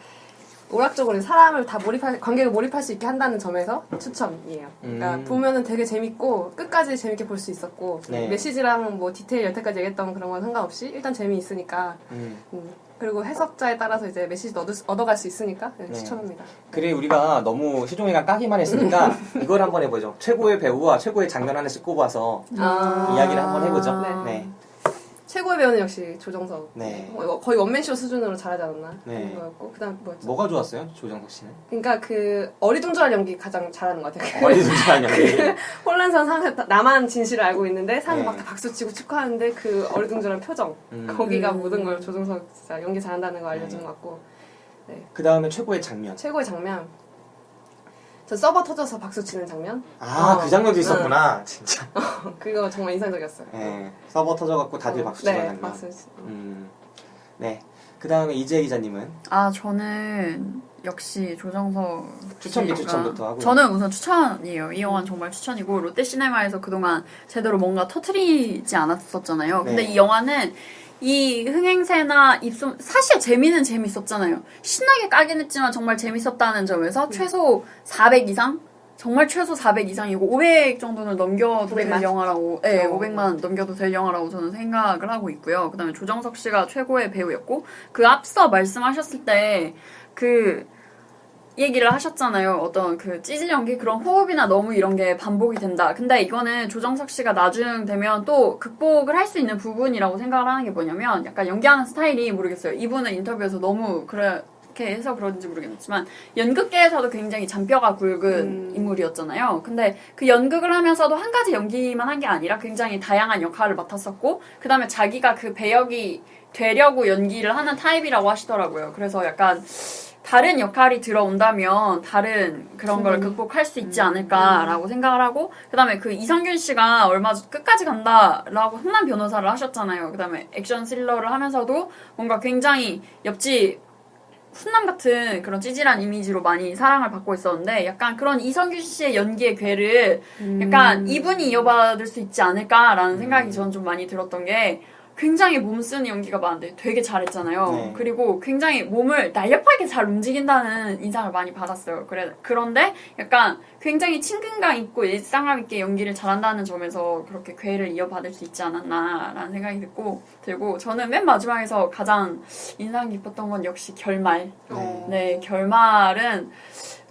오락적으로 사람을 다 관객을 몰입할 수 있게 한다는 점에서 추천이에요. 그러니까 보면은 되게 재밌고 끝까지 재밌게 볼 수 있었고 네. 메시지랑 뭐 디테일 여태까지 얘기했던 그런 건 상관없이 일단 재미있으니까 그리고 해석자에 따라서 이제 메시지 얻어갈 수 있으니까 네, 추천합니다. 그래 우리가 너무 세종이가 까기만 했으니까 이걸 한번 해보죠. 최고의 배우와 최고의 장면 하나씩 꼽아서 이야기를 한번 해보죠. 네. 최고의 배우는 역시 조정석. 네. 거의 원맨쇼 수준으로 잘하지 않았나? 네. 그런 거였고 그다음 뭐였죠? 뭐가 좋았어요, 조정석 씨는? 그러니까 그 어리둥절한 연기 가장 잘하는 것 같아요. 어리둥절한 연기. 혼란스러운 상태, 나만 진실을 알고 있는데 사람이 네. 막 다 박수치고 축하하는데 그 어리둥절한 표정, 거기가 모든 걸 조정석 진짜 연기 잘한다는 걸 알려주는 것 같고. 네. 그 다음에 최고의 장면. 최고의 장면. 저 서버 터져서 박수치는 장면. 그 장면도 있었구나, 진짜. 그거 정말 인상적이었어요. 네. 서버 터져갖고 다들 박수 치는 장면. 박수치. 네. 그 다음에 이재 기자님은? 저는 역시 조정석 추천기 추천부터 하고요. 저는 우선 추천이에요. 이 영화는 정말 추천이고 롯데시네마에서 그동안 제대로 뭔가 터트리지 않았었잖아요. 근데 네. 이 영화는 이 흥행세나 입소문 사실 재미는 재밌었잖아요. 신나게 까긴 했지만 정말 재밌었다는 점에서 최소 400 이상? 정말 최소 400 이상이고 500 정도는 넘겨도 될 500만? 영화라고 500만 넘겨도 될 영화라고 저는 생각을 하고 있고요. 그다음에 조정석 씨가 최고의 배우였고 그 앞서 말씀하셨을 때 그 얘기를 하셨잖아요. 어떤 그 찌질 연기 그런 호흡이나 너무 이런 게 반복이 된다. 근데 이거는 조정석 씨가 나중 되면 또 극복을 할 수 있는 부분이라고 생각을 하는 게 뭐냐면 약간 연기하는 스타일이 모르겠어요. 이분은 인터뷰에서 너무 그렇게 해서 그런지 모르겠지만 연극계에서도 굉장히 잔뼈가 굵은 인물이었잖아요. 근데 그 연극을 하면서도 한 가지 연기만 한 게 아니라 굉장히 다양한 역할을 맡았었고 그 다음에 자기가 그 배역이 되려고 연기를 하는 타입이라고 하시더라고요. 그래서 약간 다른 역할이 들어온다면 다른 그런 걸 극복할 수 있지 않을까라고 생각을 하고 그다음에 그 이성균 씨가 얼마 끝까지 간다라고 흥남 변호사를 하셨잖아요. 그다음에 액션 스릴러를 하면서도 뭔가 굉장히 옆집 훈남 같은 그런 찌질한 이미지로 많이 사랑을 받고 있었는데 약간 그런 이성균 씨의 연기의 괴를 약간 이분이 이어받을 수 있지 않을까라는 생각이 저는 좀 많이 들었던 게 굉장히 몸 쓰는 연기가 많은데 되게 잘했잖아요. 네. 그리고 굉장히 몸을 날렵하게 잘 움직인다는 인상을 많이 받았어요. 그런데 약간 굉장히 친근감 있고 일상감 있게 연기를 잘한다는 점에서 그렇게 괴를 이어받을 수 있지 않았나라는 생각이 들고 저는 맨 마지막에서 가장 인상 깊었던 건 역시 결말. 네, 결말은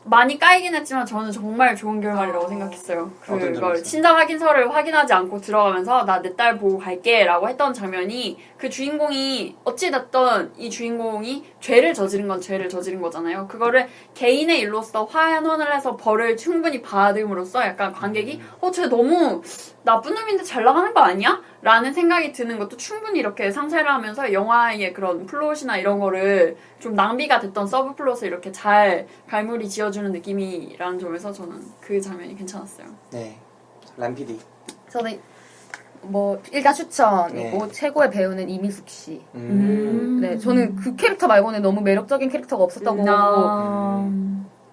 많이 까이긴 했지만 저는 정말 좋은 결말이라고 생각했어요. 그걸 친정 확인서를 확인하지 않고 들어가면서 나 내 딸 보고 갈게 라고 했던 장면이 그 주인공이 어찌됐든 이 주인공이 죄를 저지른 건 죄를 저지른 거잖아요. 그거를 개인의 일로서 환원을 해서 벌을 충분히 받음으로써 약간 관객이 쟤 너무 나쁜 놈인데 잘 나가는 거 아니야? 라는 생각이 드는 것도 충분히 이렇게 상세를 하면서 영화의 그런 플롯이나 이런 거를 좀 낭비가 됐던 서브 플롯을 이렇게 잘 갈무리 지어주는 느낌이라는 점에서 저는 그 장면이 괜찮았어요. 네. 람 PD. 저는 뭐 일가 추천이고 네. 최고의 배우는 이미숙 씨. 네, 저는 그 캐릭터 말고는 너무 매력적인 캐릭터가 없었다고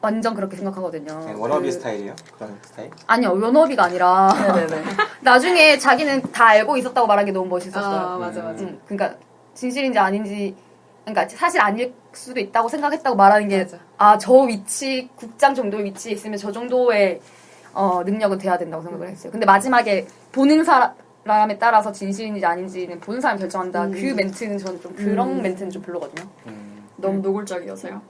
완전 그렇게 생각하거든요. 네, 워너비 스타일이에요? 그런 스타일? 아니요, 워너비가 아니라 네네네. 나중에 자기는 다 알고 있었다고 말한 게 너무 멋있었어요. 맞아. 그러니까 진실인지 아닌지, 그러니까 사실 아닐 수도 있다고 생각했다고 말하는 게 저 위치, 국장 정도의 위치에 있으면 저 정도의 능력은 돼야 된다고 생각을 했어요. 근데 마지막에 보는 사람에 따라서 진실인지 아닌지는 보는 사람이 결정한다. 그 멘트는 저는 좀 그런 멘트는 좀 별로거든요. 너무 노골적이어서요?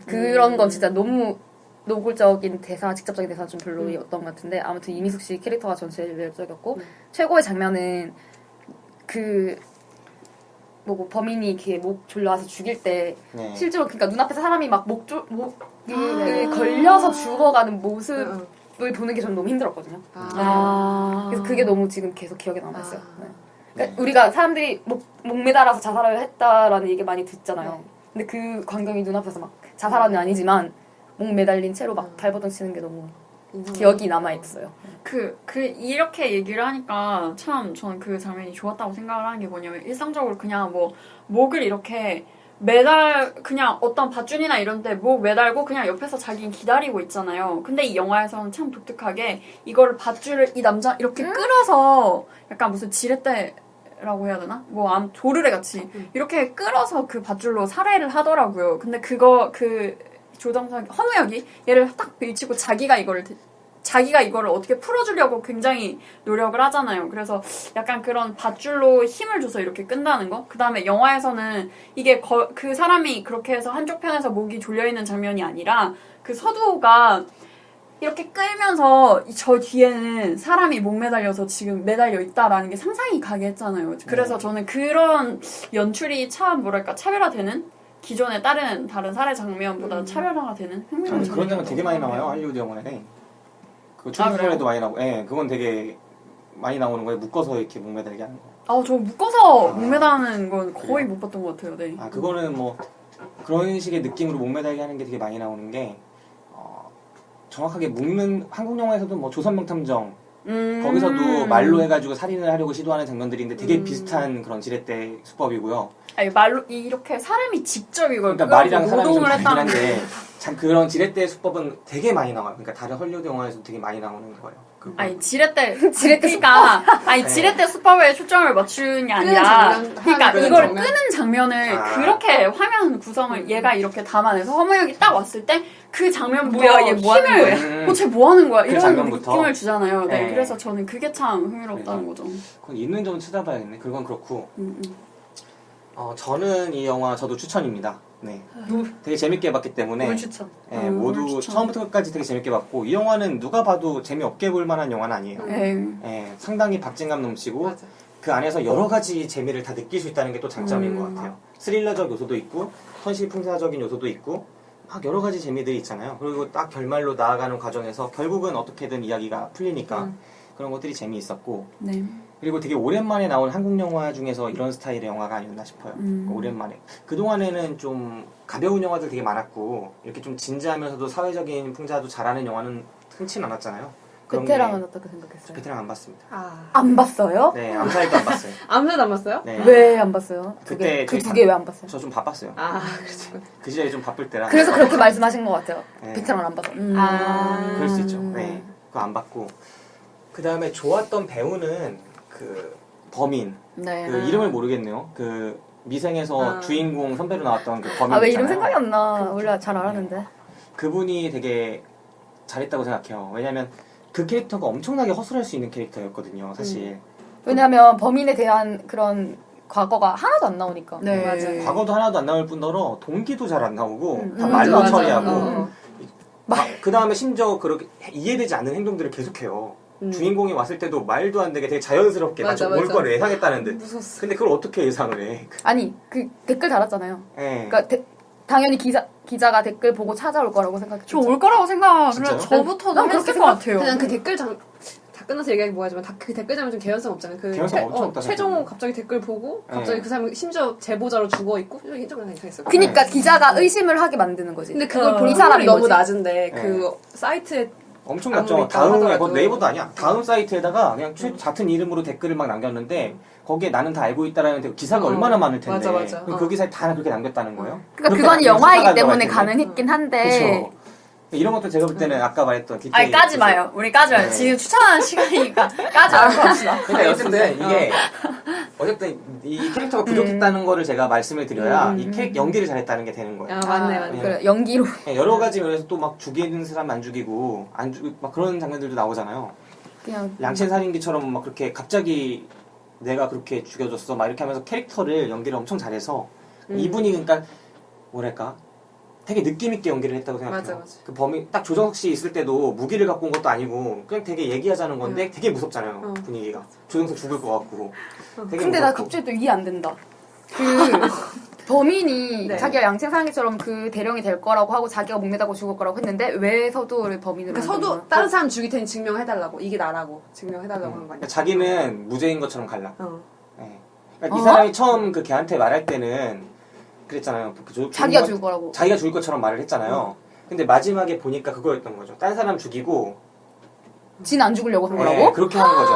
그런 건 진짜 너무 노골적인 대사, 직접적인 대사는 좀 별로였던 것 같은데 아무튼 이미숙 씨 캐릭터가 전 제일 매력적이었고 최고의 장면은 그 뭐고 범인이 이렇게 목 졸라서 죽일 때 실제로 그러니까 눈앞에서 사람이 막 목에 걸려서 죽어가는 모습을 보는 게 저는 너무 힘들었거든요. 그래서 그게 너무 지금 계속 기억에 남아있어요. 그러니까 우리가 사람들이 목 매달아서 자살을 했다라는 얘기 많이 듣잖아요. 근데 그 광경이 눈앞에서 막 자살은 아니지만 목 매달린 채로 막 발버둥 치는 게 너무 기억이 남아있어요. 이렇게 얘기를 하니까 참 저는 그 장면이 좋았다고 생각을 하는 게 뭐냐면 일상적으로 그냥 뭐 목을 이렇게 그냥 어떤 밧줄이나 이런 데 목 매달고 그냥 옆에서 자기는 기다리고 있잖아요. 근데 이 영화에서는 참 독특하게 이거를 밧줄을 이 남자 이렇게 끌어서 약간 무슨 지렛대라고 해야 되나? 조르레 같이 이렇게 끌어서 그 밧줄로 살해를 하더라고요. 근데 조정석 허무역이 얘를 딱 밀치고 자기가 이거를 어떻게 풀어주려고 굉장히 노력을 하잖아요. 그래서 약간 그런 밧줄로 힘을 줘서 이렇게 끈다는 거. 그 다음에 영화에서는 이게 그 사람이 그렇게 해서 한쪽 편에서 목이 졸려있는 장면이 아니라 그 서두호가 이렇게 끌면서 저 뒤에는 사람이 목 매달려서 지금 매달려 있다라는 게 상상이 가게 했잖아요. 그래서 저는 그런 연출이 참 뭐랄까 차별화되는 기존의 다른 살해 장면보다 차별화가 되는 흥미로운 그런 장면 되게 많이 나와요. 할리우드 영화에. 그 초기에도 많이 나오고, 예, 그건 되게 많이 나오는 거예요. 묶어서 이렇게 목 매달게 하는 거. 저 묶어서 목 매다는 건 거의 못 봤던 것 같아요. 네. 그거는 뭐 그런 식의 느낌으로 목 매달게 하는 게 되게 많이 나오는 게 정확하게 묶는 한국 영화에서도 뭐 조선명탐정 거기서도 말로 해가지고 살인을 하려고 시도하는 장면들인데 되게 비슷한 그런 지렛대 수법이고요. 아니 말로 이렇게 사람이 직접 이걸 그러니까 말이랑 사람이 좀 노동을 다르긴 했다는 한데 참 그런 지렛대 수법은 되게 많이 나와요. 그러니까 다른 헐리우드 영화에서 되게 많이 나오는 거예요. 아니 지렛대 그러니까 아니 지렛대 수법에 초점을 맞추는 게 아니라 그러니까 이걸 끄는 장면을 그렇게 화면 구성을 얘가 이렇게 담아내서 허무역이 딱 왔을 때 그 장면부터 뭐야, 얘 뭐 하는 힘을 쟤 뭐 하는 거야 그 이런 장면부터. 느낌을 주잖아요. 네. 네. 그래서 저는 그게 참 흥미롭다는 거죠. 그건 있는 점은 찾아봐야겠네. 그건 그렇고 저는 이 영화 저도 추천입니다. 네, 되게 재밌게 봤기 때문에 오늘 추천. 모두 추천. 처음부터 끝까지 되게 재밌게 봤고 이 영화는 누가 봐도 재미없게 볼 만한 영화는 아니에요. 상당히 박진감 넘치고 맞아. 그 안에서 여러 가지 재미를 다 느낄 수 있다는 게 또 장점인 것 같아요. 스릴러적 요소도 있고 현실풍자적인 요소도 있고 막 여러 가지 재미들이 있잖아요. 그리고 딱 결말로 나아가는 과정에서 결국은 어떻게든 이야기가 풀리니까 그런 것들이 재미있었고 네. 그리고 되게 오랜만에 나온 한국 영화 중에서 이런 스타일의 영화가 아니었나 싶어요. 오랜만에. 그동안에는 좀 가벼운 영화들 되게 많았고 이렇게 좀 진지하면서도 사회적인 풍자도 잘하는 영화는 흔치는 않았잖아요. 그런 베테랑은 어떻게 생각했어요? 베테랑 안 봤습니다. 안 봤어요? 네, 암살도 안 봤어요. 암살도 안 봤어요? 네. 왜 안 봤어요? 그때 그 두 개 왜 안 봤어요? 저 좀 바빴어요. 그렇죠. 그 시절에 좀 바쁠 때라. 그래서 그렇게 말씀하신 것 같아요. 네. 베테랑을 안 봐서. 그럴 수 있죠. 네. 그거 안 봤고. 그 다음에 좋았던 배우는 그 범인. 네. 그 이름을 모르겠네요. 그 미생에서 주인공 선배로 나왔던 그 범인. 왜 이름 있잖아요. 생각이 안 나? 원래 잘 알았는데. 그분이 되게 잘했다고 생각해요. 왜냐면 그 캐릭터가 엄청나게 허술할 수 있는 캐릭터였거든요, 사실. 왜냐하면 범인에 대한 그런 과거가 하나도 안 나오니까. 네. 맞아요. 과거도 하나도 안 나올 뿐더러 동기도 잘 안 나오고 다 맞아, 말로 맞아. 처리하고 그 다음에 심지어 그렇게 이해되지 않는 행동들을 계속해요. 주인공이 왔을 때도 말도 안 되게 되게 자연스럽게 맞아, 올 맞아. 걸 예상했다는 듯. 무서웠어. 근데 그걸 어떻게 예상을 해? 아니 그 댓글 달았잖아요. 네. 그러니까 당연히 기자가 댓글 보고 찾아올 거라고 생각했죠. 저 올 거라고 생각을 진짜요? 저부터도 난 했을 그렇게 것 같아요. 그냥 그 댓글 다 끝나서 얘기하기 뭐하지만 그 댓글 장면 좀 개연성 없잖아요. 그 개연성 엄청 없다 최종호 생각해요. 갑자기 댓글 보고 갑자기 네. 그 사람 심지어 제보자로 죽어 있고 좀 이상했어요. 그러니까 기자가 의심을 하게 만드는 거지. 근데 그걸 볼 이 사람이 사람이 너무 뭐지? 낮은데 네. 그 사이트에 엄청 아무리 낮죠. 있다고 다음에 하더라도. 뭐 네이버도 아니야. 다음 사이트에다가 그냥 같은 이름으로 댓글을 막 남겼는데 거기에 나는 다 알고 있다라는 기사가 얼마나 많을 텐데. 맞아. 그 기사에 다 그렇게 남겼다는 거예요. 그러니까 그렇게 그건 남기면 영화이기 수사가 때문에 들어갈 텐데. 가능했긴 한데. 그쵸. 이런 것도 제가 볼 때는 아까 말했던 디테일. 아니 까지 마요. 우리 까지 마요. 네. 지금 추천하는 시간이니까 까지 말고 합시다. 그러니까 어쨌든 이게 어쨌든 이 캐릭터가 부족했다는 거를 제가 말씀을 드려야 이 연기를 잘했다는 게 되는 거예요. 맞네. 그래, 연기로. 여러 가지 면에서 또 막 죽이는 사람 안 죽이고 막 그런 장면들도 나오잖아요. 그냥 양친 살인기처럼 막 그렇게 갑자기 내가 그렇게 죽여줬어 막 이렇게 하면서 캐릭터를 연기를 엄청 잘해서 이분이 그러니까 뭐랄까 되게 느낌 있게 연기를 했다고 생각해요. 맞아. 그 범인 딱 조정석 씨 있을 때도 무기를 갖고 온 것도 아니고 그냥 되게 얘기하자는 건데 되게 무섭잖아요. 분위기가 조정석 죽을 것 같고. 되게 근데 나 무섭고. 갑자기 또 이해 안 된다. 그 범인이 네. 자기가 양생상기처럼 그 대령이 될 거라고 하고 자기가 목매다고 죽을 거라고 했는데 왜 서두를 범인으로 그러니까 만드는 서도 거야? 다른 사람 죽일 테니 증명해달라고 이게 나라고 증명해달라고 한 거 아니야? 그러니까 자기는 무죄인 것처럼 갈라. 어. 네. 그러니까 이 사람이 처음 그 걔한테 말할 때는 그랬잖아요. 자기가 죽을 거라고. 자기가 죽을 것처럼 말을 했잖아요. 근데 마지막에 보니까 그거였던 거죠. 딴 사람 죽이고 진 안 죽으려고 한 네, 거라고? 그렇게 하는 거죠.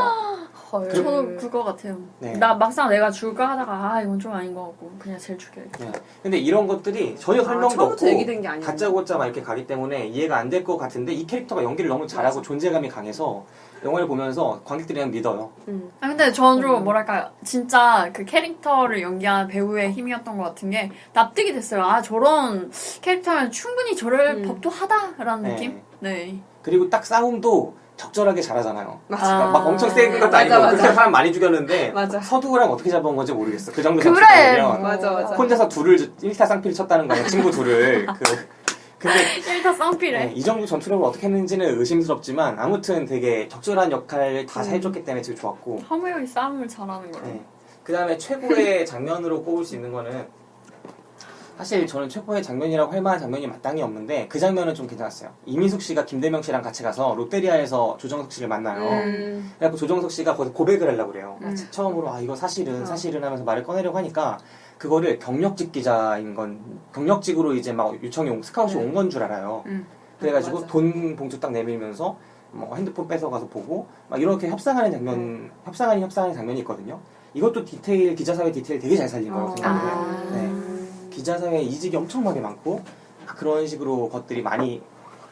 헐. 저도 그거 같아요. 네. 나 막상 내가 죽을까 하다가 이건 좀 아닌 것 같고 그냥 쟤를 죽여야겠다. 네. 근데 이런 것들이 전혀 설명도 처음부터 없고 얘기된 게 아니야. 다짜고짜 막 이렇게 가기 때문에 이해가 안 될 것 같은데 이 캐릭터가 연기를 너무 잘하고 존재감이 강해서 영화를 보면서 관객들이 그냥 믿어요. 아, 근데 저도 뭐랄까 진짜 그 캐릭터를 연기한 배우의 힘이었던 것 같은 게 납득이 됐어요. 아, 저런 캐릭터면 충분히 저럴 법도 하다라는 네. 느낌? 네. 그리고 딱 싸움도 적절하게 잘하잖아요. 맞아. 그러니까 막 엄청 센 것도 맞아, 아니고 맞아. 그렇게 사람 많이 죽였는데 맞아. 서두랑 어떻게 잡은 건지 모르겠어. 그 정도 그래. 잡히면 맞아. 혼자서 둘을 1타 쌍피를 쳤다는 거예요. 친구 둘을. 근데 1타 쌍피래. 네, 이 정도 전투력을 어떻게 했는지는 의심스럽지만 아무튼 되게 적절한 역할을 다 해줬기 때문에 되게 좋았고. 허무형이 싸움을 잘하는 거예요. 네. 그 다음에 최고의 장면으로 꼽을 수 있는 거는 사실 저는 최고의 장면이라고 할 만한 장면이 마땅히 없는데 그 장면은 좀 괜찮았어요. 이민숙 씨가 김대명 씨랑 같이 가서 롯데리아에서 조정석 씨를 만나요. 그래서 조정석 씨가 거기서 고백을 하려고 그래요. 처음으로 이거 사실은 하면서 말을 꺼내려고 하니까 그거를 경력직 기자인 건 경력직으로 이제 막 요청이 스카웃이 온 건 줄 알아요. 그래가지고 맞아. 돈 봉투 딱 내밀면서 뭐 핸드폰 뺏어가서 보고 막 이렇게 협상하는 장면, 협상하는 장면이 있거든요. 이것도 기자사회 디테일 되게 잘 살린 거라고 생각해요. 네. 기자사회 이직이 엄청나게 많고 그런 식으로 것들이 많이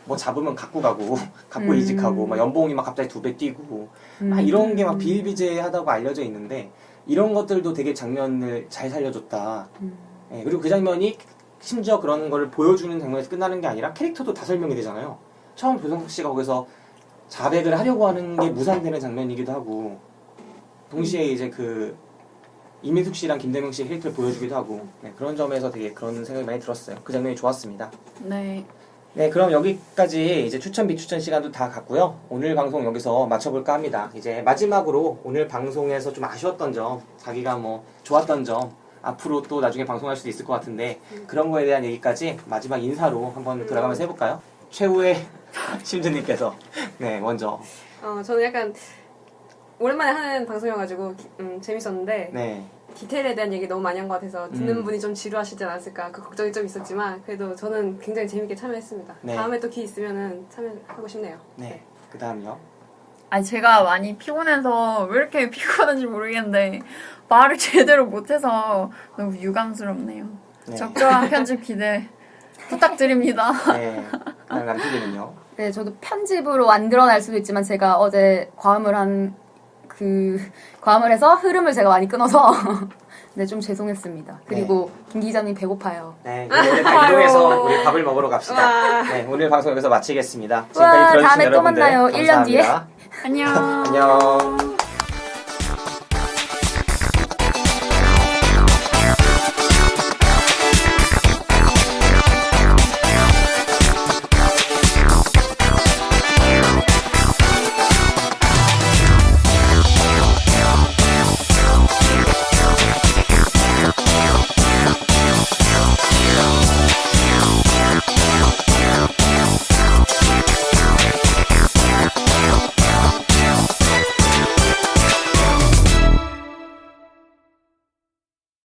뭐 잡으면 갖고 가고 갖고 이직하고 막 연봉이 막 갑자기 2배 뛰고 막 이런 게 막 비일비재하다고 알려져 있는데 이런 것들도 되게 장면을 잘 살려줬다. 네, 그리고 그 장면이 심지어 그런 거를 보여주는 장면에서 끝나는 게 아니라 캐릭터도 다 설명이 되잖아요. 처음 조정석 씨가 거기서 자백을 하려고 하는 게 무산되는 장면이기도 하고 동시에 이제 그 이민숙 씨랑 김대명 씨의 캐릭터를 보여주기도 하고 네, 그런 점에서 되게 그런 생각이 많이 들었어요. 그 장면이 좋았습니다. 네. 네, 그럼 여기까지 이제 추천 비추천 시간도 다 갔고요. 오늘 방송 여기서 마쳐볼까 합니다. 이제 마지막으로 오늘 방송에서 좀 아쉬웠던 점, 자기가 뭐 좋았던 점, 앞으로 또 나중에 방송할 수도 있을 것 같은데 그런 거에 대한 얘기까지 마지막 인사로 한번 들어가면서 해볼까요? 최후의 심즈님께서 네, 먼저. 저는 약간 오랜만에 하는 방송이어가지고 재밌었는데 네. 디테일에 대한 얘기 너무 많이 한 것 같아서 듣는 분이 좀 지루하시지 않았을까 그 걱정이 좀 있었지만 그래도 저는 굉장히 재밌게 참여했습니다. 네. 다음에 또 기회 있으면 참여하고 싶네요. 네. 그 다음요. 아니 제가 많이 피곤해서 왜 이렇게 피곤한지 모르겠는데 말을 제대로 못해서 너무 유감스럽네요. 네. 적절한 편집 기대 부탁드립니다. 네. 그다음 남편이는요. 네, 저도 편집으로 안 드러날 수도 있지만 제가 어제 과음을 해서 흐름을 제가 많이 끊어서 네, 좀 죄송했습니다. 그리고 김 기자님 배고파요. 네, 오늘 다 이동해서 우리 밥을 먹으러 갑시다. 네, 오늘 방송 여기서 마치겠습니다. 지금까지 우와, 들어주신 다음에 또 여러분들 만나요. 1년 뒤에. 감사합니다. 안녕. 안녕.